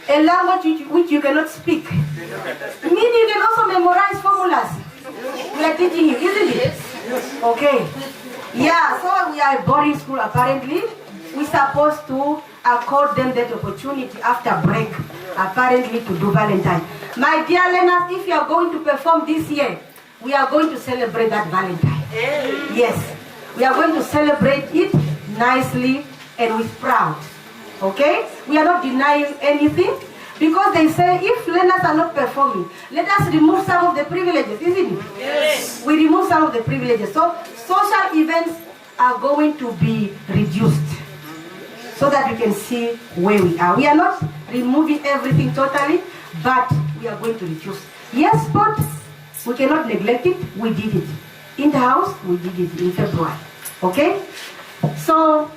a language which you cannot speak, meaning you can also memorize formulas. We are teaching you, isn't it? Okay. Yeah, so we are a boarding school apparently. We're supposed to accord them that opportunity after break, apparently to do Valentine. My dear learners, if you are going to perform this year, we are going to celebrate that Valentine. Yes, we are going to celebrate it nicely and with proud. Okay? We are not denying anything, because they say if learners are not performing, let us remove some of the privileges, isn't it? Yes. We remove some of the privileges. So social events are going to be reduced so that we can see where we are. We are not removing everything totally, but we are going to reduce. Yes, but we cannot neglect it. We did it. In the house, we did it in February. Okay? So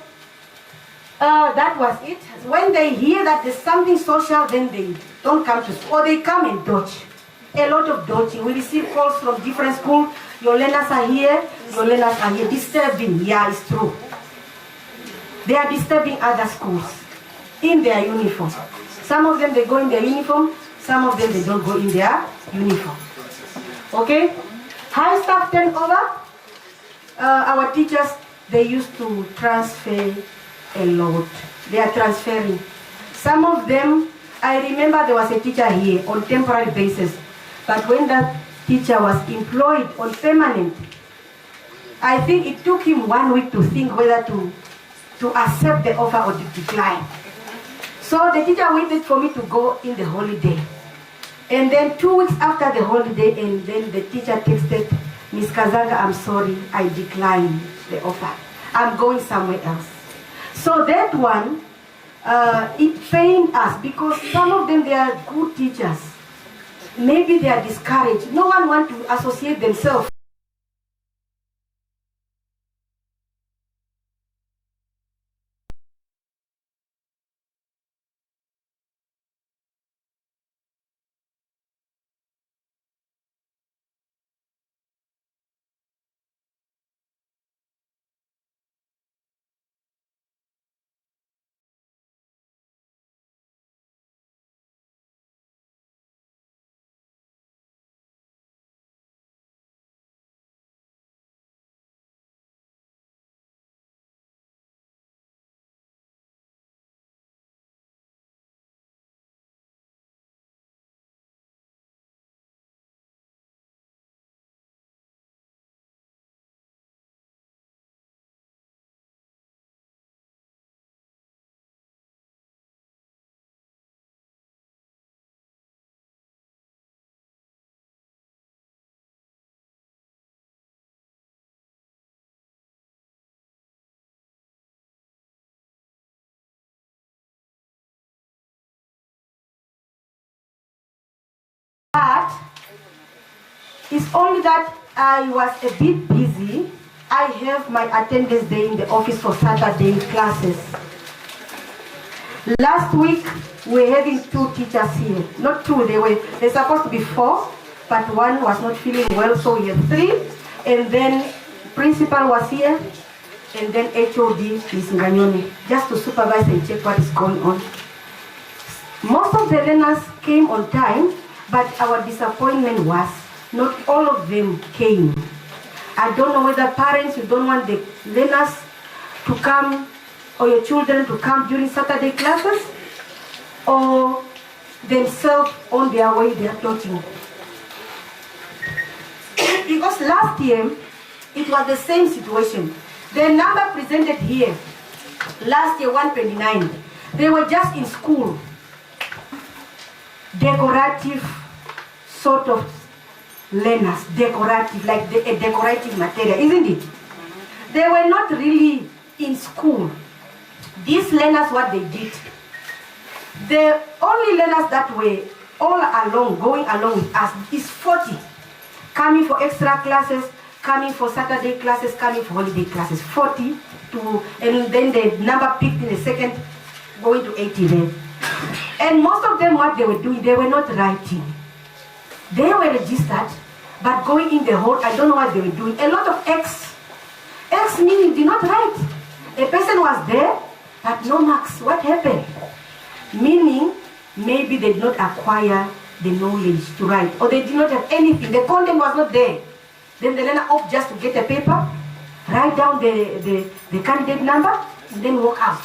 that was it. When they hear that there's something social, then they don't come to school, or they come and dodge. A lot of dodging. We receive calls from different schools. Your learners are here, your learners are here. Disturbing, yeah, it's true. They are disturbing other schools in their uniform. Some of them, they go in their uniform. Some of them, they don't go in their uniform. Okay? High staff turnover. Our teachers, they used to transfer a lot. They are transferring. Some of them, I remember there was a teacher here on temporary basis. But when that teacher was employed on permanent, I think it took him 1 week to think whether to accept the offer or to decline. So the teacher waited for me to go in the holiday. And then 2 weeks after the holiday, and then the teacher texted, Miss Kazanga, I'm sorry, I declined the offer. I'm going somewhere else. So that one, it pained us, because some of them, they are good teachers. Maybe they are discouraged. No one wants to associate themselves. But it's only that I was a bit busy. I have my attendance day in the office for Saturday classes. Last week, we're having 2 teachers here. Not 2, they're supposed to be 4, but one was not feeling well, so we had 3. And then principal was here, and then HOD, Ms. Nganyone, just to supervise and check what is going on. Most of the learners came on time, but our disappointment was not all of them came. I don't know whether parents, you don't want the learners to come, or your children to come during Saturday classes, or themselves on their way they are teaching. Because last year, it was the same situation. The number presented here, last year 129, they were just in school. Decorative sort of learners, decorative, like a decorative material, isn't it? They were not really in school. These learners, what they did, the only learners that were all along, going along with us, is 40. Coming for extra classes, coming for Saturday classes, coming for holiday classes, 40 to, and then the number picked in a second, going to 80 then. And most of them, what they were doing, they were not writing. They were registered, but going in the hall, I don't know what they were doing. A lot of X. X meaning did not write. A person was there, but no marks. What happened? Meaning, maybe they did not acquire the knowledge to write, or they did not have anything. The content was not there. Then the learner opted just to get a paper, write down the candidate number, and then walk out.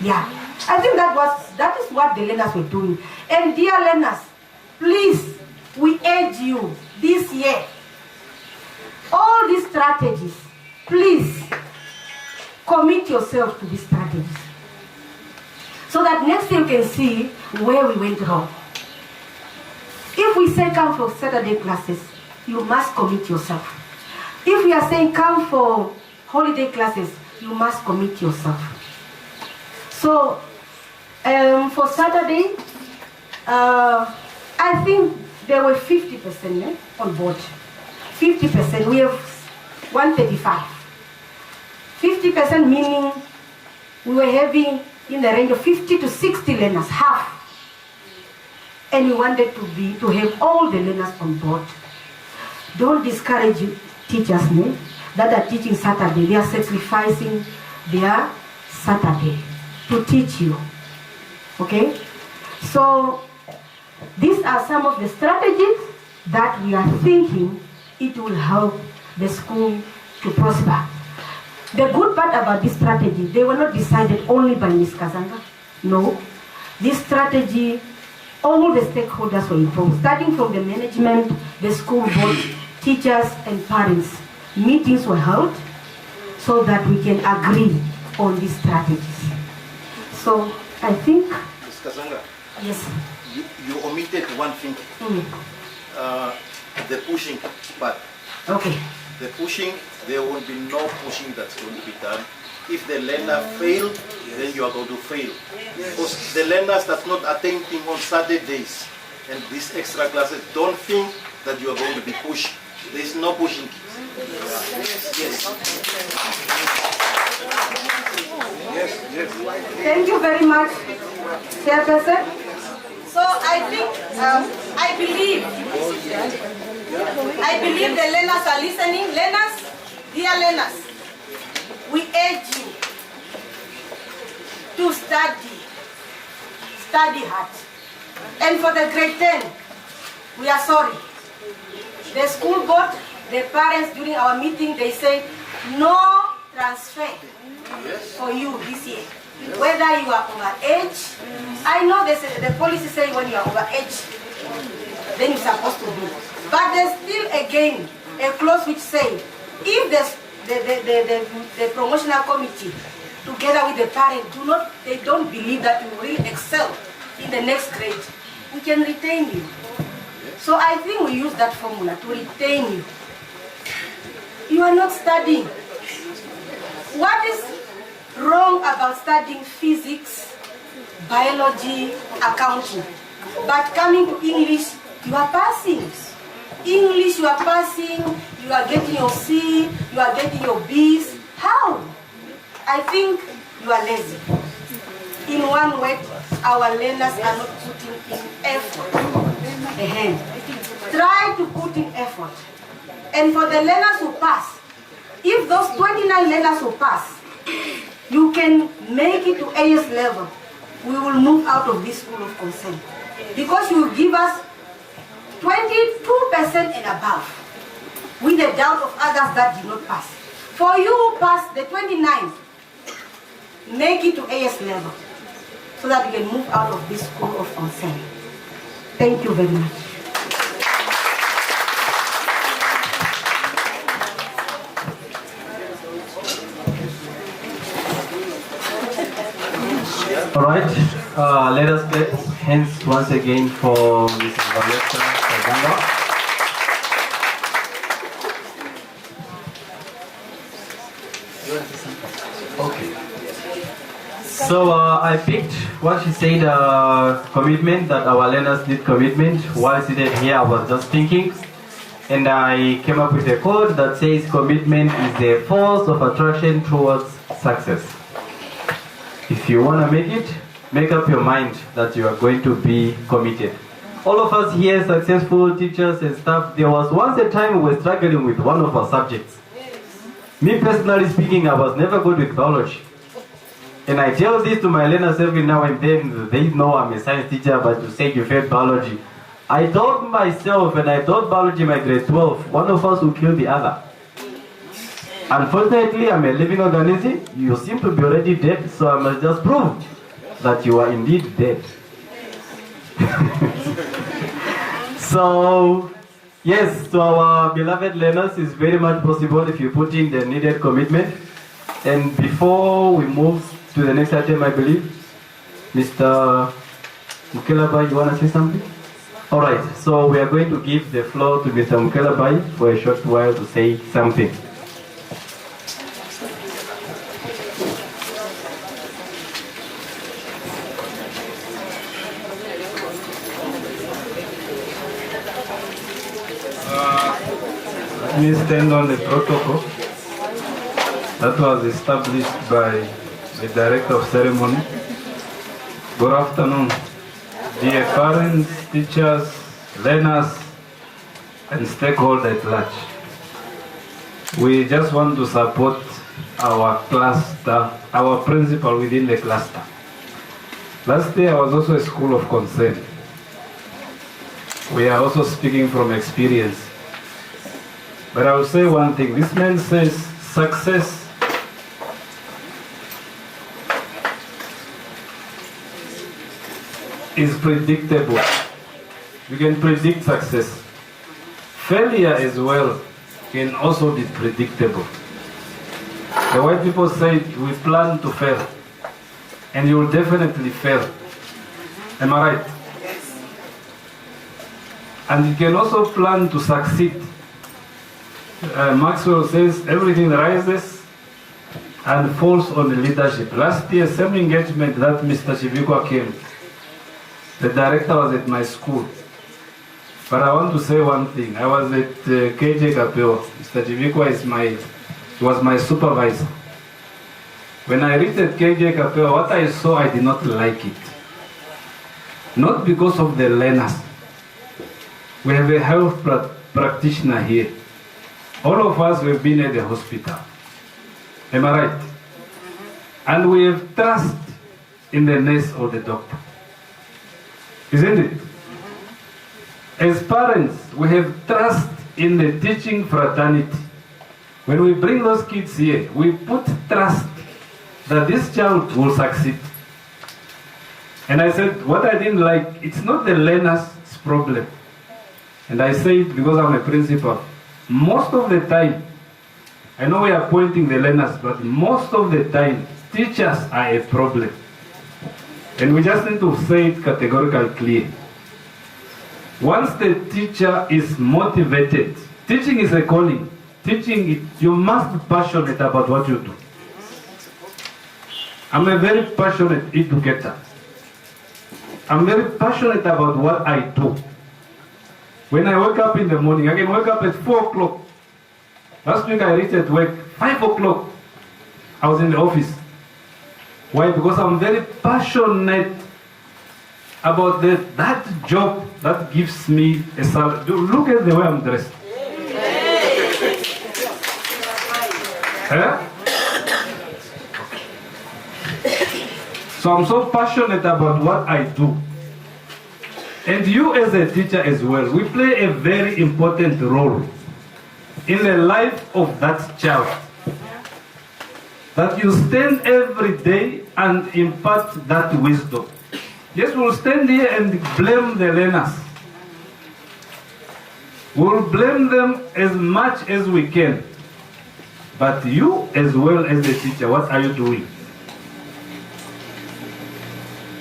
Yeah, I think that is what the learners were doing. And dear learners, please, we urge you this year, all these strategies, please commit yourself to these strategies, so that next year you can see where we went wrong. If we say come for Saturday classes, you must commit yourself. If we are saying come for holiday classes, you must commit yourself. So for Saturday, I think there were 50% on board. 50%, we have 135. 50% meaning we were having in the range of 50 to 60 learners, half. And we wanted to have all the learners on board. Don't discourage teachers that are teaching Saturday. They are sacrificing their Saturday to teach you. Okay? So these are some of the strategies that we are thinking it will help the school to prosper. The good part about this strategy, they were not decided only by Ms. Kazanga. No. This strategy, all the stakeholders were involved, starting from the management, the school board, teachers and parents. Meetings were held so that we can agree on these strategies. So I think... Ms. Kazanga, yes. you omitted one thing. The pushing part. Okay. The pushing, there will be no pushing that's going to be done. If the learner fail, then you are going to fail. Because the learners that's not attending on Saturdays and these extra classes, don't think that you are going to be pushed. There is no pushing. Yes. Yes. Thank you very much, Chairperson. So I think, I believe the learners are listening. Learners, dear learners, we urge you to study hard. And for the grade 10, we are sorry. The school board, the parents during our meeting, they said no transfer for you this year. Whether you are over age, I know the policy say when you are over age, then you're supposed to be. But there's still again a clause which say if the promotional committee together with the parent they don't believe that you will really excel in the next grade, we can retain you. So I think we use that formula to retain you. You are not studying. What is wrong about studying physics, biology, accounting? But coming to English, you are passing. English, you are passing, you are getting your C, you are getting your B's. How? I think you are lazy. In one word, our learners are not putting in effort. Try to put in effort. And for the learners who pass, if those 29 learners who pass, you can make it to AS level, we will move out of this school of concern. Because you will give us 22% and above, with the doubt of others that did not pass. For you who pass the 29, make it to AS level, so that we can move out of this school of concern. Thank you very much. All right, let us clap hands once again for Mrs. Vanessa Kazanga. Okay. So I picked what she said, commitment, that our learners need commitment. While seated here, I was just thinking, and I came up with a quote that says commitment is the force of attraction towards success. If you want to make it, make up your mind that you are going to be committed. All of us here, successful teachers and staff, there was once a time we were struggling with one of our subjects. Me personally speaking, I was never good with biology. And I tell this to my learners every now and then. They know I'm a science teacher, but to say you failed biology. I taught myself and I taught biology in my grade 12. One of us will kill the other. Unfortunately, I'm a living organism. You seem to be already dead, so I must just prove that you are indeed dead. So, yes, to our beloved learners, it's very much possible if you put in the needed commitment. And before we move to the next item, I believe, Mr. Mukelabai, you want to say something? All right, so we are going to give the floor to Mr. Mukelabai for a short while to say something. Let me stand on the protocol that was established by the Director of Ceremony. Good afternoon, dear parents, teachers, learners, and stakeholders at large. We just want to support our cluster, our principal within the cluster. Last year I was also a school of concern. We are also speaking from experience. But I will say one thing. This man says success is predictable. You can predict success. Failure as well can also be predictable. The white people say we plan to fail, and you will definitely fail. Am I right? Yes. And you can also plan to succeed. Maxwell says everything rises and falls on the leadership. Last year, same engagement that Mr. Chivikwa came. The director was at my school. But I want to say one thing. I was at KJ Kapeo. Mr. Chivikwa was my supervisor. When I reached at KJ Kapeo, what I saw, I did not like it. Not because of the learners. We have a health practitioner here. All of us have been at the hospital. Am I right? And we have trust in the nurse or the doctor. Isn't it? As parents, we have trust in the teaching fraternity. When we bring those kids here, we put trust that this child will succeed. And I said, what I didn't like, it's not the learner's problem. And I say it because I'm a principal. Most of the time, I know we are pointing the learners, but most of the time, teachers are a problem. And we just need to say it categorically clear. Once the teacher is motivated, teaching is a calling. Teaching, you must be passionate about what you do. I'm a very passionate educator. I'm very passionate about what I do. When I wake up in the morning, I can wake up at 4 o'clock. Last week I reached at work 5 o'clock. I was in the office. Why? Because I'm very passionate about that job that gives me a salary. Look at the way I'm dressed. Huh? So I'm so passionate about what I do. And you as a teacher as well, we play a very important role in the life of that child. That you stand every day and impart that wisdom. Yes, we'll stand here and blame the learners. We'll blame them as much as we can. But you as well as the teacher, what are you doing?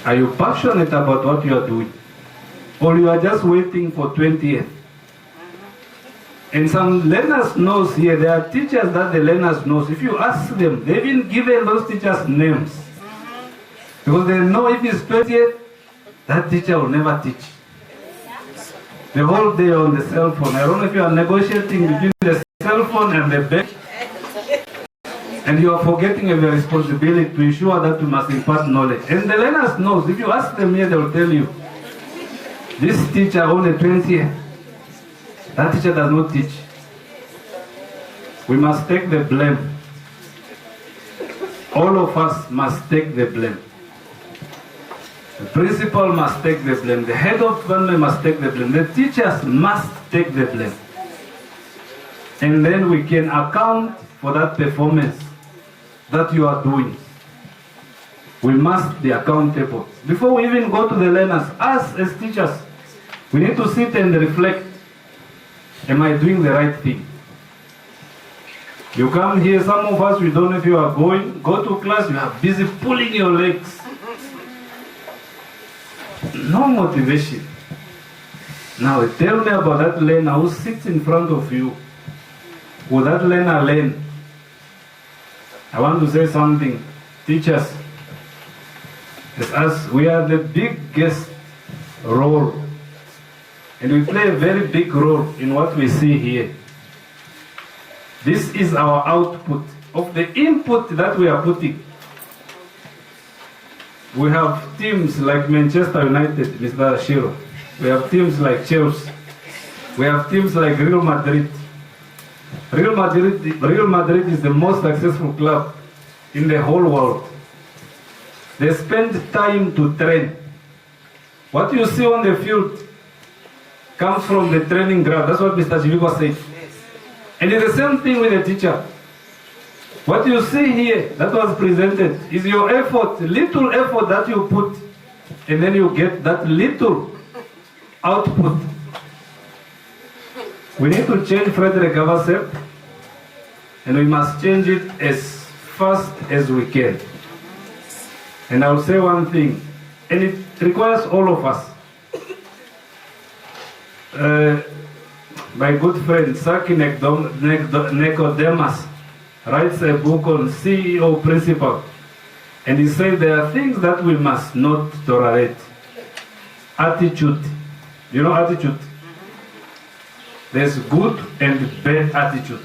Are you passionate about what you are doing? Or you are just waiting for 20th? And some learners knows here, there are teachers that the learners knows. If you ask them, they've even given those teachers names. Because they know if it's 20th, that teacher will never teach. The whole day on the cell phone. I don't know if you are negotiating between the cell phone and the bench. And you are forgetting your responsibility to ensure that you must impart knowledge. And the learners knows. If you ask them here, they will tell you, this teacher on the 20th, that teacher does not teach. We must take the blame. All of us must take the blame. The principal must take the blame. The head of family must take the blame. The teachers must take the blame. And then we can account for that performance that you are doing. We must be accountable. Before we even go to the learners, us as teachers, we need to sit and reflect. Am I doing the right thing? You come here, some of us, we don't know if you are going, go to class, you are busy pulling your legs. No motivation. Now tell me about that learner who sits in front of you. Will that learner learn? I want to say something. Teachers, as us, we are the biggest role. And we play a very big role in what we see here. This is our output of the input that we are putting. We have teams like Manchester United, Mr. Shiro. We have teams like Chelsea. We have teams like Real Madrid. Real Madrid is the most successful club in the whole world. They spend time to train. What you see on the field comes from the training ground. That's what Mr. Chiviko said. And it's the same thing with the teacher. What you see here that was presented is your effort, little effort that you put, and then you get that little output. We need to change Fridrich Awaseb, and we must change it as fast as we can. And I'll say one thing, and it requires all of us. My good friend Saki Nicodemus writes a book on CEO principle, and he said there are things that we must not tolerate. Attitude. You know attitude? There's good and bad attitude.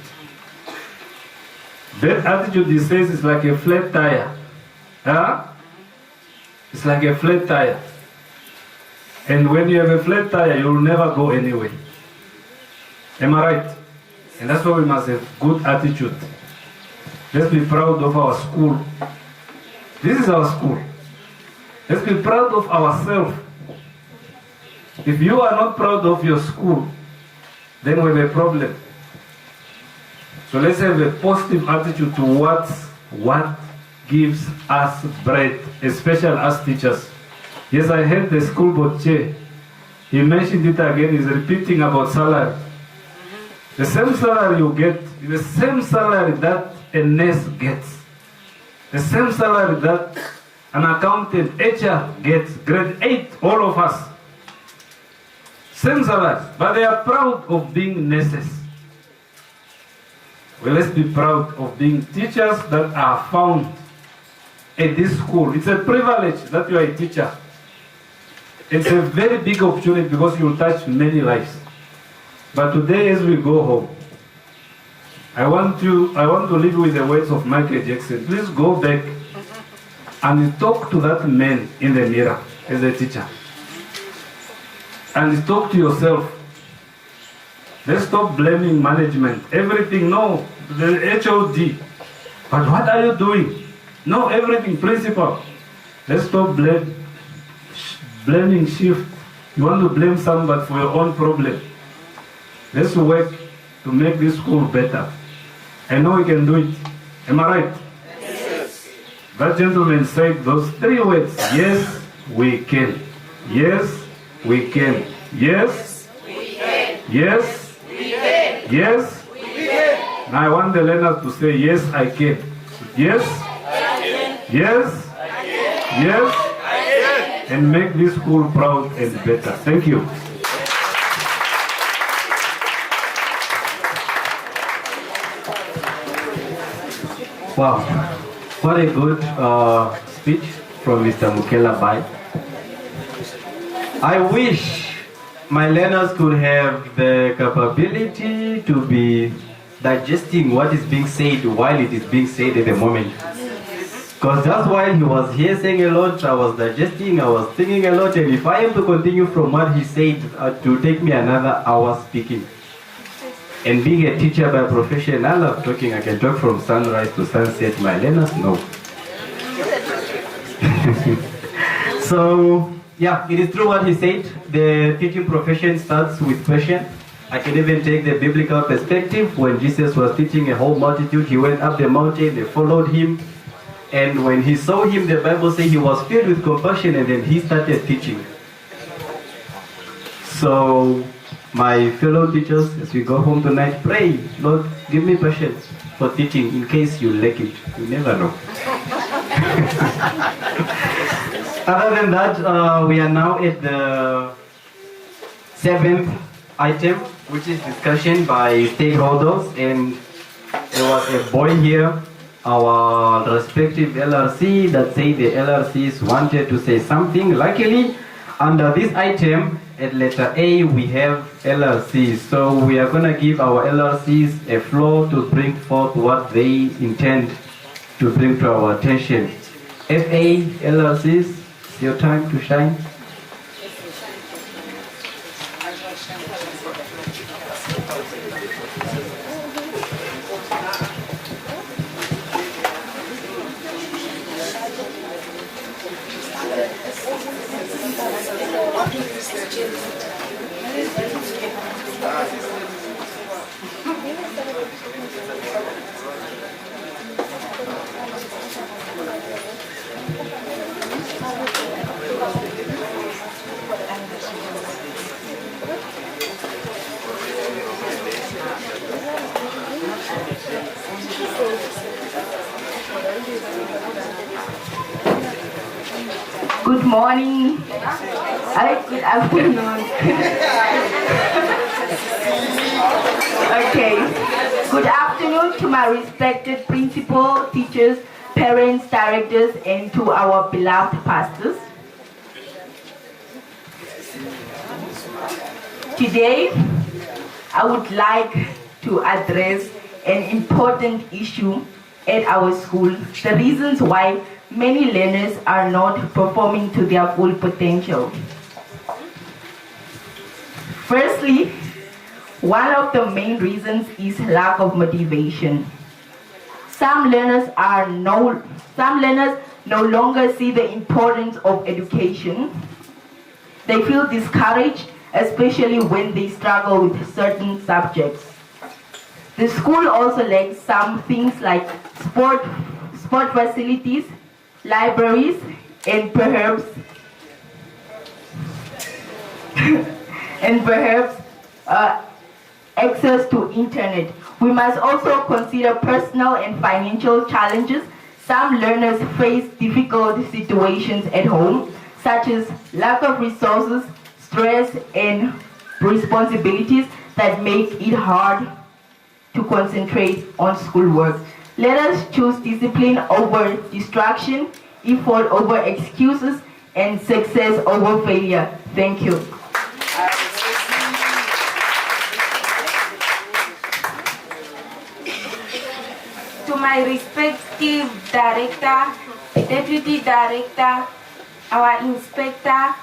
Bad attitude, he says, is like a flat tire. Huh? It's like a flat tire. And when you have a flat tire, you'll never go anywhere. Am I right? And that's why we must have good attitude. Let's be proud of our school. This is our school. Let's be proud of ourselves. If you are not proud of your school, then we have a problem. So let's have a positive attitude towards what gives us bread, especially as teachers. Yes, I heard the school board chair. He mentioned it again, he's repeating about salary. The same salary you get is the same salary that a nurse gets. The same salary that an accountant, HR gets, grade 8, all of us. Same salary, but they are proud of being nurses. Well, let's be proud of being teachers that are found at this school. It's a privilege that you are a teacher. It's a very big opportunity because you will touch many lives. But today, as we go home, I want to leave you with the words of Michael Jackson. Please go back and talk to that man in the mirror as a teacher. And talk to yourself. Let's stop blaming management. Everything, no, the HOD. But what are you doing? No, everything, principal. Let's stop blaming shift. You want to blame somebody for your own problem. Let's work to make this school better. I know we can do it. Am I right? Yes. That gentleman said those 3 words. Yes, we can. Yes, we can. Yes, we can. Yes, we can. Yes, we can. Now I want the learners to say, yes, I can. Yes, I can. Yes, I can. Yes, I can. And make this school proud and better. Thank you. Wow, what a good speech from Mr. Mukela Bai. I wish my learners could have the capability to be digesting what is being said while it is being said at the moment. Because just while he was here saying a lot, I was digesting, I was thinking a lot, and if I am to continue from what he said, it will take me another hour speaking. And being a teacher by profession, I love talking. I can talk from sunrise to sunset. My learners, no. So, yeah, it is true what he said. The teaching profession starts with passion. I can even take the biblical perspective. When Jesus was teaching a whole multitude, he went up the mountain, they followed him. And when he saw him, the Bible says he was filled with compassion, and then he started teaching. So, my fellow teachers, as we go home tonight, pray, Lord, give me patience for teaching in case you lack it. You never know. Other than that, we are now at the 7th item, which is discussion by stakeholders, and there was a boy here, our respective LRC, that said the LRCs wanted to say something. Luckily, under this item, at letter A, we have LRCs. So we are going to give our LRCs a floor to bring forth what they intend to bring to our attention. FA, LRCs, it's your time to shine. Good morning. Good afternoon. Okay. Good afternoon to my respected principal, teachers, parents, directors, and to our beloved pastors. Today, I would like to address an important issue at our school, the reasons why many learners are not performing to their full potential. Firstly, one of the main reasons is lack of motivation. Some learners no longer see the importance of education. They feel discouraged, especially when they struggle with certain subjects. The school also lacks some things like sport facilities, libraries, and perhaps access to internet. We must also consider personal and financial challenges. Some learners face difficult situations at home, such as lack of resources, stress, and responsibilities that make it hard to concentrate on schoolwork. Let us choose discipline over distraction, effort over excuses, and success over failure. Thank you. To my respective director, deputy director, our inspector,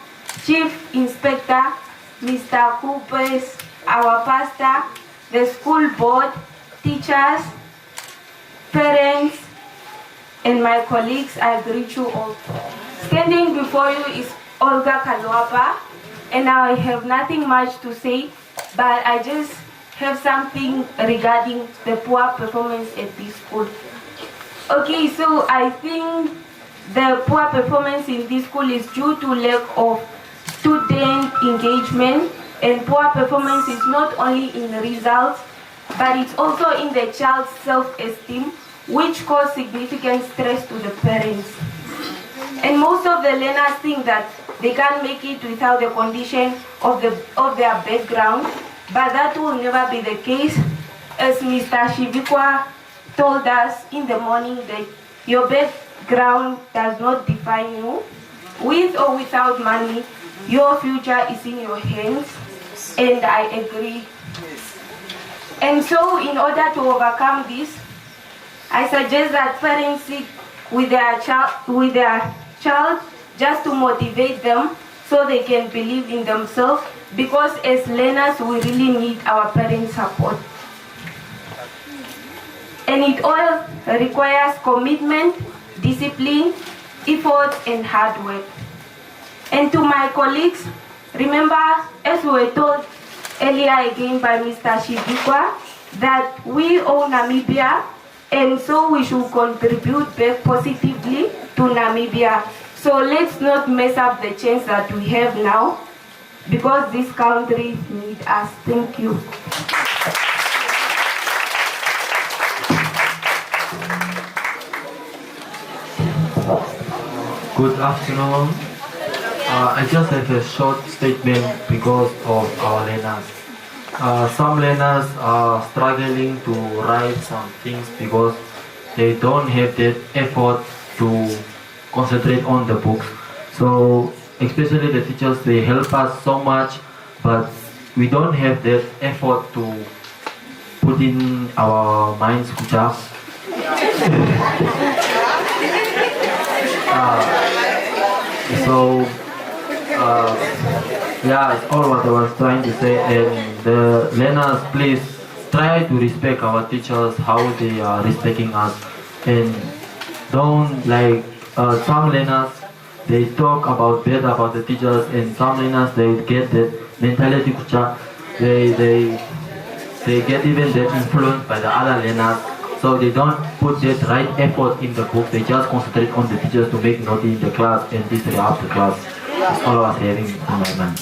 chief inspector, Mr. Coopers, our pastor, the school board, teachers, parents, and my colleagues, I greet you all. Standing before you is Olga Kalwapa, and I have nothing much to say, but I just have something regarding the poor performance at this school. Okay, so I think the poor performance in this school is due to lack of student engagement, and poor performance is not only in the results, but it's also in the child's self-esteem, which cause significant stress to the parents. And most of the learners think that they can't make it without the condition of their background, but that will never be the case. As Mr. Shivikwa told us in the morning, that your background does not define you. With or without money, your future is in your hands, and I agree. And so in order to overcome this, I suggest that parents sit with their child just to motivate them so they can believe in themselves, because as learners we really need our parents' support. And it all requires commitment, discipline, effort, and hard work. And to my colleagues, remember, as we were told, earlier again by Mr. Shibukwa, that we own Namibia, and so we should contribute back positively to Namibia. So let's not mess up the chance that we have now, because this country needs us. Thank you. Good afternoon. I just have a short statement because of our learners. Some learners are struggling to write some things because they don't have that effort to concentrate on the books. So especially the teachers, they help us so much, but we don't have that effort to put in our minds. Yeah, it's all what I was trying to say. And the learners, please try to respect our teachers, how they are respecting us, and don't like some learners, they talk about bad about the teachers, and some learners, they get that mentality kucha, they get even that influenced by the other learners, so they don't put that right effort in the book. They just concentrate on the teachers to make note in the class and disrupt the class. That's all I was hearing in my mind.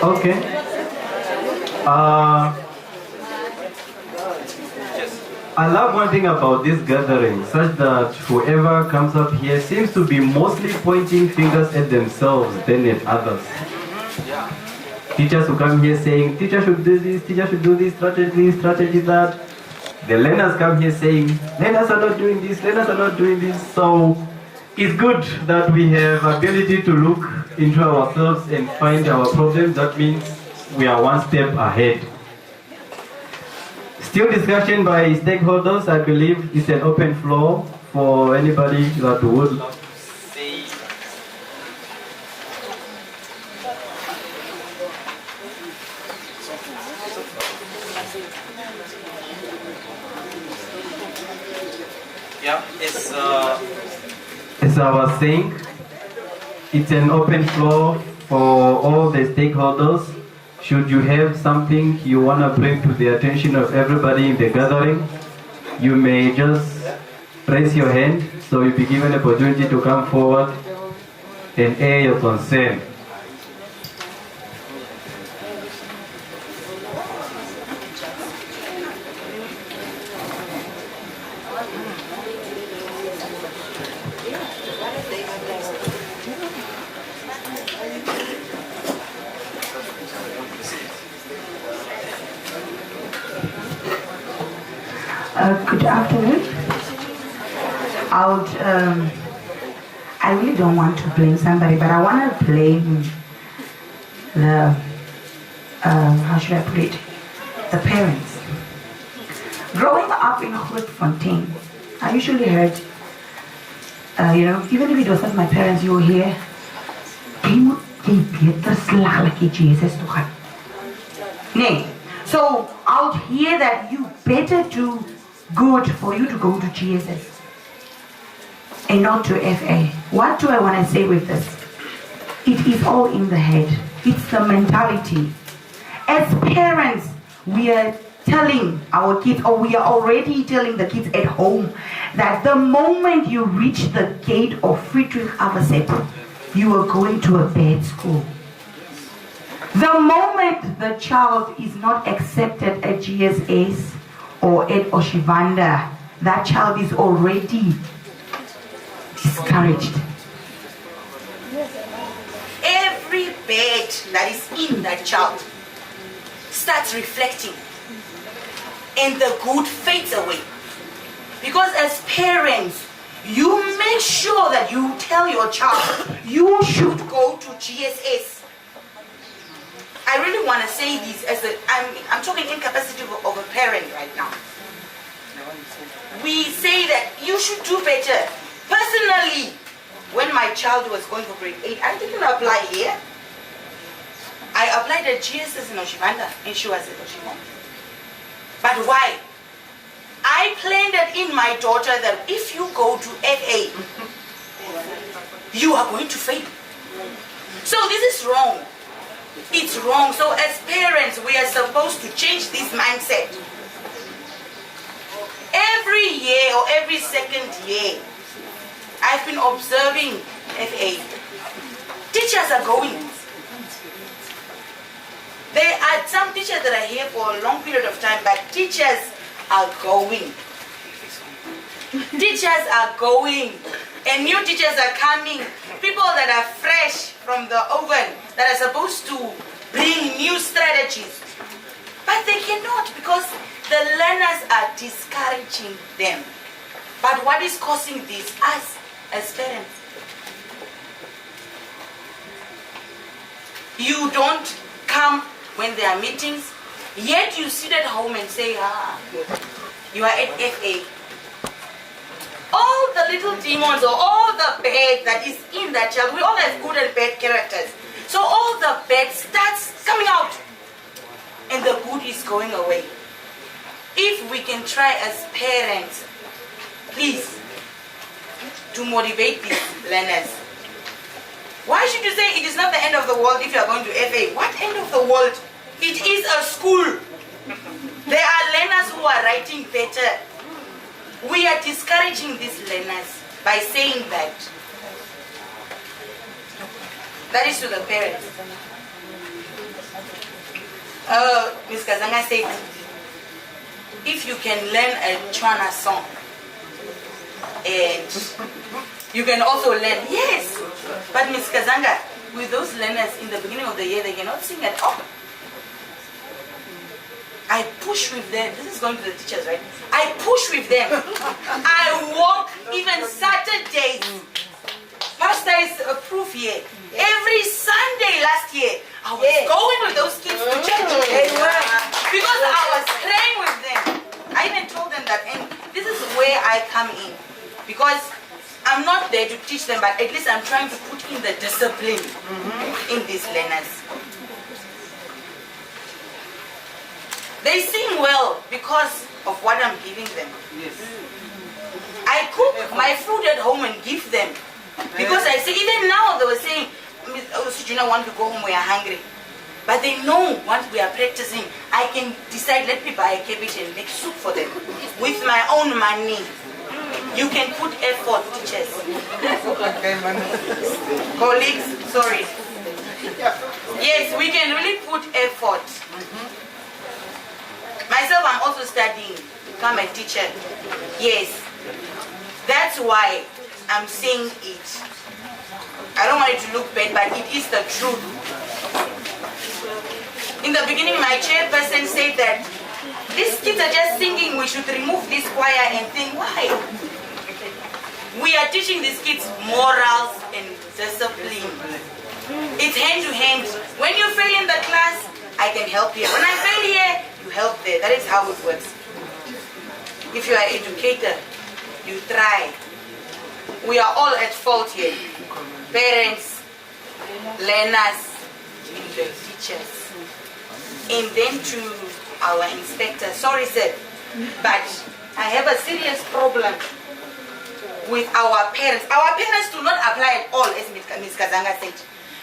Okay. I love one thing about this gathering, such that whoever comes up here seems to be mostly pointing fingers at themselves than at others. Teachers who come here saying, teacher should do this, teacher should do this, strategy that. The learners come here saying, learners are not doing this, learners are not doing this. So it's good that we have ability to look into ourselves and find our problems. That means we are one step ahead. Still discussion by stakeholders, I believe it's an open floor for anybody that would say. Yeah, as I was saying, it's an open floor for all the stakeholders. Should you have something you want to bring to the attention of everybody in the gathering, you may just raise your hand, so you'll be given an opportunity to come forward and air your concern. Good afternoon. I really don't want to blame somebody, but I want to blame the, how should I put it, the parents. Growing up in Grootfontein, I usually heard, even if it wasn't my parents, you will hear, nee. So I would hear that you better do good for you to go to GSS and not to FA. What do I want to say with this? It is all in the head. It's the mentality. As parents, we are telling our kids, or we are already telling the kids at home, that the moment you reach the gate of Fridrich Awaseb, you are going to a bad school. The moment the child is not accepted at GSS or at Oshivanda, that child is already discouraged. Every bad that is in that child starts reflecting, and the good fades away. Because as parents, you make sure that you tell your child you should go to GSS. I really want to say this as I'm talking incapacity of a parent right now. We say that you should do better. Personally, when my child was going for grade 8, I didn't apply here. I applied at GSS in Oshibanda, and she was at Oshibanda. But why? I planted in my daughter that if you go to FA, you are going to fail. So this is wrong. It's wrong. So as parents, we are supposed to change this mindset. Every year or every second year, I've been observing FA. Teachers are going. There are some teachers that are here for a long period of time, but teachers are going. Teachers are going. And new teachers are coming. People that are fresh from the oven, that are supposed to bring new strategies. But they cannot because the learners are discouraging them. But what is causing this? Us as parents. You don't come when there are meetings, yet you sit at home and say, you are at FA. All the little demons or all the bad that is in that child, we all have good and bad characters. So all the bad starts coming out and the good is going away. If we can try as parents, please, to motivate these learners. Why should you say it is not the end of the world if you are going to FA? What end of the world? It is a school. There are learners who are writing better. We are discouraging these learners by saying that. That is to the parents. Ms. Kazanga said, if you can learn a Chwana song, and you can also learn, yes. But Ms. Kazanga, with those learners in the beginning of the year, they cannot sing at all. I push with them. This is going to the teachers, right? I push with them. I walk even Saturdays. Pastor is a proof here. Every Sunday last year, I was going with those kids to church. Because I was praying with them. I even told them that, and this is where I come in. Because I'm not there to teach them, but at least I'm trying to put in the discipline in these learners. They sing well because of what I'm giving them. Yes. I cook my food at home and give them. Because I say, even now they were saying, you don't want to go home, we are hungry. But they know once we are practicing, I can decide, let me buy a cabbage and make soup for them. With my own money. You can put effort, teachers. Colleagues, sorry. Yes, we can really put effort. Myself, I'm also studying to become a teacher. Yes. That's why I'm saying it. I don't want it to look bad, but it is the truth. In the beginning, my chairperson said that these kids are just singing, we should remove this choir and think, why? We are teaching these kids morals and discipline. It's hand to hand. When you fail in the class, I can help you. When I fail here, you help there. That is how it works. If you are an educator, you try. We are all at fault here. Parents, learners, and the teachers. And then to our inspector. Sorry, sir, but I have a serious problem with our parents. Our parents do not apply at all, as Ms. Kazanga said.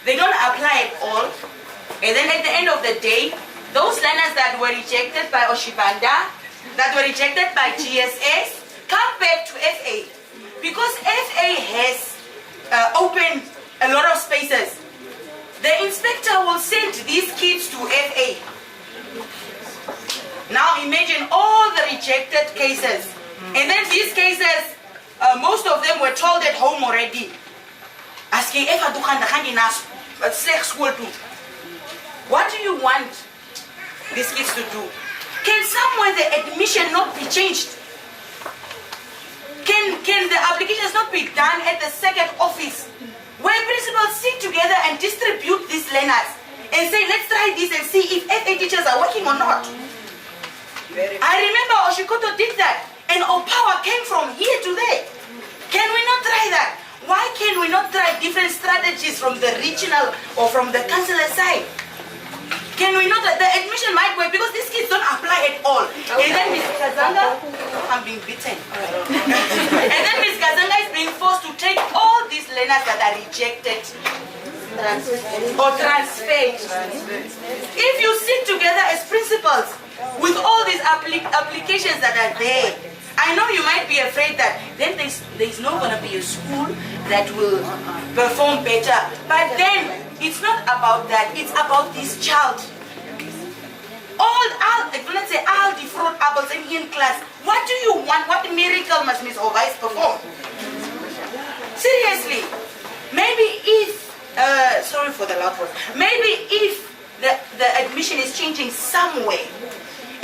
They don't apply at all. And then at the end of the day, those learners that were rejected by Oshibanda, that were rejected by GSS, come back to FA. Because FA has opened a lot of spaces. The inspector will send these kids to FA. Now imagine all the rejected cases. And then these cases, most of them were told at home already. Asking, what do you want these kids to do? Can somewhere the admission not be changed? Can the applications not be done at the second office? Where principals sit together and distribute these learners and say, let's try this and see if FA teachers are working or not. I remember Oshikoto did that, and Opawa came from here to there. Can we not try that? Why can we not try different strategies from the regional or from the councillor side? Can we not? The admission might work because these kids don't apply at all. And then Ms. Kazanga, I'm being beaten. And then Ms. Kazanga is being forced to take all these learners that are rejected or transferred. If you sit together as principals with all these applications that are there, I know you might be afraid that then there's not going to be a school that will perform better. But then it's not about that. It's about this child. Let's say all the fruit apples in class. What do you want? What miracle must Miss Awaseb perform? Seriously, maybe if sorry for the loud words. Maybe if the admission is changing somewhere,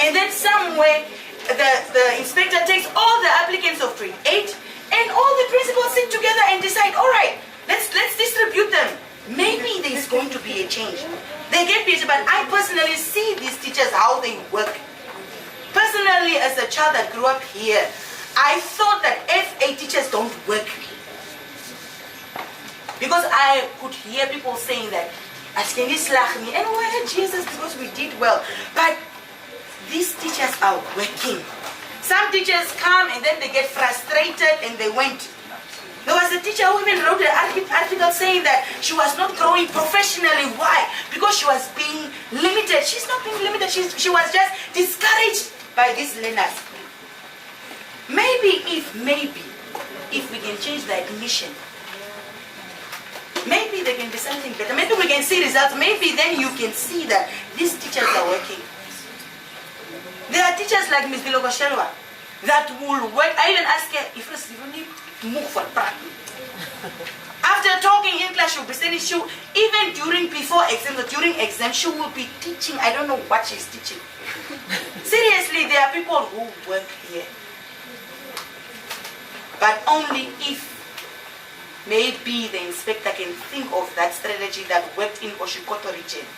and then somewhere the inspector takes all the applicants of grade 8 and all the principals sit together and decide, all right, let's distribute them. Maybe there's going to be a change. They get better, but I personally see these teachers, how they work. Personally, as a child that grew up here, I thought that FA teachers don't work. Because I could hear people saying that, and we had Jesus because we did well. But these teachers are working. Some teachers come and then they get frustrated and they went. There was a teacher who even wrote an article saying that she was not growing professionally. Why? Because she was being limited. She's not being limited. She was just discouraged by these learners. Maybe if we can change the admission, maybe there can be something better. Maybe we can see results. Maybe then you can see that these teachers are working. There are teachers like Ms. Dilogoshelwa that will work. I even ask her, if you need to move for practice. After talking in class, she'll be saying, even before exams or during exams, she will be teaching. I don't know what she's teaching. Seriously, there are people who work here. But only if maybe the inspector can think of that strategy that worked in Oshikoto region.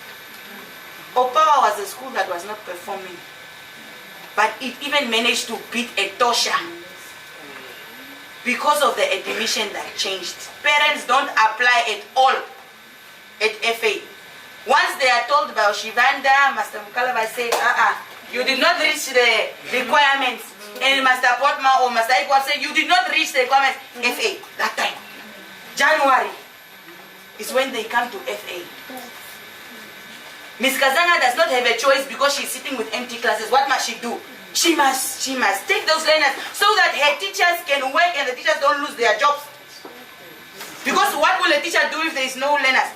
Opawa was a school that was not performing. But it even managed to beat Etosha because of the admission that changed. Parents don't apply at all at FA. Once they are told by Oshivanda, Master Mukalava said, you did not reach the requirements. And Master Potma or Master Ikwa said, you did not reach the requirements. FA, that time. January is when they come to FA. Ms. Kazanga does not have a choice because she's sitting with empty classes. What must she do? She must take those learners so that her teachers can work and the teachers don't lose their jobs. Because what will a teacher do if there is no learners?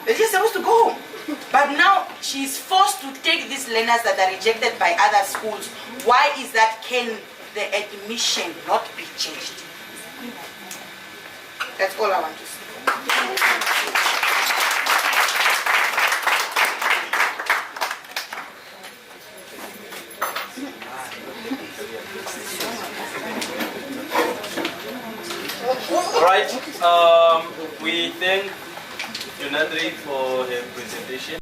They're just supposed to go home. But now she's forced to take these learners that are rejected by other schools. Why is that? Can the admission not be changed? That's all I want to say. Right, we thank Junadri for her presentation.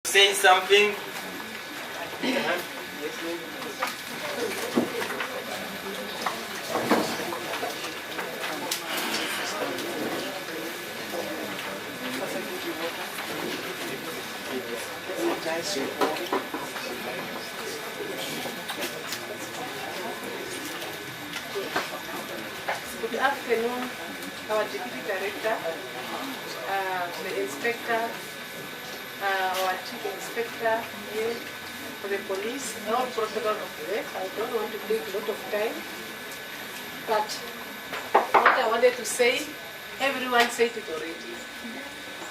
Say something Good afternoon, our Deputy Director, the Inspector, our Chief Inspector here for the police, all protocol of work. I don't want to take a lot of time, but what I wanted to say, everyone said it already.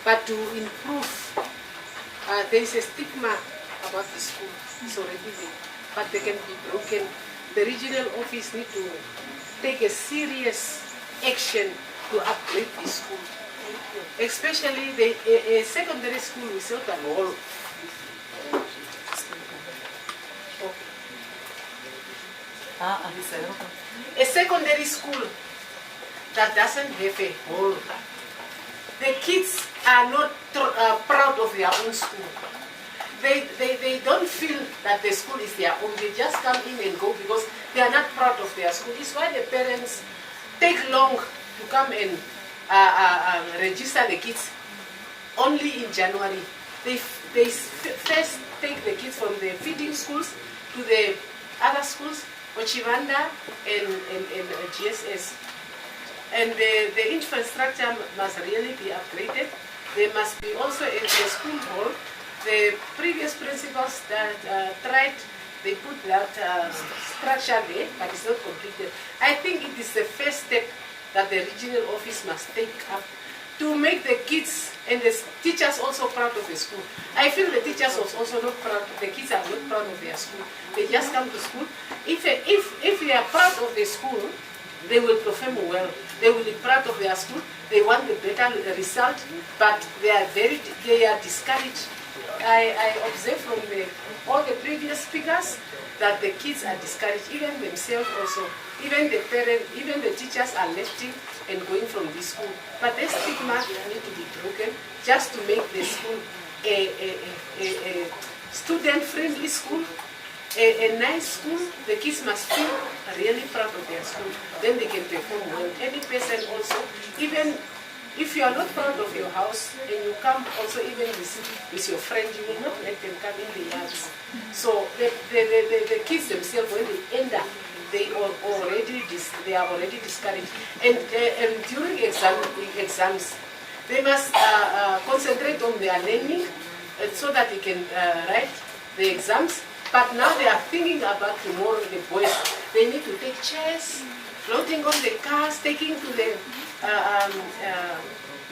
But to improve, there is a stigma about the school. It's already there, but they can be broken. The regional office need to take a serious action to upgrade the school. Especially a secondary school without a hall. A secondary school that doesn't have a hall. The kids are not proud of their own school. They don't feel that the school is their own. They just come in and go because they are not proud of their school. It's why the parents take long to come and register the kids. Only in January. They first take the kids from the feeding schools to the other schools, Ochivanda and GSS. And the infrastructure must really be upgraded. There must be also a school hall. The previous principals that tried, they put that structure there, but it's not completed. I think it is the first step that the regional office must take up to make the kids and the teachers also proud of the school. I feel the teachers are also not proud, the kids are not proud of their school. They just come to school. If they are proud of the school, they will perform well. They will be proud of their school. They want a better result, but they are discouraged. I observe from all the previous speakers that the kids are discouraged, even themselves also. Even the parents, even the teachers are lefting and going from this school. But this stigma need to be broken just to make the school a student-friendly school, a nice school. The kids must feel really proud of their school. Then they can perform well. Any person also, even if you are not proud of your house and you come also even with your friend, you will not let them come in the yards. So the kids themselves, when they end up, they are already discouraged. And during exams, they must concentrate on their learning so that they can write the exams. But now they are thinking about tomorrow, the boys. They need to take chairs, floating on the cars, taking to the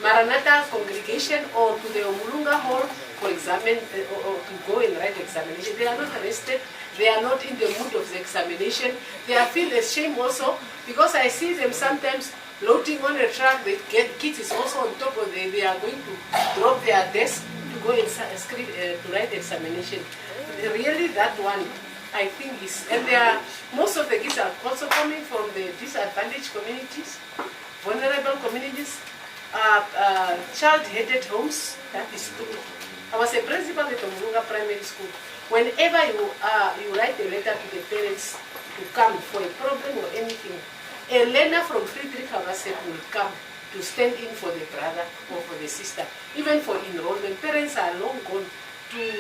Maranatha congregation or to the Omulunga hall for examine or to go and write examination. They are not rested. They are not in the mood of the examination. They feel ashamed also because I see them sometimes floating on a truck. They get kids is also on top of they are going to drop their desk to go and to write examination. Really, that one I think is, and most of the kids are also coming from the disadvantaged communities, vulnerable communities, child-headed homes. That is true. I was a principal at Omulunga Primary School. Whenever you write a letter to the parents to come for a problem or anything, a learner from Fridrich Awaseb will come to stand in for the brother or for the sister. Even for enrollment, parents are long gone to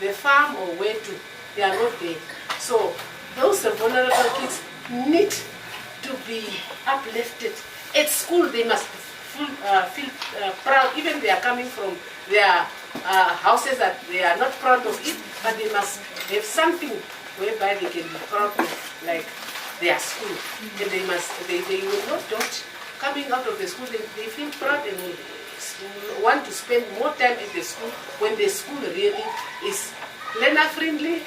the farm or where to. They are not there. So those vulnerable kids need to be uplifted. At school, they must feel proud. Even they are coming from their houses that they are not proud of it, but they must have something whereby they can be proud of, like their school. And they will not dodge coming out of the school. They feel proud and want to spend more time at the school when the school really is learner-friendly,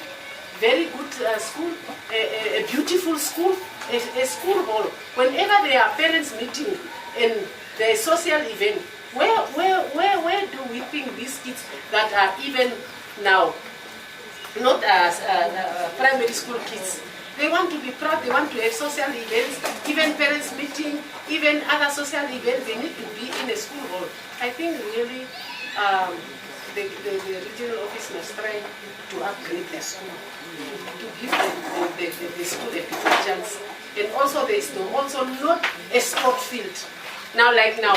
very good school, a beautiful school, a school hall. Whenever there are parents meeting and there is social event, where do we think these kids that are even now not as primary school kids, they want to be proud, they want to have social events, even parents meeting, even other social events, they need to be in a school hall. I think really the regional office must try to upgrade the school, to give the school a better chance. And also there is also not a sport field. Now, like now,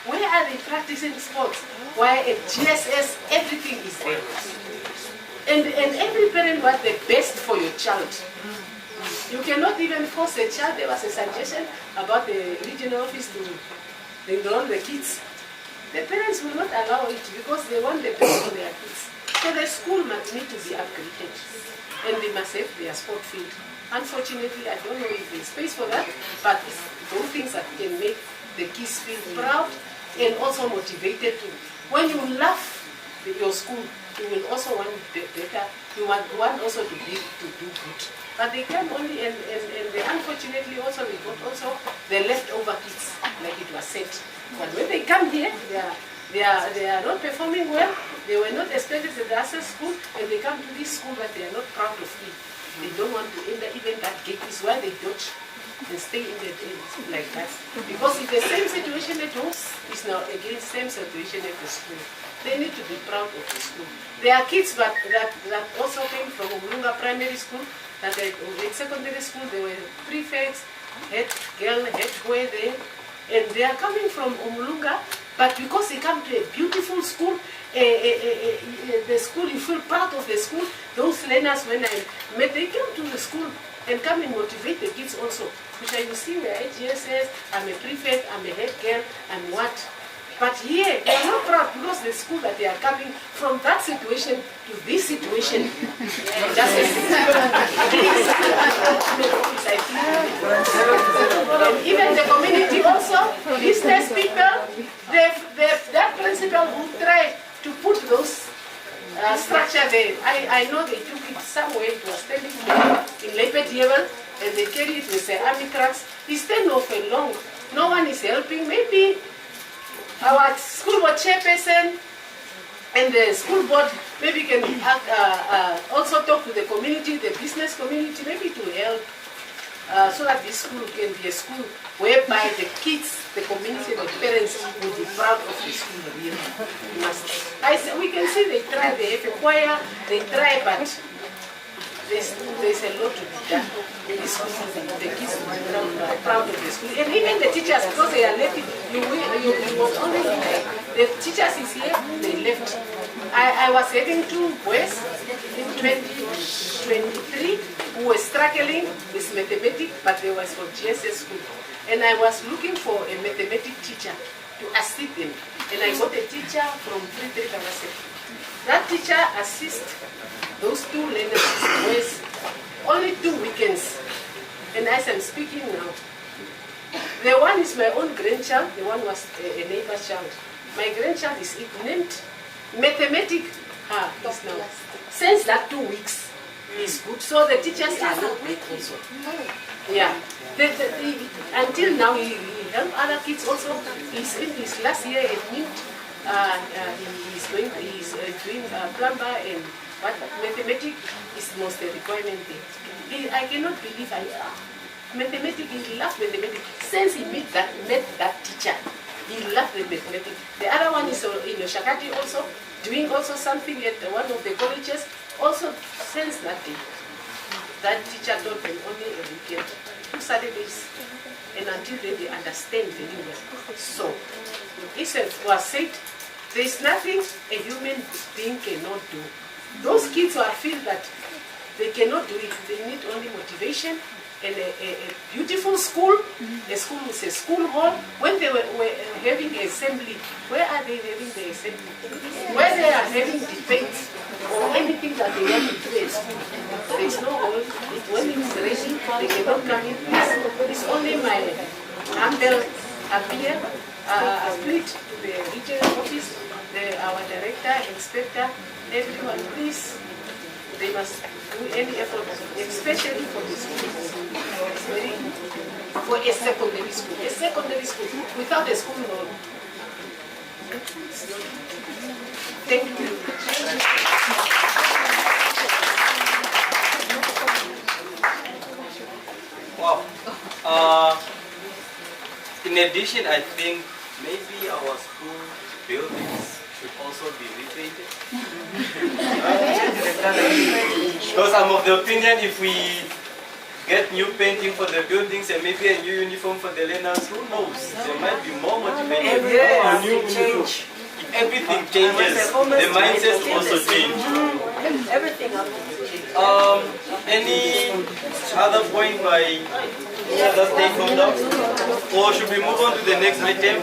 where are they practicing sports? Why at GSS everything is there. And every parent wants the best for your child. You cannot even force a child. There was a suggestion about the regional office to enroll the kids. The parents will not allow it because they want the best for their kids. So the school must need to be upgraded. And they must have their sport field. Unfortunately, I don't know if there's space for that, but it's those things that can make the kids feel proud and also motivated to. When you love your school, you will also want better. You want also to do good. But they can only, and they unfortunately also, we got also the leftover kids, like it was said. But when they come here, they are not performing well. They were not expected at the access school, and they come to this school that they are not proud of it. They don't want to enter even that gate. Is why they dodge and stay in the like that. Because if the same situation at home is now again same situation at the school, they need to be proud of the school. There are kids that also came from Umulunga Primary School, that in secondary school they were prefects, head girl, head boy there, and they are coming from Umulunga, but because they come to a beautiful school, the school, you feel proud of the school. Those learners, when I met, they come to the school and come and motivate the kids also. Which you see where GSS, I'm a prefect, I'm a head girl, I'm what. But here, they are not proud because the school that they are coming from that situation to this situation. And even the community also, business people, that principal who try to put those structure there. I know they took it somewhere, it was standing in Lepet and they carry it with the army trucks. It's staying off long. No one is helping. Maybe our school board chairperson and the school board maybe can also talk to the community, the business community, maybe to help so that this school can be a school whereby the kids, the community, the parents will be proud of the school. Really. We can see they try, they have a choir, they try, but there's a lot to be done in the school. The kids will be proud of the school. And even the teachers, because they are left, the teachers is here, they left. I was having 2 boys in 2023 who were struggling with mathematics, but they was from GSS school. And I was looking for a mathematics teacher to assist them. And I got a teacher from Fridrich, Awaseb. That teacher assists those 2 learners with only 2 weekends. And as I'm speaking now, the one is my own grandchild, the one was a neighbor's child. My grandchild is named mathematics. Is now. Since that 2 weeks is good. So the teachers are not bad also. Yeah. Until now he helped other kids also. He's in his last year at NIT. He's doing plumber and but mathematics is most the requirement thing. I cannot believe mathematics, he loves mathematics. Since he met that teacher, he loved the mathematics. The other one is in Shakati also, doing also something at one of the colleges. Also since that day, that teacher taught them only a weekend, 2 Saturdays, and until then they understand very well. So, it was said, there is nothing a human being cannot do. Those kids who feel that they cannot do it, they need only motivation and a beautiful school, a school with a school hall. When they were having an assembly, where are they having the assembly? Where they are having debates or anything that they want to do at school, there is no hall. When it's raining, they cannot come in. It's only my humble appeal, plead to the regional office, our director, inspector, everyone, please, they must do any effort, especially for the schools. It's very for a secondary school. A secondary school without a school hall. Thank you very much. Wow. In addition, I think maybe our school buildings should also also be repainted. Because I'm of the opinion if we get new painting for the buildings and maybe a new uniform for the learners, who knows? There might be more motivated. Yes, New uniform. If everything changes, the mindset also change. Everything. Any other point by any other stakeholder? Or should we move on to the next item?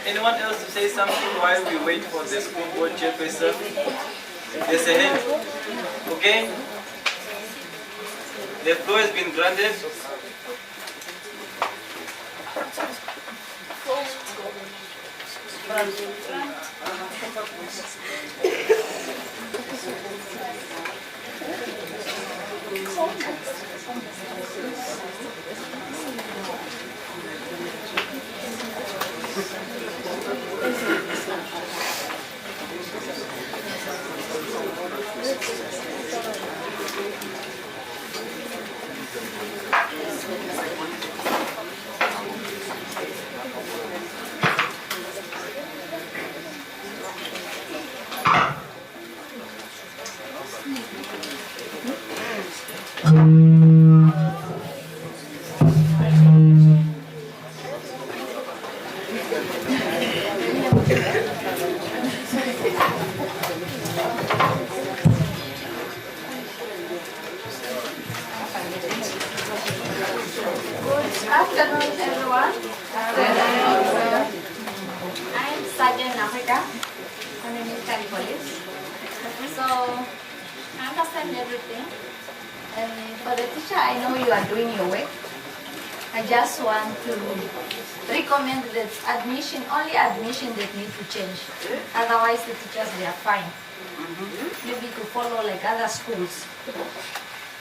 Anyone else to say something while we wait for the school board chairperson? Yes, ahead. Okay. The floor has been granted. Afternoon, everyone. I am Sergeant Africa. I'm a military police. So I understand everything. And for the teacher, I know you are doing your work. I just want to recommend that only admission that need to change. Otherwise, the teachers, they are fine. Maybe to follow like other schools.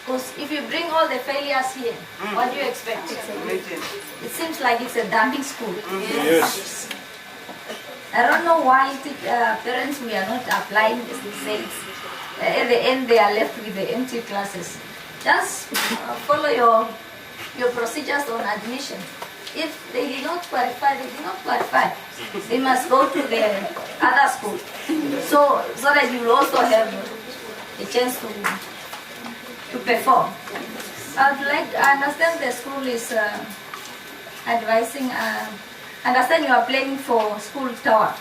Because if you bring all the failures here, what do you expect? It seems like it's a dumping school. Yes. I don't know why parents we are not applying the says. At the end, they are left with the empty classes. Just follow your procedures on admission. If they did not qualify, they did not qualify. They must go to the other school. So that you will also have a chance to perform. I understand the school is advising, understand you are planning for school tower.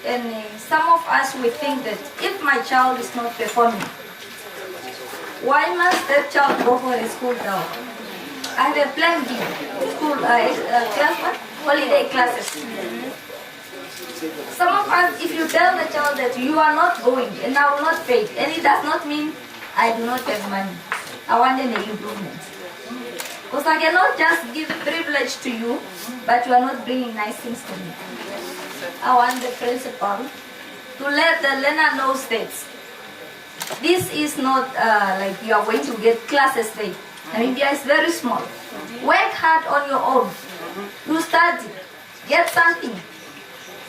And some of us will think that if my child is not performing, why must that child go for a school tower? I have a plan B, school holiday classes. Some of us, if you tell the child that you are not going and I will not pay, and it does not mean I do not have money. I want an improvement. Because I cannot just give privilege to you, but you are not bringing nice things to me. I want the principal to let the learner know that this is not like you are going to get classes there. Namibia is very small. Work hard on your own. You study, get something,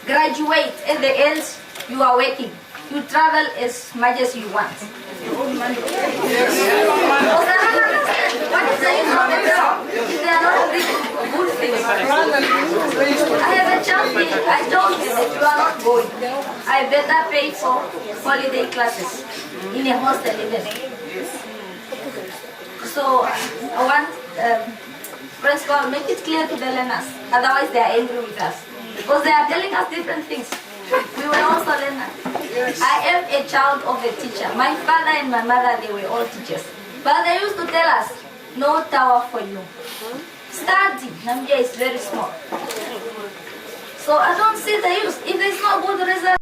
graduate. At the end, you are working. You travel as much as you want. What is the use of a job if they are not bringing good things? I have a child here. I told you that you are not going. I better pay for holiday classes in a hostel event. So I want principal make it clear to the learners. Otherwise they are angry with us because they are telling us different things. We were also learners. I am a child of a teacher. My father and my mother, they were all teachers. But they used to tell us, no tower for you. Study. Namibia is very small. So I don't see the use. If there is no good result,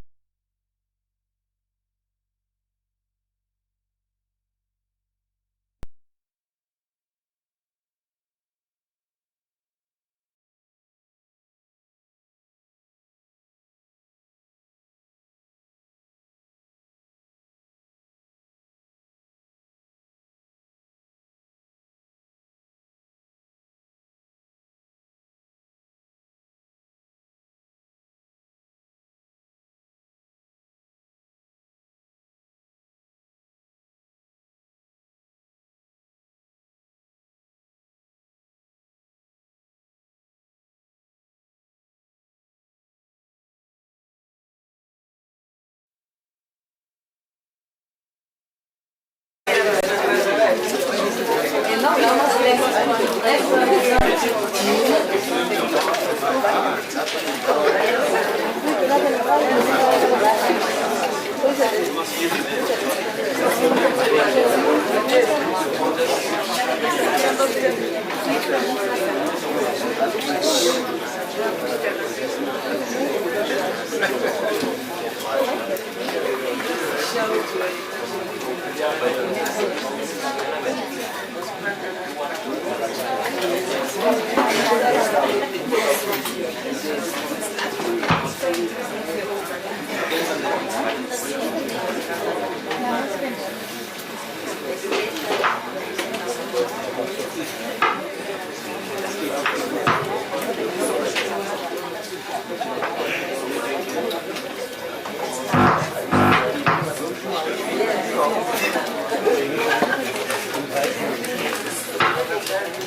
Good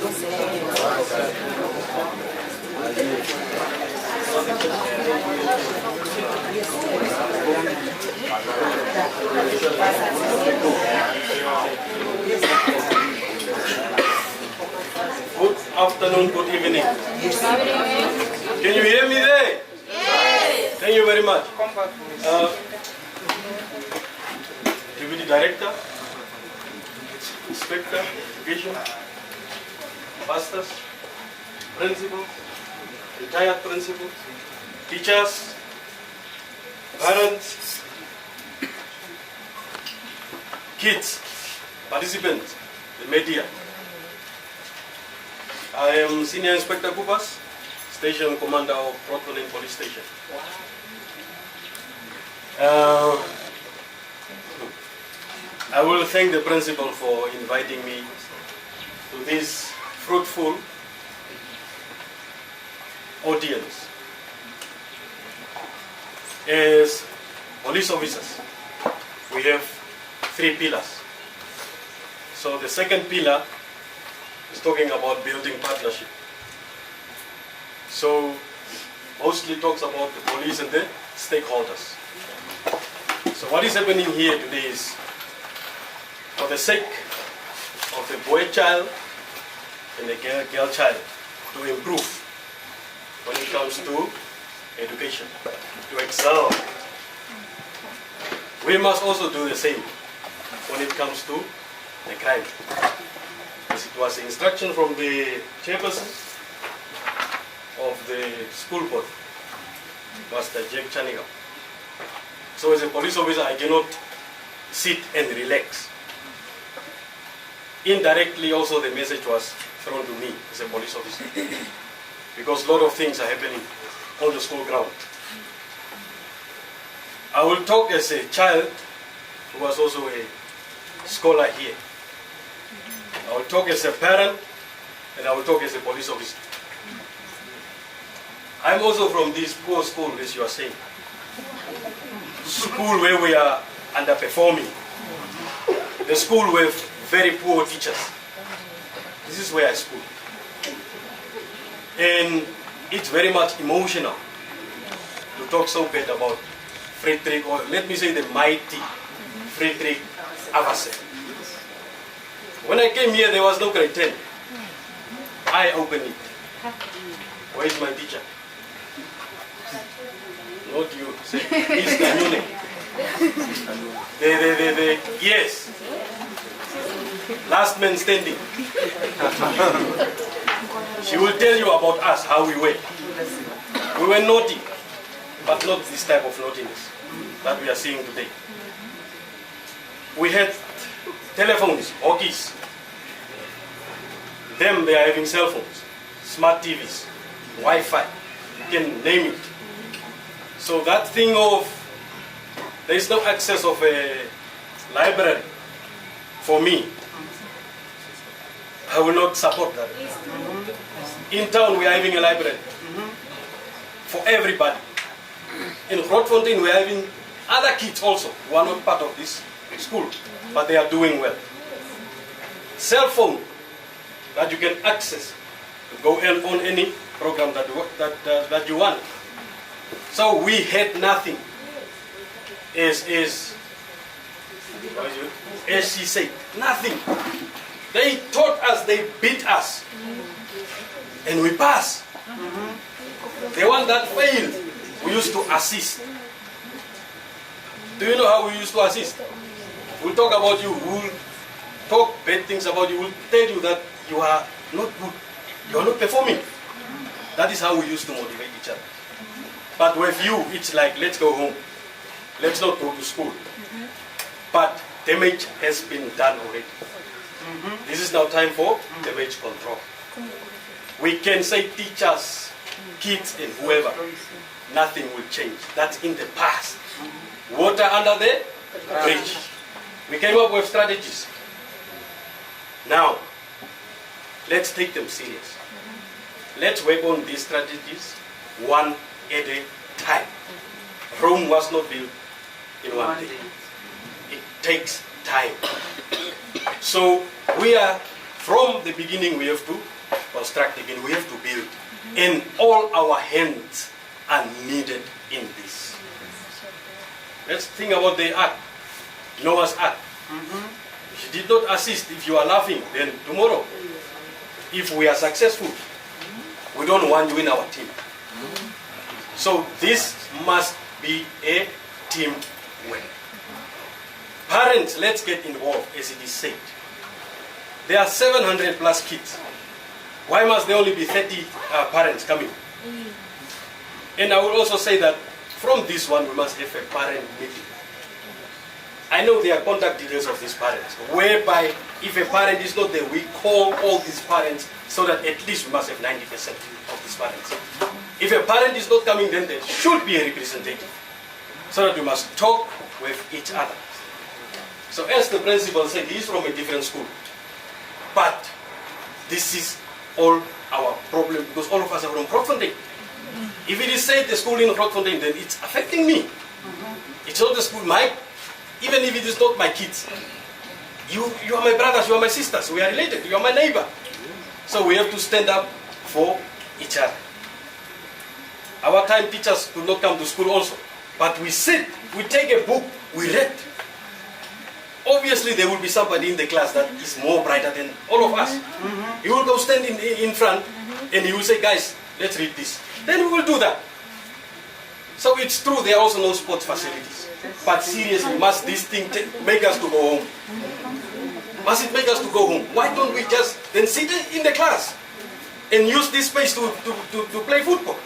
afternoon, good evening. Can you hear me there? Yes. Thank you very much. Deputy Director, Inspector, Education, Pastors, Principals, retired principals, teachers, parents, kids, participants, the media. I am Senior Inspector Kupas, Station Commander of Fridrich Police Station. I will thank the principal for inviting me to this fruitful audience. As police officers, we have 3 pillars. So the second pillar is talking about building partnership. So mostly talks about the police and the stakeholders. So what is happening here today is, for the sake of the boy child and the girl child, to improve when it comes to education, to excel, we must also do the same when it comes to the crime. As it was instruction from the chairperson of the school board, Master Jack Chanigam. So as a police officer, I cannot sit and relax. Indirectly also the message was thrown to me as a police officer, because a lot of things are happening on the school ground. I will talk as a child who was also a scholar here. I will talk as a parent, and I will talk as a police officer. I'm also from this poor school, as you are saying. School where we are underperforming. The school with very poor teachers. This is where I school. And it's very much emotional to talk so bad about Fridrich, or let me say the mighty Fridrich Awaseb. When I came here, there was no grade 10. I opened it. Where is my teacher? Not you. Say, he's Kanyune. Yes. Last man standing. She will tell you about us, how we were. We were naughty, but not this type of naughtiness that we are seeing today. We had telephones, walkies. Them, they are having cell phones, smart TVs, Wi-Fi, you can name it. So that thing of, there is no access of a library for me. I will not support that. In town, we are having a library for everybody. In Grootfontein, we are having other kids also who are not part of this school, but they are doing well. Cell phone that you can access to go on any program that you want. So we had nothing. As she said, nothing. They taught us, they beat us, and we passed. The one that failed, we used to assist. Do you know how we used to assist? We'll talk about you, we'll talk bad things about you, we'll tell you that you are not good, you are not performing. That is how we used to motivate each other. But with you, it's like, let's go home. Let's not go to school. But damage has been done already. This is now time for damage control. We can say teachers, kids, and whoever, nothing will change. That's in the past. Water under the bridge. We came up with strategies. Now, let's take them serious. Let's work on these strategies one at a time. Rome was not built in one day. It takes time. So we are From the beginning, we have to construct again, we have to build. And all our hands are needed in this. Let's think about the ark, Noah's ark. If you did not assist, if you are laughing, then tomorrow, if we are successful, we don't want you in our team. So this must be a team work. Parents, let's get involved, as it is said. There are 700 plus kids. Why must there only be 30 parents coming? And I will also say that from this one, we must have a parent meeting. I know there are contact details of these parents, whereby if a parent is not there, we call all these parents so that at least we must have 90% of these parents. If a parent is not coming, then there should be a representative, so that we must talk with each other. So as the principal said, he is from a different school. But this is all our problem, because all of us are from Grootfontein. If it is said the school in Grootfontein, then it's affecting me. It's not the school, even if it is not my kids. You are my brothers, you are my sisters, we are related, you are my neighbor. So we have to stand up for each other. Our time teachers could not come to school also. But we sit, we take a book, we read. Obviously there will be somebody in the class that is more brighter than all of us. He will go stand in front and he will say, guys, let's read this. Then we will do that. So it's true, there are also no sports facilities. But seriously, must this thing make us to go home? Must it make us to go home? Why don't we just then sit in the class and use this space to play football?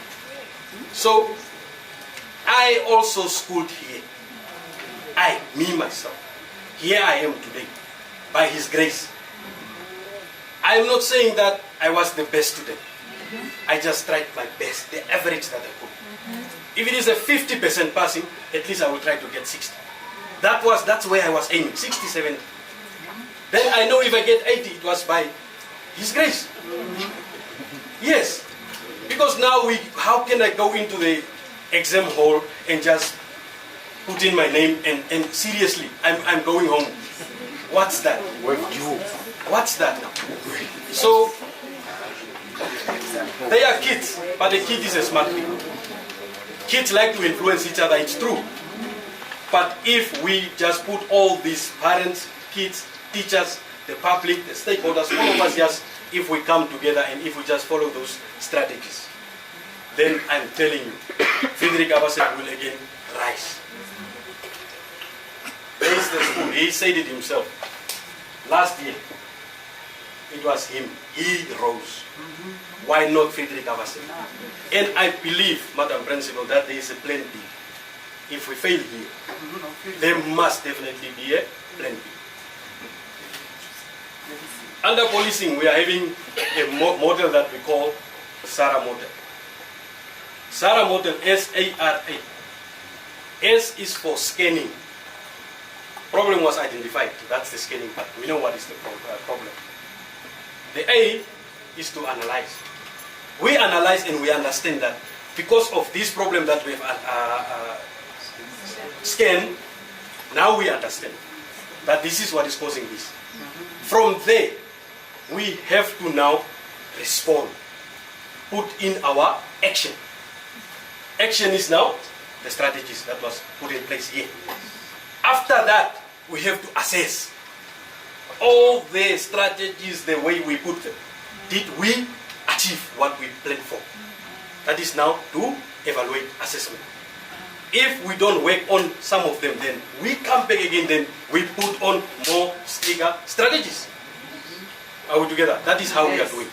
So I also schooled here. Me myself. Here I am today, by His grace. I am not saying that I was the best student. I just tried my best, the average that I could. If it is a 50% passing, at least I will try to get 60. That's where I was aiming, 60, 70. Then I know if I get 80, it was by His grace. Yes, because now how can I go into the exam hall and just put in my name and seriously, I'm going home. What's that? What's that now? So, they are kids, but the kid is a smart kid. Kids like to influence each other, it's true. But if we just put all these parents, kids, teachers, the public, the stakeholders, all of us just, if we come together and if we just follow those strategies, then I'm telling you, Fridrich will again rise. There is the school, he said it himself. Last year, it was him, he rose. Why not Fridrich Awaseb? And I believe, Madam Principal, that there is a plan B. If we fail here, there must definitely be a plan B. Under policing, we are having a model that we call SARA model. SARA model, S-A-R-A. S is for scanning. Problem was identified, that's the scanning part. We know what is the problem. The A is to analyze. We analyze and we understand that because of this problem that we have scanned, now we understand that this is what is causing this. From there, we have to now respond, put in our action. Action is now the strategies that was put in place here. After that, we have to assess all the strategies, the way we put them. Did we achieve what we planned for? That is now to evaluate assessment. If we don't work on some of them, then we come back again, then we put on more stricter strategies. Are we together? That is how we are doing.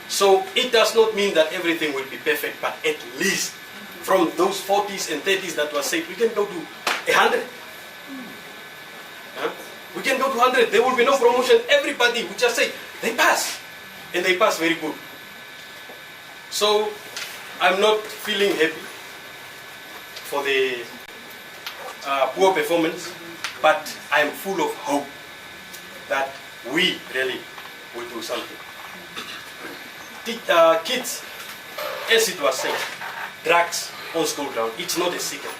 So it does not mean that everything will be perfect, but at least from those 40s and 30s that was said, we can go to 100. We can go to 100. There will be no promotion. Everybody will just say, they pass. And they pass very good. So I'm not feeling happy for the poor performance, but I'm full of hope that we really will do something. Kids, as it was said, drugs on school ground, it's not a secret.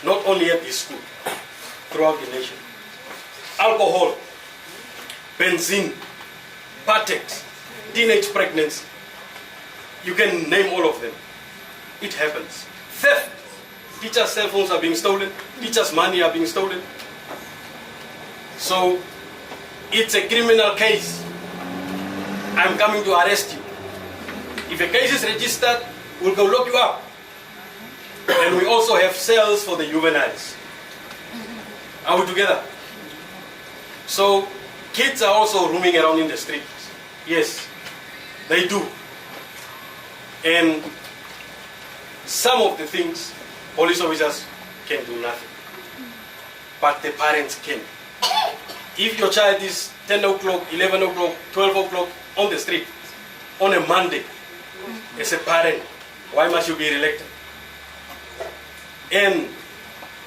Not only at this school, throughout the nation. Alcohol, benzene, patent, teenage pregnancy. You can name all of them. It happens. Theft. Teachers' cell phones are being stolen. Teachers' money are being stolen. So it's a criminal case. I'm coming to arrest you. If a case is registered, we'll go lock you up. And we also have cells for the juveniles. Are we together? So kids are also roaming around in the streets. Yes, they do. And some of the things police officers can do nothing. But the parents can. If your child is 10 o'clock, 11 o'clock, 12 o'clock on the street on a Monday, as a parent, why must you be reluctant? And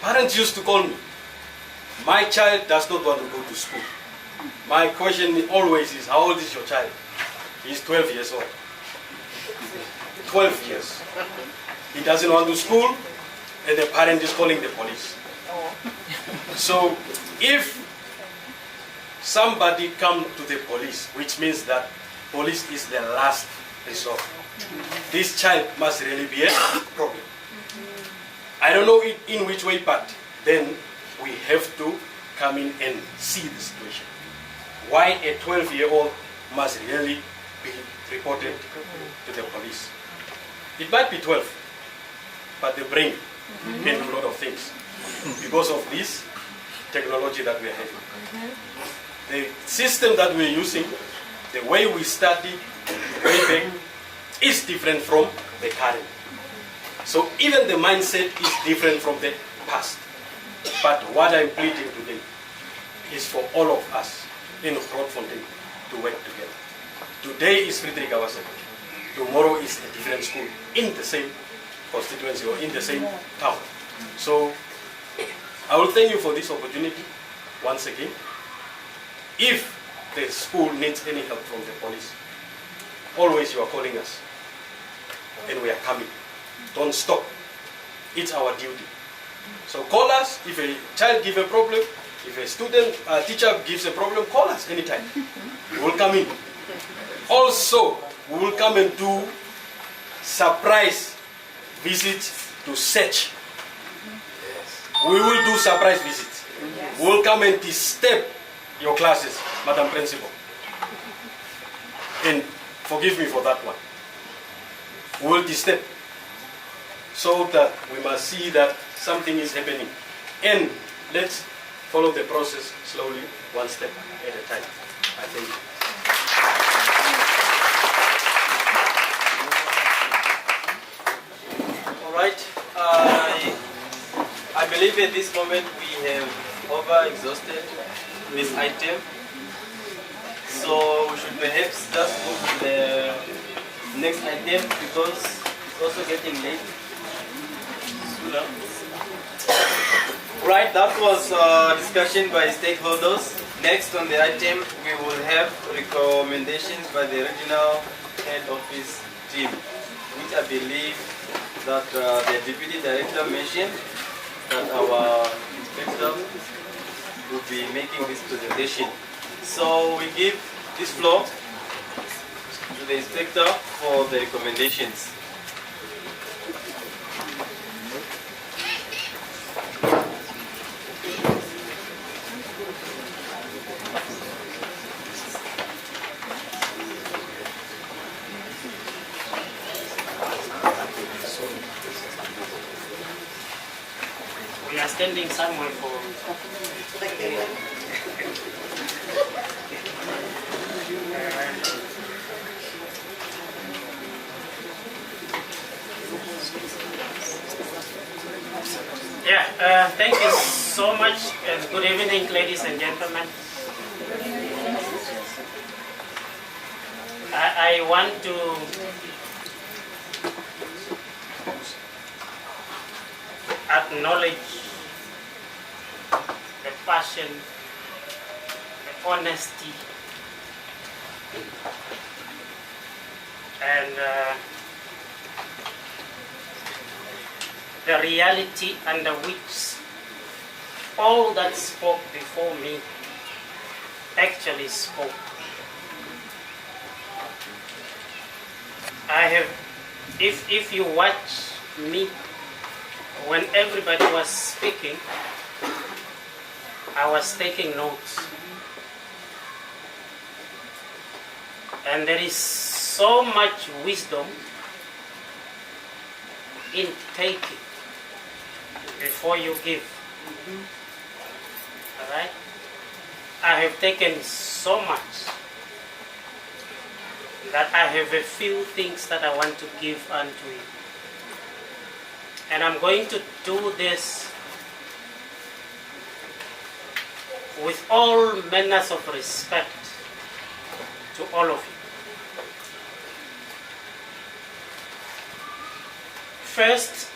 parents used to call me, my child does not want to go to school. My question always is, how old is your child? He's 12 years old. 12 years. He doesn't want to school, and the parent is calling the police. So if somebody comes to the police, which means that police is the last resort, this child must really be a problem. I don't know in which way, but then we have to come in and see the situation. Why a 12-year-old must really be reported to the police. It might be 12, but the brain can do a lot of things because of this technology that we are having. The system that we're using, the way we studied way back, is different from the current. So even the mindset is different from the past. But what I'm pleading today is for all of us in Grootfontein to work together. Today is Fridrich Awaseb. Tomorrow is a different school in the same constituency or in the same town. So I will thank you for this opportunity once again. If the school needs any help from the police, always you are calling us and we are coming. Don't stop. It's our duty. So call us if a child gives a problem, if a student, teacher gives a problem, call us anytime. We will come in. Also, we will come and do surprise visits to search. We will do surprise visits. We will come and disturb your classes, Madam Principal. And forgive me for that one. We will disturb so that we must see that something is happening. And let's follow the process slowly, one step at a time. I think. All right. I believe at this moment we have over-exhausted this item. So we should perhaps just move to the next item because it's also getting late. Right, that was discussion by stakeholders. Next on the item, we will have recommendations by the regional head office team, which I believe that the deputy director mentioned that our inspector will be making this presentation. So we give this floor to the inspector for the recommendations. We are standing somewhere for... thank you so much and good evening, ladies and gentlemen. I want to acknowledge the passion, the honesty, and the reality under which all that spoke before me actually spoke. I have, if you watch me, when everybody was speaking, I was taking notes. And there is so much wisdom in taking before you give. Alright? I have taken so much that I have a few things that I want to give unto you. And I'm going to do this with all manners of respect to all of you. First,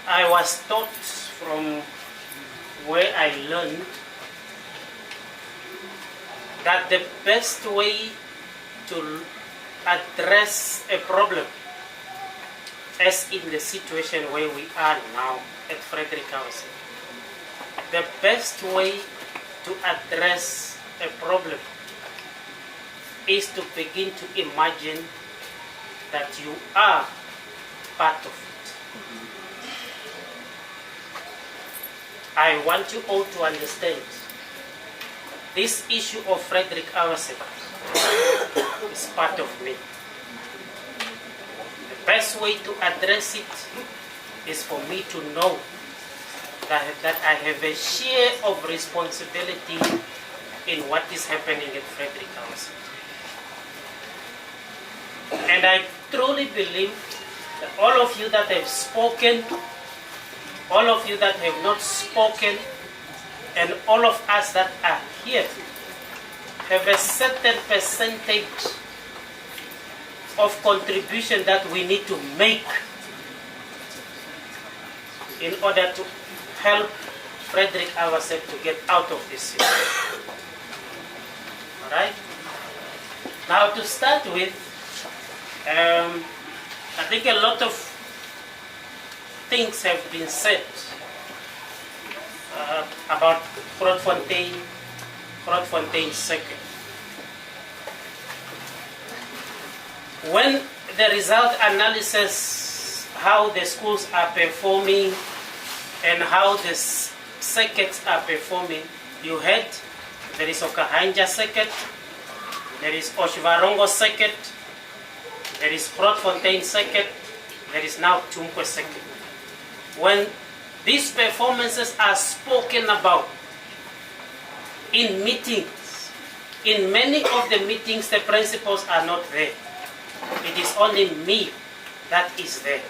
I was taught from where I learned that the best way to address a problem, as in the situation where we are now at Fridrich, the best way to address a problem is to begin to imagine that you are part of it. I want you all to understand this issue of Fridrich Awaseb is part of me. The best way to address it is for me to know that I have a share of responsibility in what is happening at Fridrich Awaseb. And I truly believe that all of you that have spoken, all of you that have not spoken, and all of us that are here have a certain percentage of contribution that we need to make in order to help Fridrich Awaseb to get out of this situation. Alright? Now to start with, I think a lot of things have been said about Grootfontein second. When the result analysis, how the schools are performing and how the circuits are performing, you had there is Okahanja circuit, there is Oshivarongo circuit, there is Grootfontein circuit, there is now Tumkwe circuit. When these performances are spoken about in meetings, in many of the meetings the principals are not there. It is only me that is there.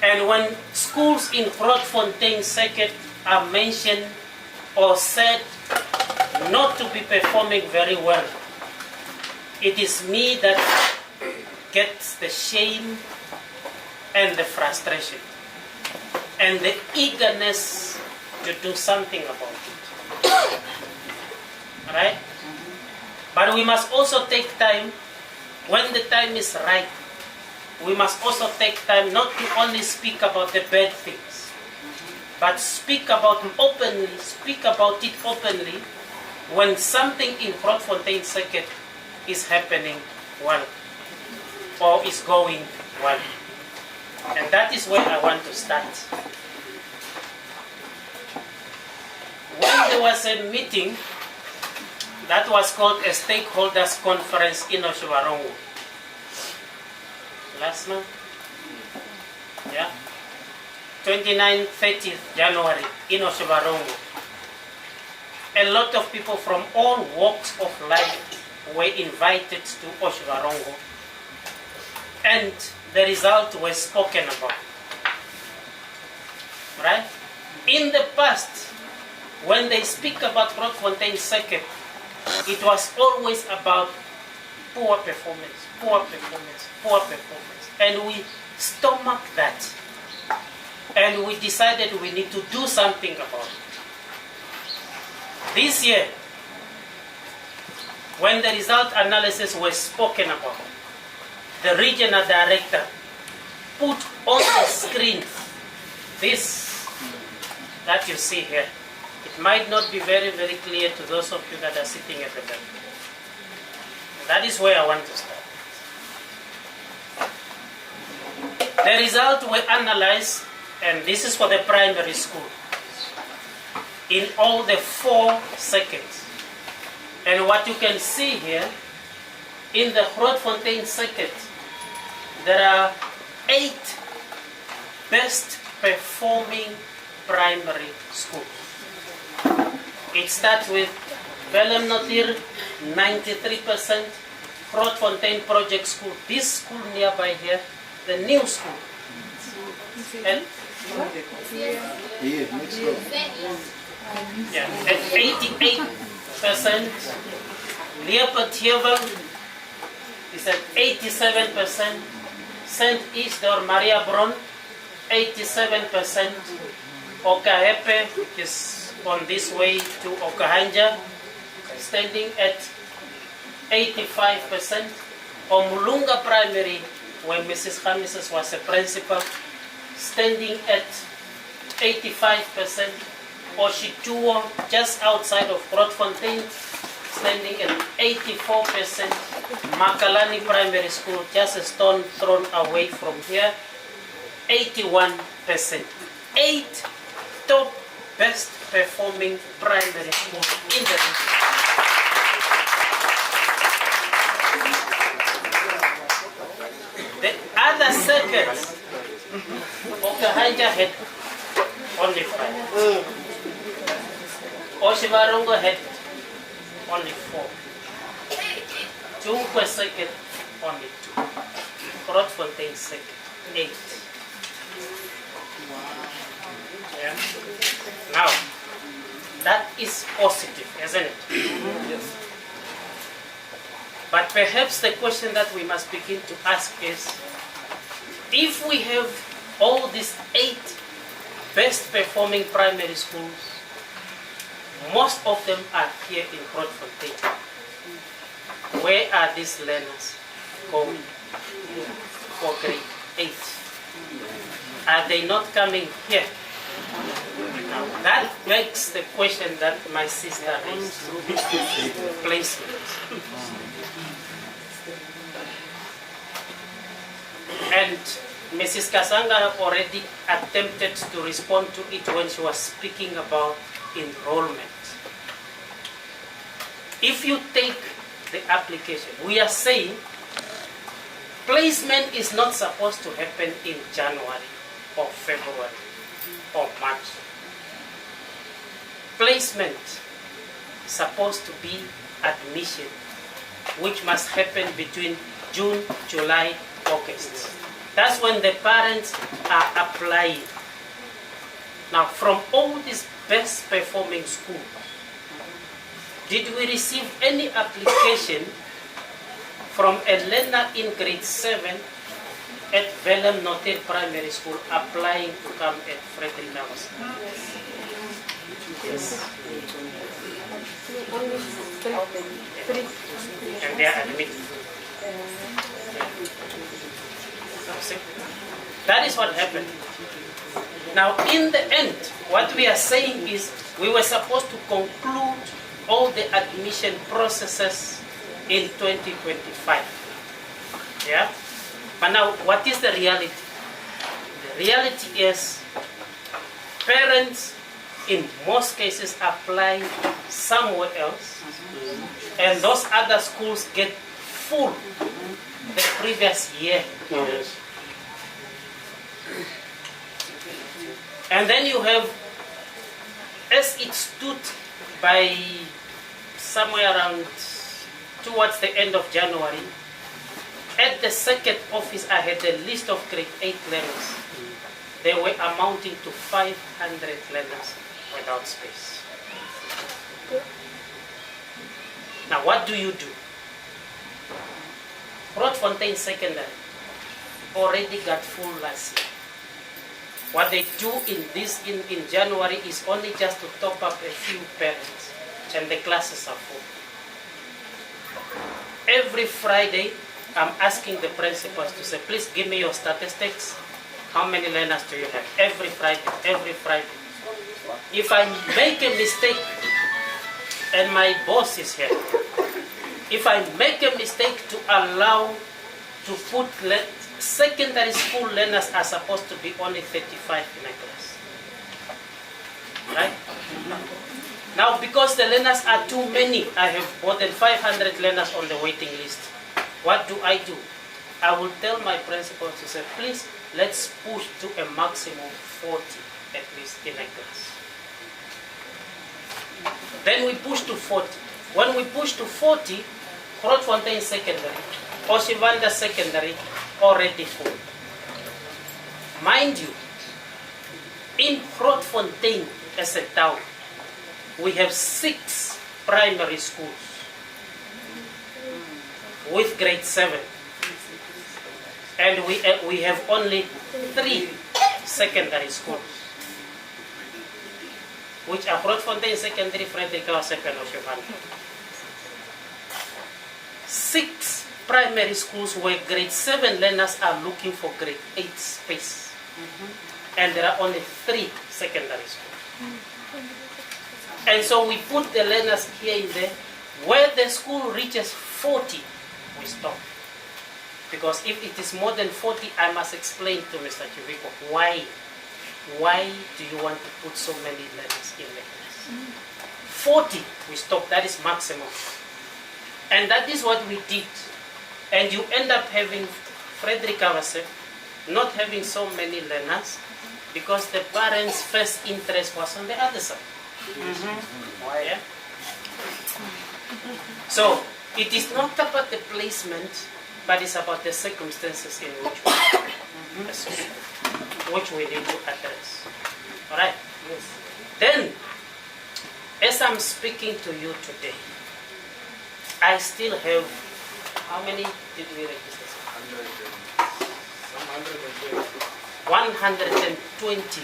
And when schools in Grootfontein circuit are mentioned or said not to be performing very well, it is me that gets the shame and the frustration and the eagerness to do something about it. Right? But we must also take time, when the time is right, we must also take time not to only speak about the bad things, but speak about it openly when something in Grootfontein circuit is happening well or is going well. And that is where I want to start. When there was a meeting that was called a stakeholders conference in Oshivarongo last month, 29th, 30th January in Oshivarongo, a lot of people from all walks of life were invited to Oshivarongo, and the result was spoken about. Right? In the past, when they speak about Grootfontein circuit, it was always about poor performance, poor performance, poor performance. And we stomached that. And we decided we need to do something about it. This year, when the result analysis was spoken about, the regional director put on the screen this that you see here. It might not be very, very clear to those of you that are sitting at the back. That is where I want to start. The result we analyze, and this is for the primary school, in all the 4 circuits. And what you can see here, in the Grootfontein circuit, there are 8 best performing primary schools. It starts with Willem Notier, 93%, Grootfontein Project School, this school nearby here, the new school. And Here, next door. yeah, at 88%. Leopoldheuvel is at 87%. St. Isidore Maria Bron, 87%. Okahepe is on this way to Okahanja, standing at 85%. Omulunga Primary, where Mrs. Khamises was a principal, standing at 85%. Oshituo, just outside of Grootfontein, standing at 84%. Makalani Primary School, just a stone thrown away from here, 81%. 8 top best performing primary schools in the region. The other circuits, Okahanja had only 5. Oshivarongo had only 4. Jungwe circuit, only 2. Grootfontein circuit, 8. Yeah. Now, that is positive, isn't it? Yes. But perhaps the question that we must begin to ask is, if we have all these 8 best performing primary schools, most of them are here in Grootfontein. Where are these learners going for grade 8? Are they not coming here? Now, that begs the question that my sister raised. Placement. And Mrs. Kasanga already attempted to respond to it when she was speaking about enrollment. If you take the application, we are saying placement is not supposed to happen in January or February or March. Placement is supposed to be admission, which must happen between June, July, August. That's when the parents are applying. Now, from all these best performing schools, did we receive any application from a learner in grade 7 at Willem Notier Primary School applying to come at Fridrich Awaseb? Yes. And they are admitted. That is what happened. Now, in the end, what we are saying is we were supposed to conclude all the admission processes in 2025. Yeah? But now, what is the reality? The reality is parents, in most cases, apply somewhere else, and those other schools get full the previous year. Yes. And then you have, as it stood by somewhere around towards the end of January, at the second office I had a list of grade 8 learners. They were amounting to 500 learners without space. Now what do you do? Grootfontein Secondary already got full last year. What they do in January is only just to top up a few parents, and the classes are full. Every Friday, I'm asking the principals to say, please give me your statistics. How many learners do you have? Every Friday, every Friday. If I make a mistake, and my boss is here, if I make a mistake to allow to put secondary school learners are supposed to be only 35 in a class. Right? Now, because the learners are too many, I have more than 500 learners on the waiting list. What do? I will tell my principal to say, please, let's push to a maximum of 40 at least in a class. Then we push to 40. When we push to 40, Grootfontein Secondary, Oshivanda Secondary, already full. Mind you, in Grootfontein as a town, we have 6 primary schools with grade 7. And we have only 3 secondary schools, which are Grootfontein Secondary, Fridrich, Awaseb, and Oshivanda. 6 primary schools where grade 7 learners are looking for grade 8 space. And there are only 3 secondary schools. And so we put the learners here in there. Where the school reaches 40, we stop. Because if it is more than 40, I must explain to Mr. Chiviko why do you want to put so many learners in the class. 40, we stop. That is maximum. And that is what we did. And you end up having Fridrich Awaseb not having so many learners because the parents' first interest was on the other side. Why? Yeah? So it is not about the placement, but it's about the circumstances in which we need to address. All right. Yes. Then, as I'm speaking to you today, I still have, how many did we register? 120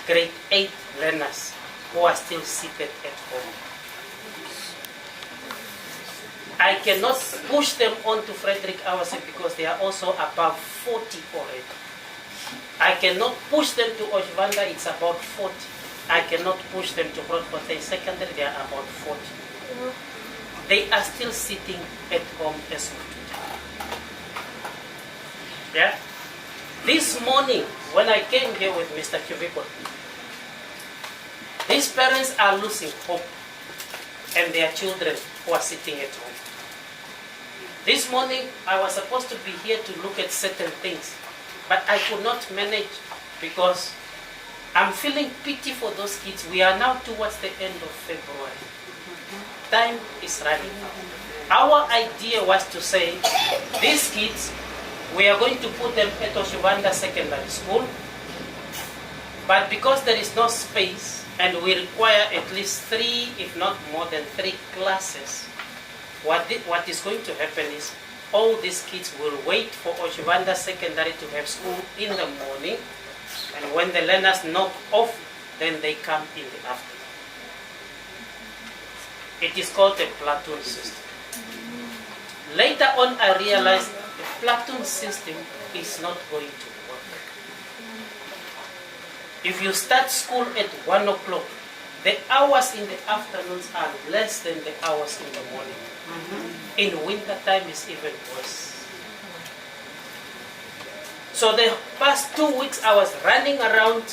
grade 8 learners who are still seated at home. I cannot push them onto Fridrich Awaseb because they are also above 40 already. I cannot push them to Oshivanda, it's about 40. I cannot push them to Grootfontein Secondary, they are about 40. They are still sitting at home as of today. Yeah? This morning, when I came here with Mr. Chiviko, these parents are losing hope and their children who are sitting at home. This morning, I was supposed to be here to look at certain things, but I could not manage because I'm feeling pity for those kids. We are now towards the end of February. Time is running. Our idea was to say, these kids, we are going to put them at Oshivanda Secondary School, but because there is no space and we require at least 3, if not more than 3 classes, what is going to happen is all these kids will wait for Oshivanda Secondary to have school in the morning, and when the learners knock off, then they come in the afternoon. It is called a platoon system. Later on, I realized the platoon system is not going to work. If you start school at 1 o'clock, the hours in the afternoons are less than the hours in the morning. In winter time, it's even worse. So the past 2 weeks, I was running around.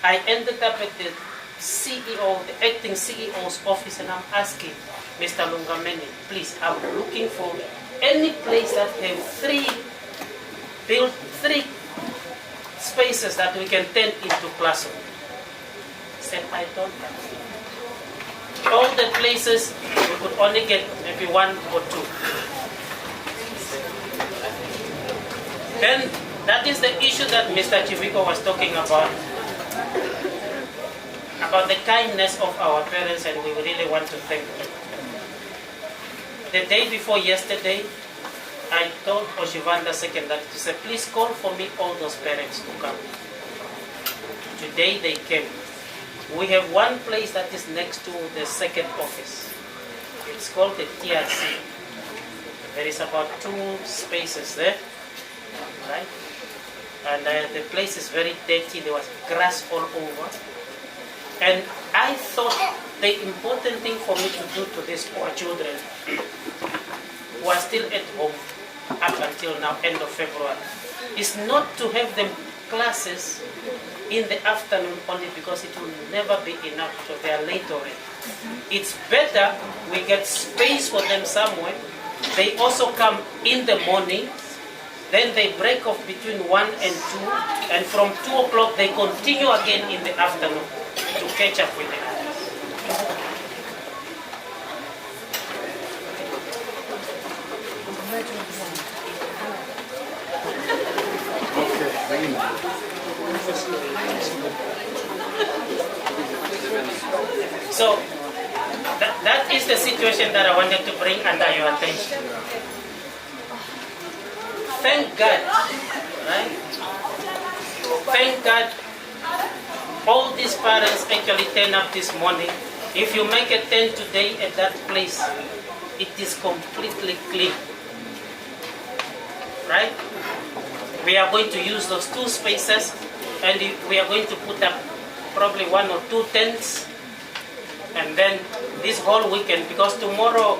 I ended up at the CEO, the acting CEO's office, and I'm asking Mr. Lungameni, please, I'm looking for any place that have build 3 spaces that we can turn into classroom. He said, I don't have. All the places, we could only get maybe 1 or 2. Then, that is the issue that Mr. Chiviko was talking about the kindness of our parents, and we really want to thank them. The day before yesterday, I told Oshivanda Secondary to say, please call for me all those parents to come. Today they came. We have one place that is next to the second office. It's called the TRC. There is about 2 spaces there, right? And the place is very dirty. There was grass all over. And I thought the important thing for me to do to these poor children who are still at home up until now, end of February, is not to have them classes in the afternoon only, because it will never be enough, so they are late already. It's better we get space for them somewhere. They also come in the morning, then they break off between 1 and 2, and from 2 o'clock they continue again in the afternoon to catch up with the others. So that is the situation that I wanted to bring under your attention. Thank God, right? Thank God all these parents actually turn up this morning. If you make a tent today at that place, it is completely clean, right? We are going to use those 2 spaces, and we are going to put up probably 1 or 2 tents, and then this whole weekend, because tomorrow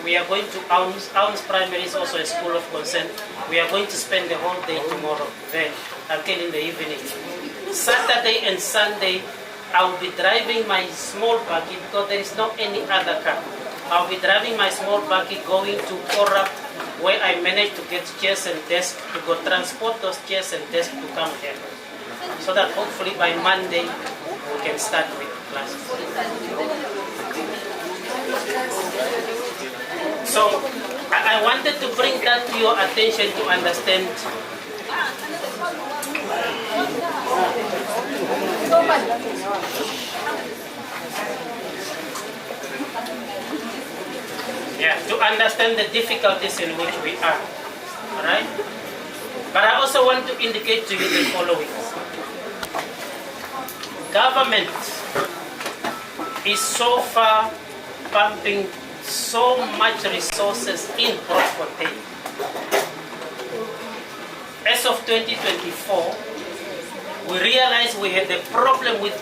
we are going to Ounce Primary is also a school of concern. We are going to spend the whole day tomorrow there until in the evening. Saturday and Sunday, I will be driving my small buggy because there is no any other car. I'll be driving my small buggy going to Korab, where I managed to get chairs and desks to go transport those chairs and desks to come here, so that hopefully by Monday we can start with classes. So I wanted to bring that to your attention to understand to understand the difficulties in which we are. Alright? But I also want to indicate to you the following. Government is so far pumping so much resources in Grootfontein. As of 2024, we realized we had a problem with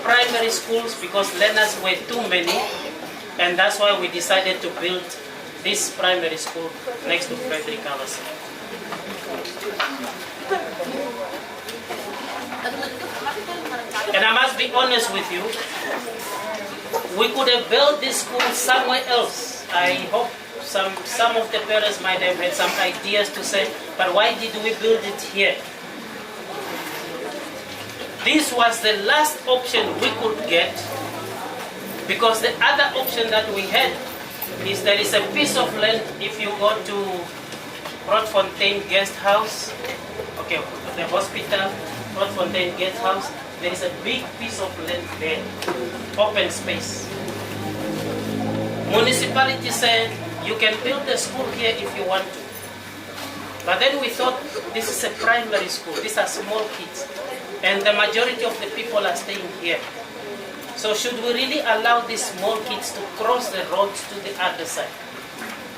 primary schools because learners were too many, and that's why we decided to build this primary school next to Fridrich. And I must be honest with you, we could have built this school somewhere else. I hope some of the parents might have had some ideas to say, but why did we build it here? This was the last option we could get, because the other option that we had is there is a piece of land. If you go to Grootfontein Guest House, okay, the hospital, Grootfontein Guest House, there is a big piece of land there, open space. Municipality said you can build a school here if you want to. But then we thought this is a primary school, these are small kids, and the majority of the people are staying here. So should we really allow these small kids to cross the roads to the other side?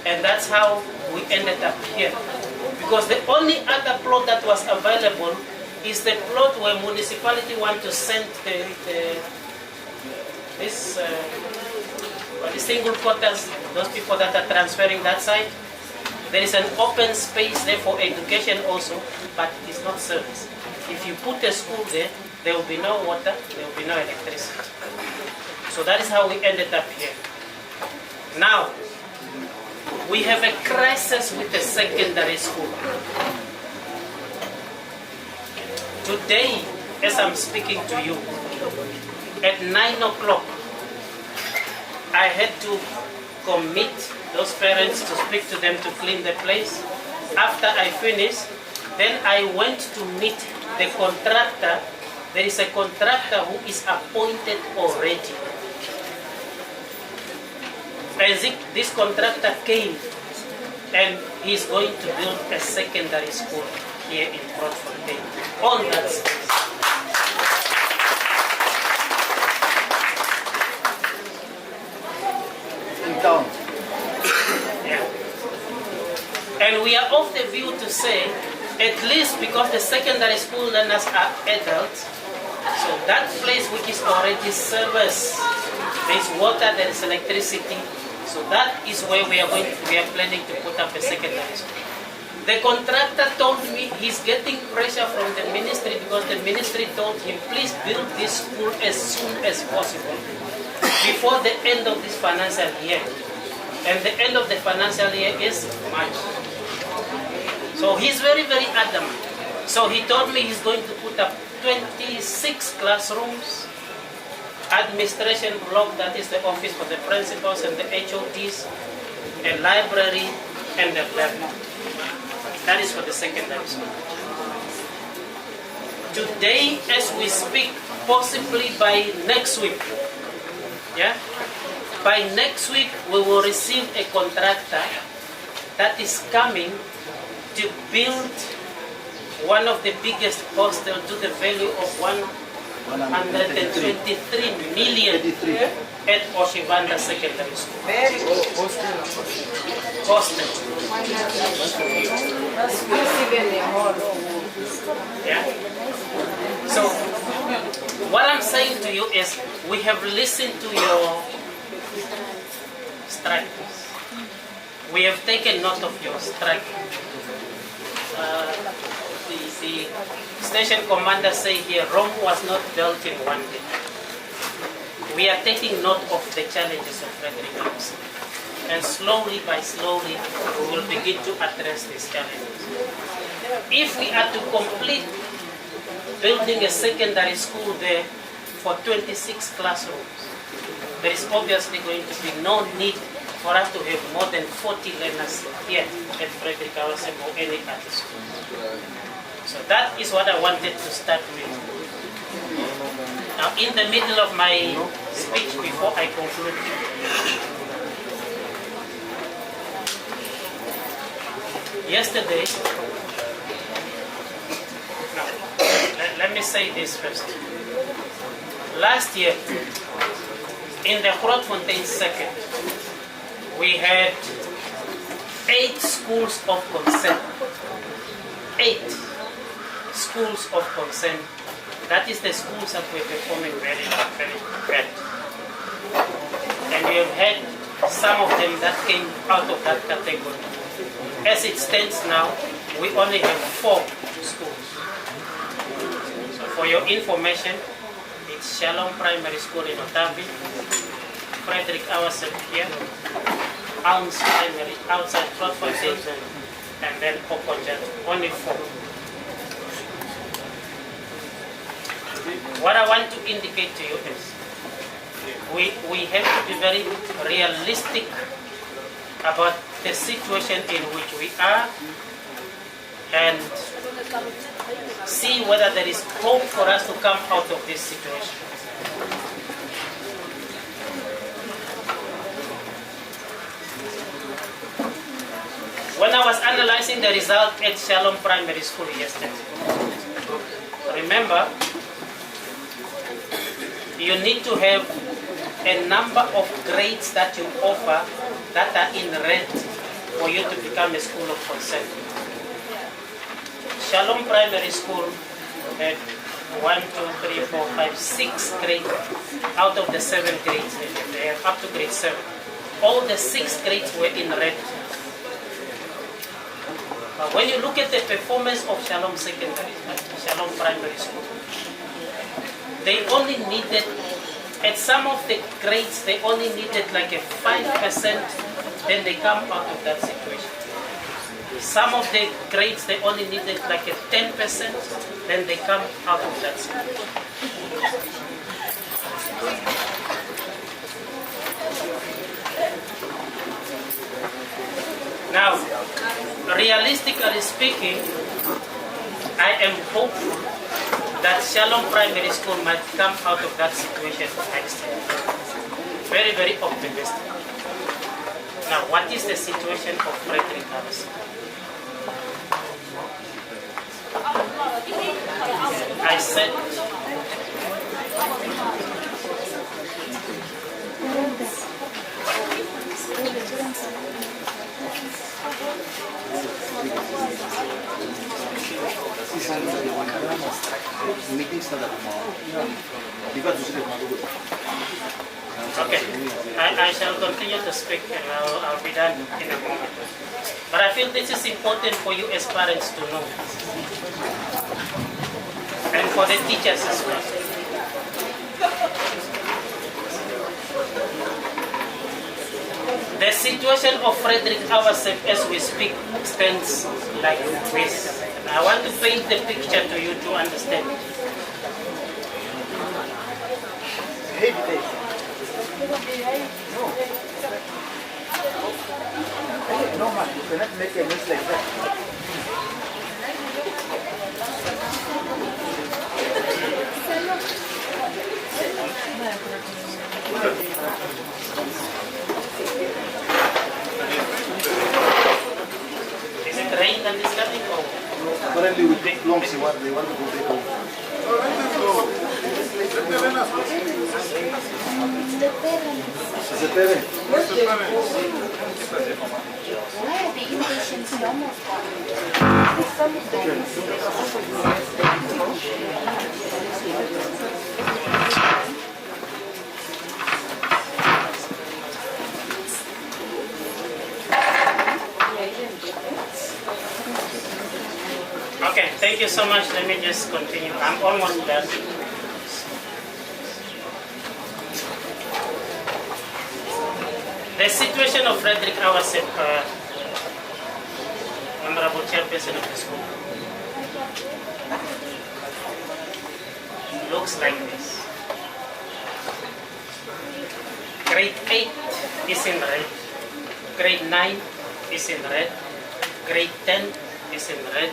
And that's how we ended up here. Because the only other plot that was available is the plot where municipality want to send the single quarters, those people that are transferring that side. There is an open space there for education also, but it is not service. If you put a school there, there will be no water, there will be no electricity. So that is how we ended up here. Now, we have a crisis with the secondary school. Today, as I'm speaking to you, at 9 o'clock, I had to commit those parents to speak to them to clean the place. After I finished, then I went to meet the contractor. There is a contractor who is appointed already. As this contractor came, and he's going to build a secondary school here in Grootfontein on that space. In town. Yeah. And we are of the view to say, at least because the secondary school learners are adults, so that place which is already service There's water, there is electricity. So that is where we are planning to put up a secondary school. The contractor told me he's getting pressure from the ministry because the ministry told him, please build this school as soon as possible before the end of this financial year. And the end of the financial year is March. So he's very, very adamant. So he told me he's going to put up 26 classrooms, administration block, that is the office for the principals and the HODs, a library, and a lab. That is for the secondary school. Today, as we speak, possibly by next week, by next week we will receive a contractor that is coming to build one of the biggest hostels to the value of 123 million at Oshivanda Secondary School. Hostel. Yeah. So, what I'm saying to you is, we have listened to your strikers. We have taken note of your strike. The station commander say here, Rome was not built in one day. We are taking note of the challenges of Fridrich. And slowly by slowly, we will begin to address these challenges. If we are to complete building a secondary school there for 26 classrooms, there is obviously going to be no need for us to have more than 40 learners here at Fridrich Awaseb or any other school. So that is what I wanted to start with. Now, in the middle of my speech, before I conclude, yesterday, let me say this first. Last year, in the Grootfontein second, we had 8 schools of consent. 8 schools of consent. That is the schools that were performing very, very bad. And we have had some of them that came out of that category. As it stands now, we only have 4 schools. So for your information, it's Shalom Primary School in Otavi, Fridrich Awaseb here, Ounce Primary outside Grootfontein, and then Okonjat. Only 4. What I want to indicate to you is, we have to be very realistic about the situation in which we are and see whether there is hope for us to come out of this situation. When I was analyzing the result at Shalom Primary School yesterday, remember, you need to have a number of grades that you offer that are in red for you to become a school of consent. Shalom Primary School had 1, 2, 3, 4, 5, 6 grades out of the 7 grades. They are up to grade 7. All the 6 grades were in red. But when you look at the performance of Shalom Secondary, Shalom Primary School, they only needed, at some of the grades, they only needed like a 5%, then they come out of that situation. Some of the grades, they only needed like a 10%, then they come out of that situation. Now, realistically speaking, I am hopeful that Shalom Primary School might come out of that situation next year. Very, very optimistic. Now, what is the situation of Fridrich Awaseb? I said, Okay, I shall continue to speak and I'll be done in a moment. But I feel this is important for you as parents to know. And for the teachers as well. The situation of Fridrich Awaseb as we speak stands like this. I want to paint the picture to you to understand. No man, you cannot make a mess like that. Is it rain that is coming or? Currently we take long, they want to go back home. The parent. Why are the impatients normal? Okay, thank you so much. Let me just continue. I'm almost done. The situation of Fridrich Awaseb, Honorable Chairperson of the school, looks like this. Grade 8 is in red. Grade 9 is in red. Grade 10 is in red.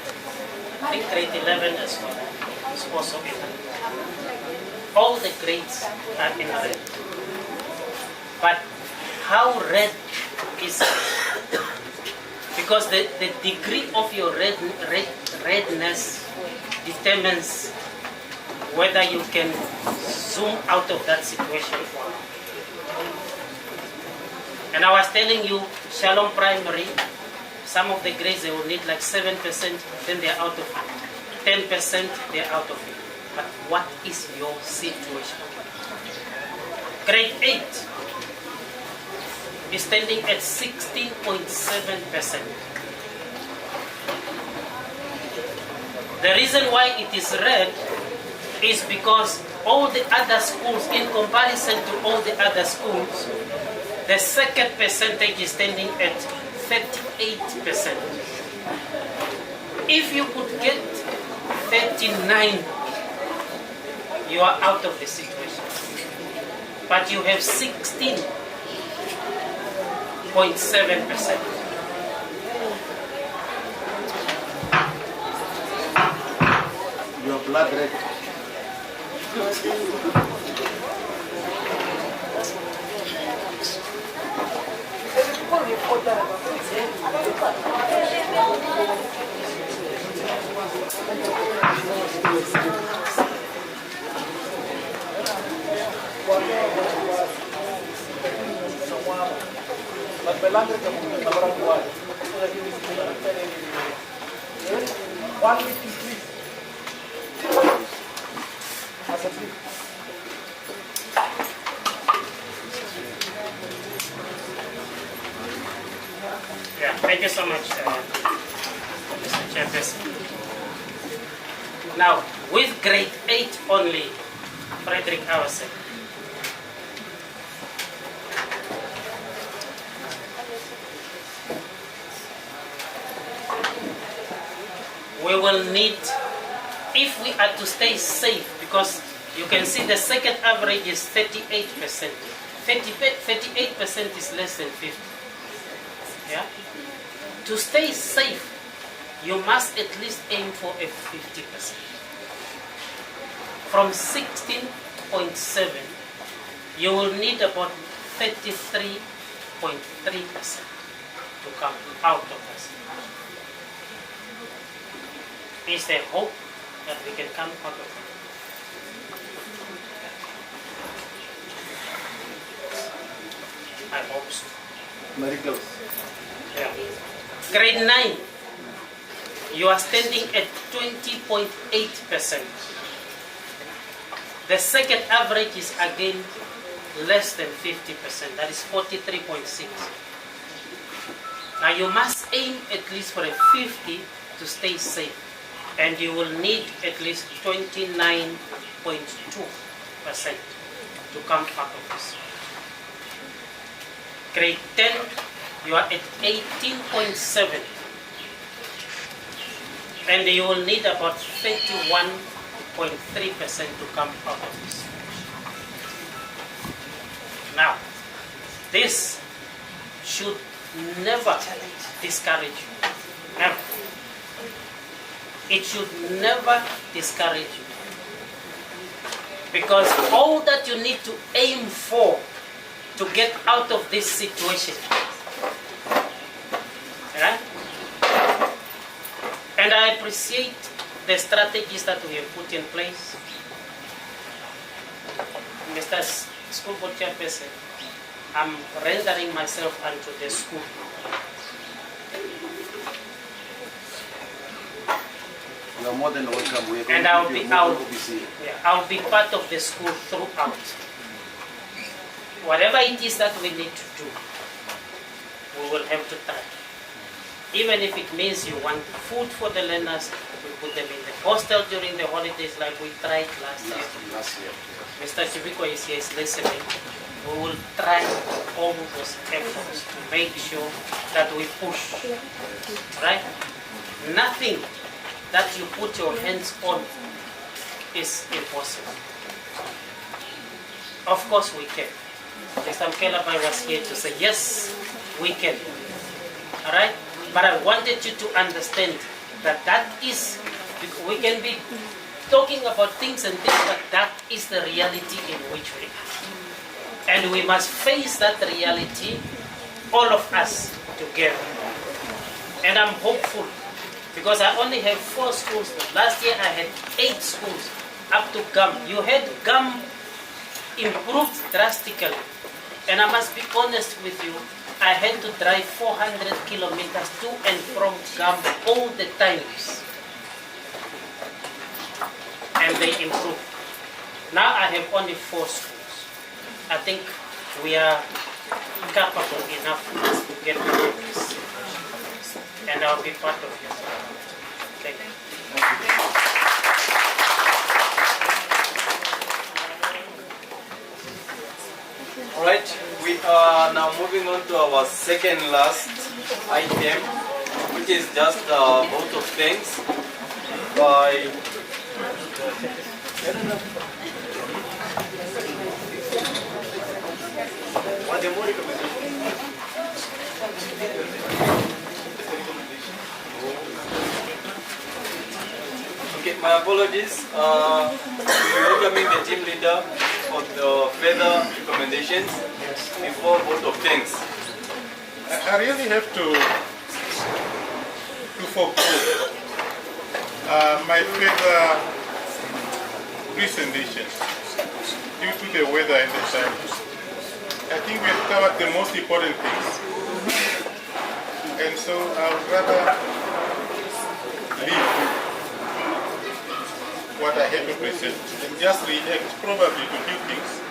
I think grade 11 as well is also in red. All the grades are in red. But how red is it? Because the degree of your redness determines whether you can zoom out of that situation or not. And I was telling you, Shalom Primary, some of the grades they will need like 7%, then they're out of it. 10%, they're out of it. But what is your situation? Grade 8 is standing at 16.7%. The reason why it is red is because all the other schools, in comparison to all the other schools, the second percentage is standing at 38%. If you could get 39, you are out of the situation. But you have 16.7%. Your blood red. Yeah, thank you so much, Mr. Chairperson. Now, with grade 8 only, Fridrich Awaseb, we will need, if we are to stay safe, because you can see the second average is 38%. 38% is less than 50. Yeah? To stay safe, you must at least aim for a 50%. From 16.7, you will need about 33.3% to come out of this. Is there hope that we can come out of it? I hope so. Miracles. Yeah. Grade 9, you are standing at 20.8%. The second average is again less than 50%, that is 43.6. Now you must aim at least for a 50 to stay safe, and you will need at least 29.2% to come out of this. Grade 10, you are at 18.7, and you will need about 31.3% to come out of this. Now, this should never discourage you. Never. It should never discourage you. Because all that you need to aim for to get out of this situation, right? And I appreciate the strategies that we have put in place. Mr. School Board Chairperson, I'm rendering myself unto the school. You are more than welcome. We are And I'll be be part of the school throughout. Whatever it is that we need to do, we will have to try. Even if it means you want food for the learners, we put them in the hostel during the holidays like we tried last year. Mr. Chibiko is here, is listening. We will try all those efforts to make sure that we push. Right? Nothing that you put your hands on is impossible. Of course we can. Mr. Mkelabai was here to say, yes, we can. Alright? But I wanted you to understand that that is, we can be talking about things and things, but that is the reality in which we are. And we must face that reality, all of us together. And I'm hopeful, because I only have 4 schools. Last year I had 8 schools up to GUM. You had GUM improved drastically. And I must be honest with you, I had to drive 400 kilometers to and from GUM all the times. And they improved. Now I have only 4 schools. I think we are capable enough to get through this. And I'll be part of it. Thank you. Alright, we are now moving on to our second last item, which is just a vote of thanks by okay, my apologies. We're welcoming the team leader for the further recommendations before vote of thanks. I really have to forgive my further presentation due to the weather and the time. I think we have covered the most important things. And so I would rather leave what I had to present and just react probably to few things.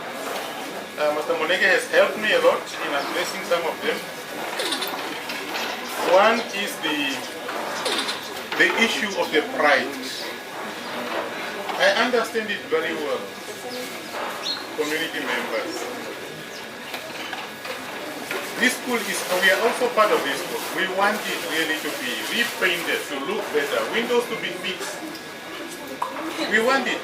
Mr. Monege has helped me a lot in addressing some of them. One is the issue of the pride. I understand it very well, community members. This school we are also part of this school. We want it really to be repainted, to look better, windows to be fixed. We want it.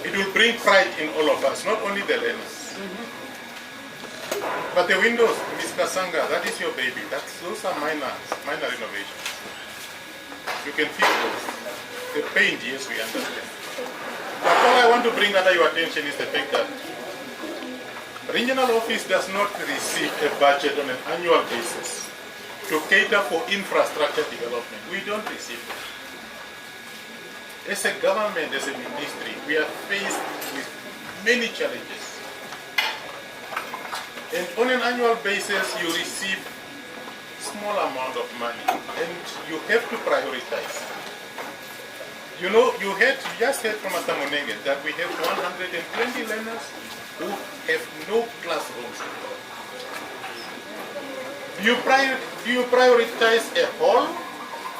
It will bring pride in all of us, not only the learners. But the windows, Ms. Kasanga, that is your baby. Those are minor renovations. You can fix those. The paint, yes, we understand. But all I want to bring under your attention is the fact that regional office does not receive a budget on an annual basis to cater for infrastructure development. We don't receive it. As a government, as a ministry, we are faced with many challenges. And on an annual basis, you receive small amount of money, and you have to prioritize. You know, you just heard from Mr. Monenge that we have 120 learners who have no classrooms. Do you prioritize a hall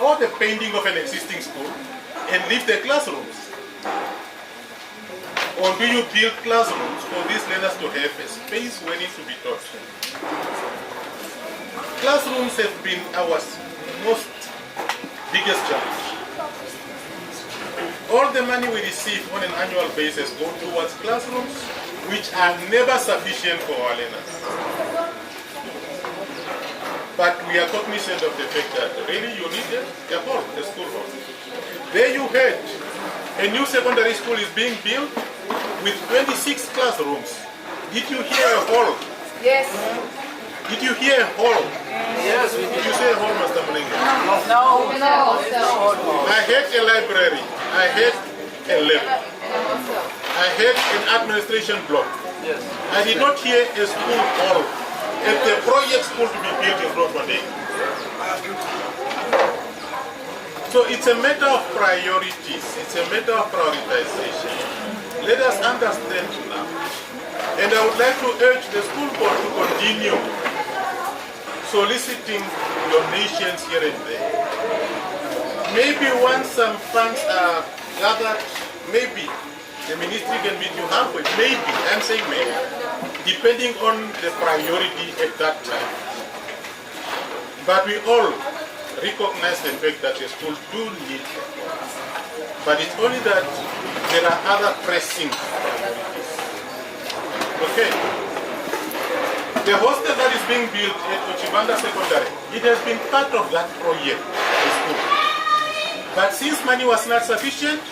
or the painting of an existing school and leave the classrooms? Or do you build classrooms for these learners to have a space where it to be taught? Classrooms have been our most biggest challenge. All the money we receive on an annual basis go towards classrooms, which are never sufficient for our learners. But we are cognizant of the fact that really you need a hall, a school hall. There you heard, a new secondary school is being built with 26 classrooms. Did you hear a hall? Yes. Did you hear a hall? Yes, we did. You say a hall, Master Monenge? No. I had a library. I had a lab. I had an administration block. Yes. I did not hear a school hall. At the project school to be built in Fridrich. So it's a matter of priorities. It's a matter of prioritization. Let us understand now. And I would like to urge the school board to continue soliciting donations here and there. Maybe once some funds are gathered, maybe the ministry can meet you halfway. Maybe, I'm saying maybe, depending on the priority at that time. But we all recognize the fact that the school do need it. But it's only that there are other pressing priorities. Okay. The hostel that is being built at Ochibanda Secondary, it has been part of that project, the school. But since money was not sufficient,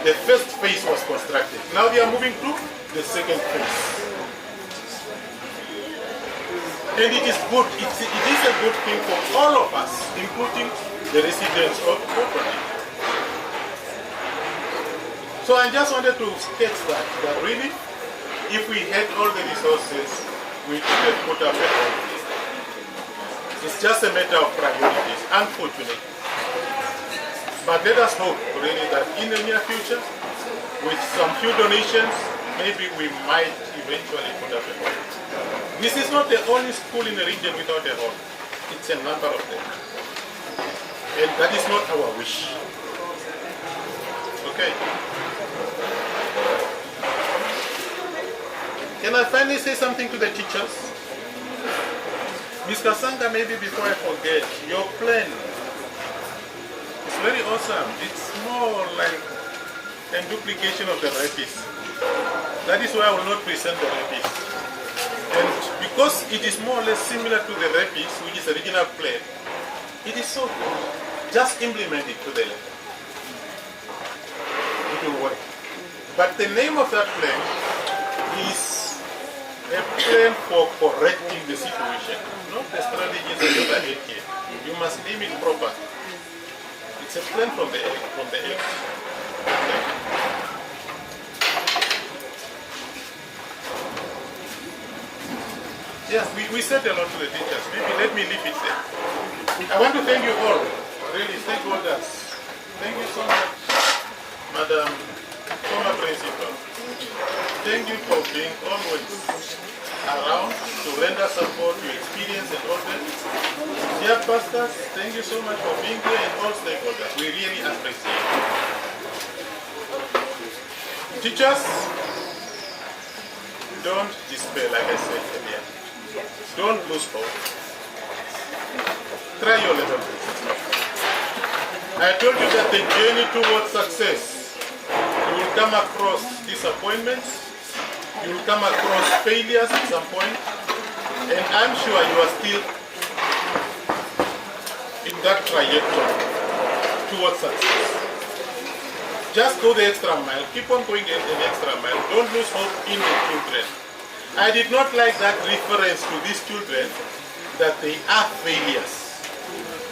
the first phase was constructed. Now they are moving to the second phase. And it is good, it is a good thing for all of us, including the residents of property. So I just wanted to sketch that really, if we had all the resources, we could have put up a whole list. It's just a matter of priorities, unfortunately. But let us hope really that in the near future, with some few donations, maybe we might eventually put up a hall. This is not the only school in the region without a hall. It's a number of them. And that is not our wish. Okay. Can I finally say something to the teachers? Ms. Kasanga, maybe before I forget, your plan is very awesome. It's more like a duplication of the rapis. That is why I will not present the rapis. And because it is more or less similar to the rapis, which is the original plan, it is so good. Just implement it to the letter. It will work. But the name of that plan is a plan for correcting the situation, not the strategies that you have here. You must name it properly. It's a plan from the end. Okay. Yeah, we said a lot to the teachers. Maybe let me leave it there. I want to thank you all, really, stakeholders. Thank you so much, Madam former Principal. Thank you for being always around to render support, your experience and all that. Dear pastors, thank you so much for being here and all stakeholders. We really appreciate it. Teachers, don't despair, like I said earlier. Don't lose hope. Try your level best. I told you that the journey towards success, you will come across disappointments, you will come across failures at some point, and I'm sure you are still in that trajectory towards success. Just go the extra mile, keep on going the extra mile, don't lose hope in the children. I did not like that reference to these children that they are failures.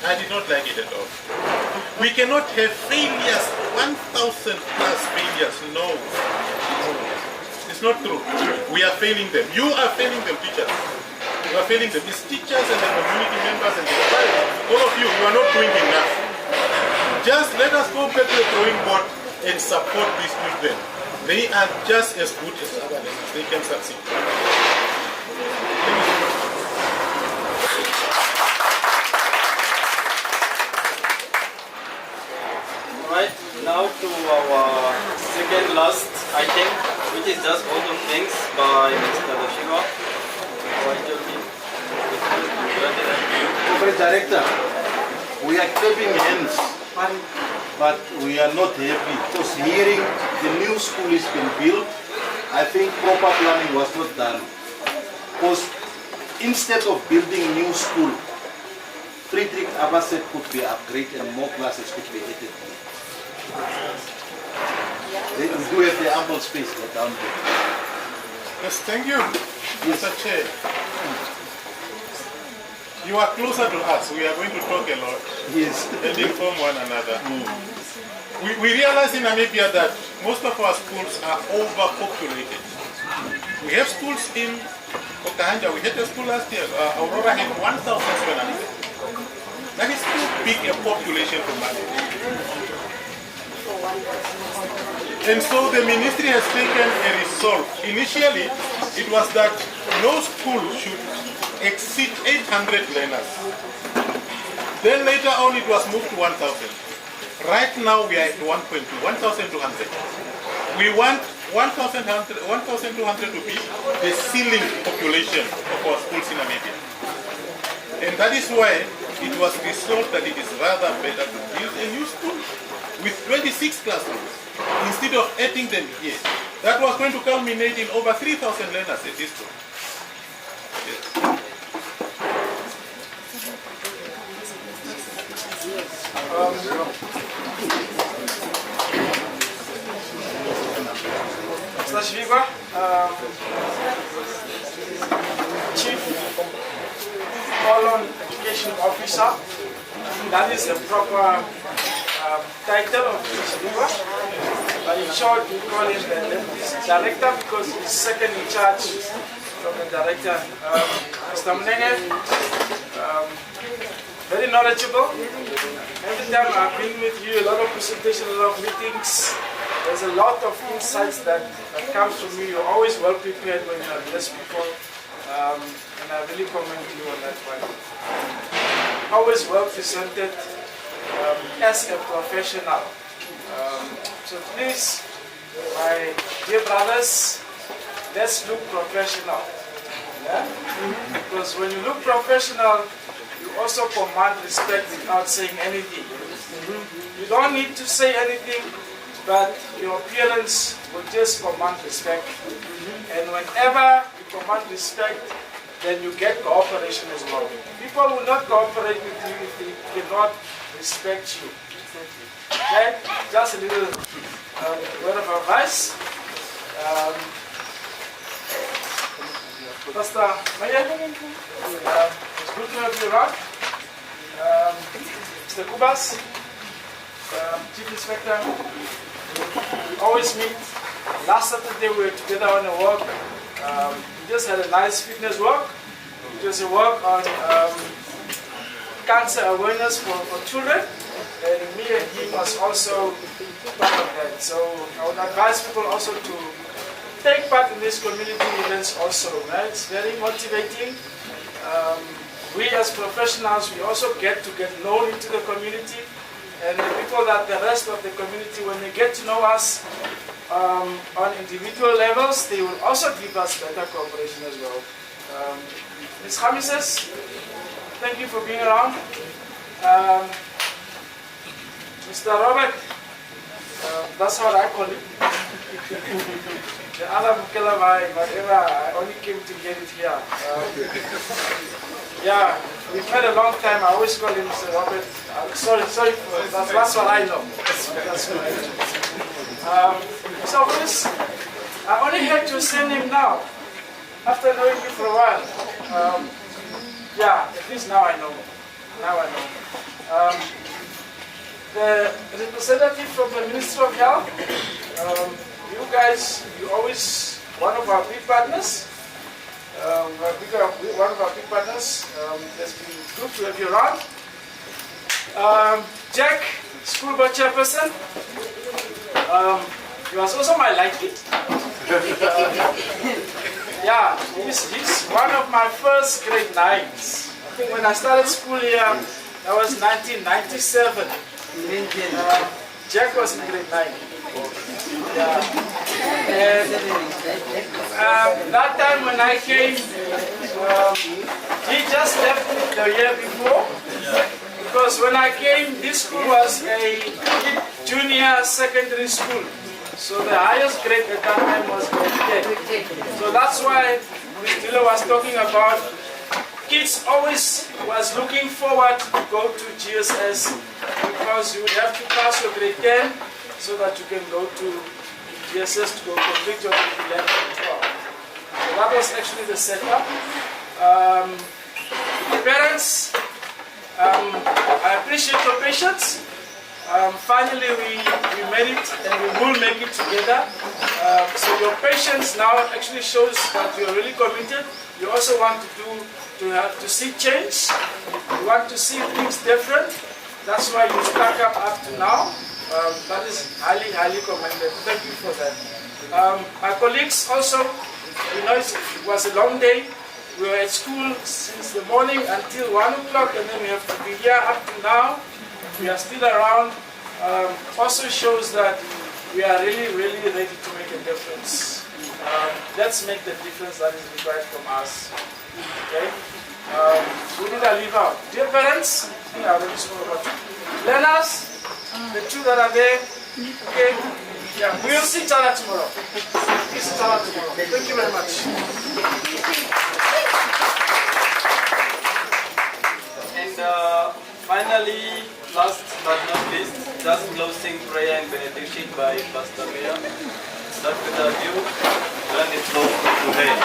I did not like it at all. We cannot have failures, 1,000 plus failures, no. It's not true. We are failing them. You are failing them, teachers. You are failing them. It's teachers and the community members and the society. All of you are not doing enough. Just let us go back to the drawing board and support these children. They are just as good as other learners. They can succeed. Right, now to our second last item, which is just vote of thanks by Mr. Doshiwa. Corporate Director, we are clapping hands, but we are not happy because hearing the new school is being built, I think proper planning was not done. Because instead of building new school, Fridrich Awaseb could be upgraded and more classes could be added. They do have the ample space down there. Yes, thank you, Mr. Chair. You are closer to us. We are going to talk a lot. Yes. And inform one another. We realize in Namibia that most of our schools are overpopulated. We have schools in Okahanja. We had a school last year. Aurora had 1,000 square meters. That is too big a population for Mali. And so the ministry has taken a resolve. Initially, it was that no school should exceed 800 learners. Then later on, it was moved to 1,000. Right now, we are at 1.2, 1,200. We want 1,200 to be the ceiling population of our schools in Namibia. And that is why it was resolved that it is rather better to build a new school with 26 classrooms instead of adding them here. That was going to culminate in over 3,000 learners at this school. Yes. Mr. Shiva, Chief Colon Education Officer, that is the proper title of Shiva. But in short, we call him the director because he's second in charge from the director. Mr. Munenge, very knowledgeable. Every time I've been with you, a lot of presentations, a lot of meetings. There's a lot of insights that comes from you. You're always well prepared when you address people. And I really commend you on that one. Always well presented as a professional. So please, my dear brothers, let's look professional. Yeah? Because when you look professional, you also command respect without saying anything. You don't need to say anything, but your appearance will just command respect. And whenever you command respect, then you get cooperation as well. People will not cooperate with you if they cannot respect you. Okay? Just a little word of advice. Pastor Maya, it's good to have you around. Mr. Kubas, Chief Inspector, we always meet. Last Saturday we were together on a walk. We just had a nice fitness walk. It was a walk on cancer awareness for children. And me and him was also part of that. So I would advise people also to take part in these community events also. Right? It's very motivating. We as professionals, we also get to get known into the community. And the people that the rest of the community, when they get to know us on individual levels, they will also give us better cooperation as well. Ms. Khamises, thank you for being around. Mr. Robert, that's what I call it. The other Mukelavai, whatever, I only came to get it here. Yeah, we've had a long time. I always call him Mr. Robert. Sorry for that. That's what I know. That's what I know. So this, I only heard your surname now, after knowing you for a while. Yeah, at least now I know. Now I know. The representative from the Ministry of Health, you guys, you're always one of our big partners. One of our big partners. It's been good to have you around. Jack, school board chairperson. He was also my liking. Yeah, he's one of my first grade 9s. I think when I started school here, that was 1997. Jack was in grade 9. Yeah. And that time when I came, he just left the year before. Because when I came, this school was a junior secondary school. So the highest grade at that time was grade 10. So that's why Ms. Dilo was talking about kids always was looking forward to go to GSS because you would have to pass your grade 10 so that you can go to GSS to go complete your grade 11 and 12. So that was actually the setup. Parents, I appreciate your patience. Finally, we made it and we will make it together. So your patience now actually shows that you're really committed. You also want to see change. You want to see things different. That's why you stuck up to now. That is highly, highly commended. Thank you for that. My colleagues also, you know, it was a long day. We were at school since the morning until 1 o'clock, and then we have to be here up to now. We are still around. Also shows that we are really, really ready to make a difference. Let's make the difference that is required from us. Okay? Who did I leave out? Dear parents, I think I already spoke about you. Learners, the two that are there. Okay? Yeah, we will see each other tomorrow. We'll see each other tomorrow. Thank you very much. And finally, last but not least, just closing prayer and benediction by Pastor Mia. That without you, then it flows to hell.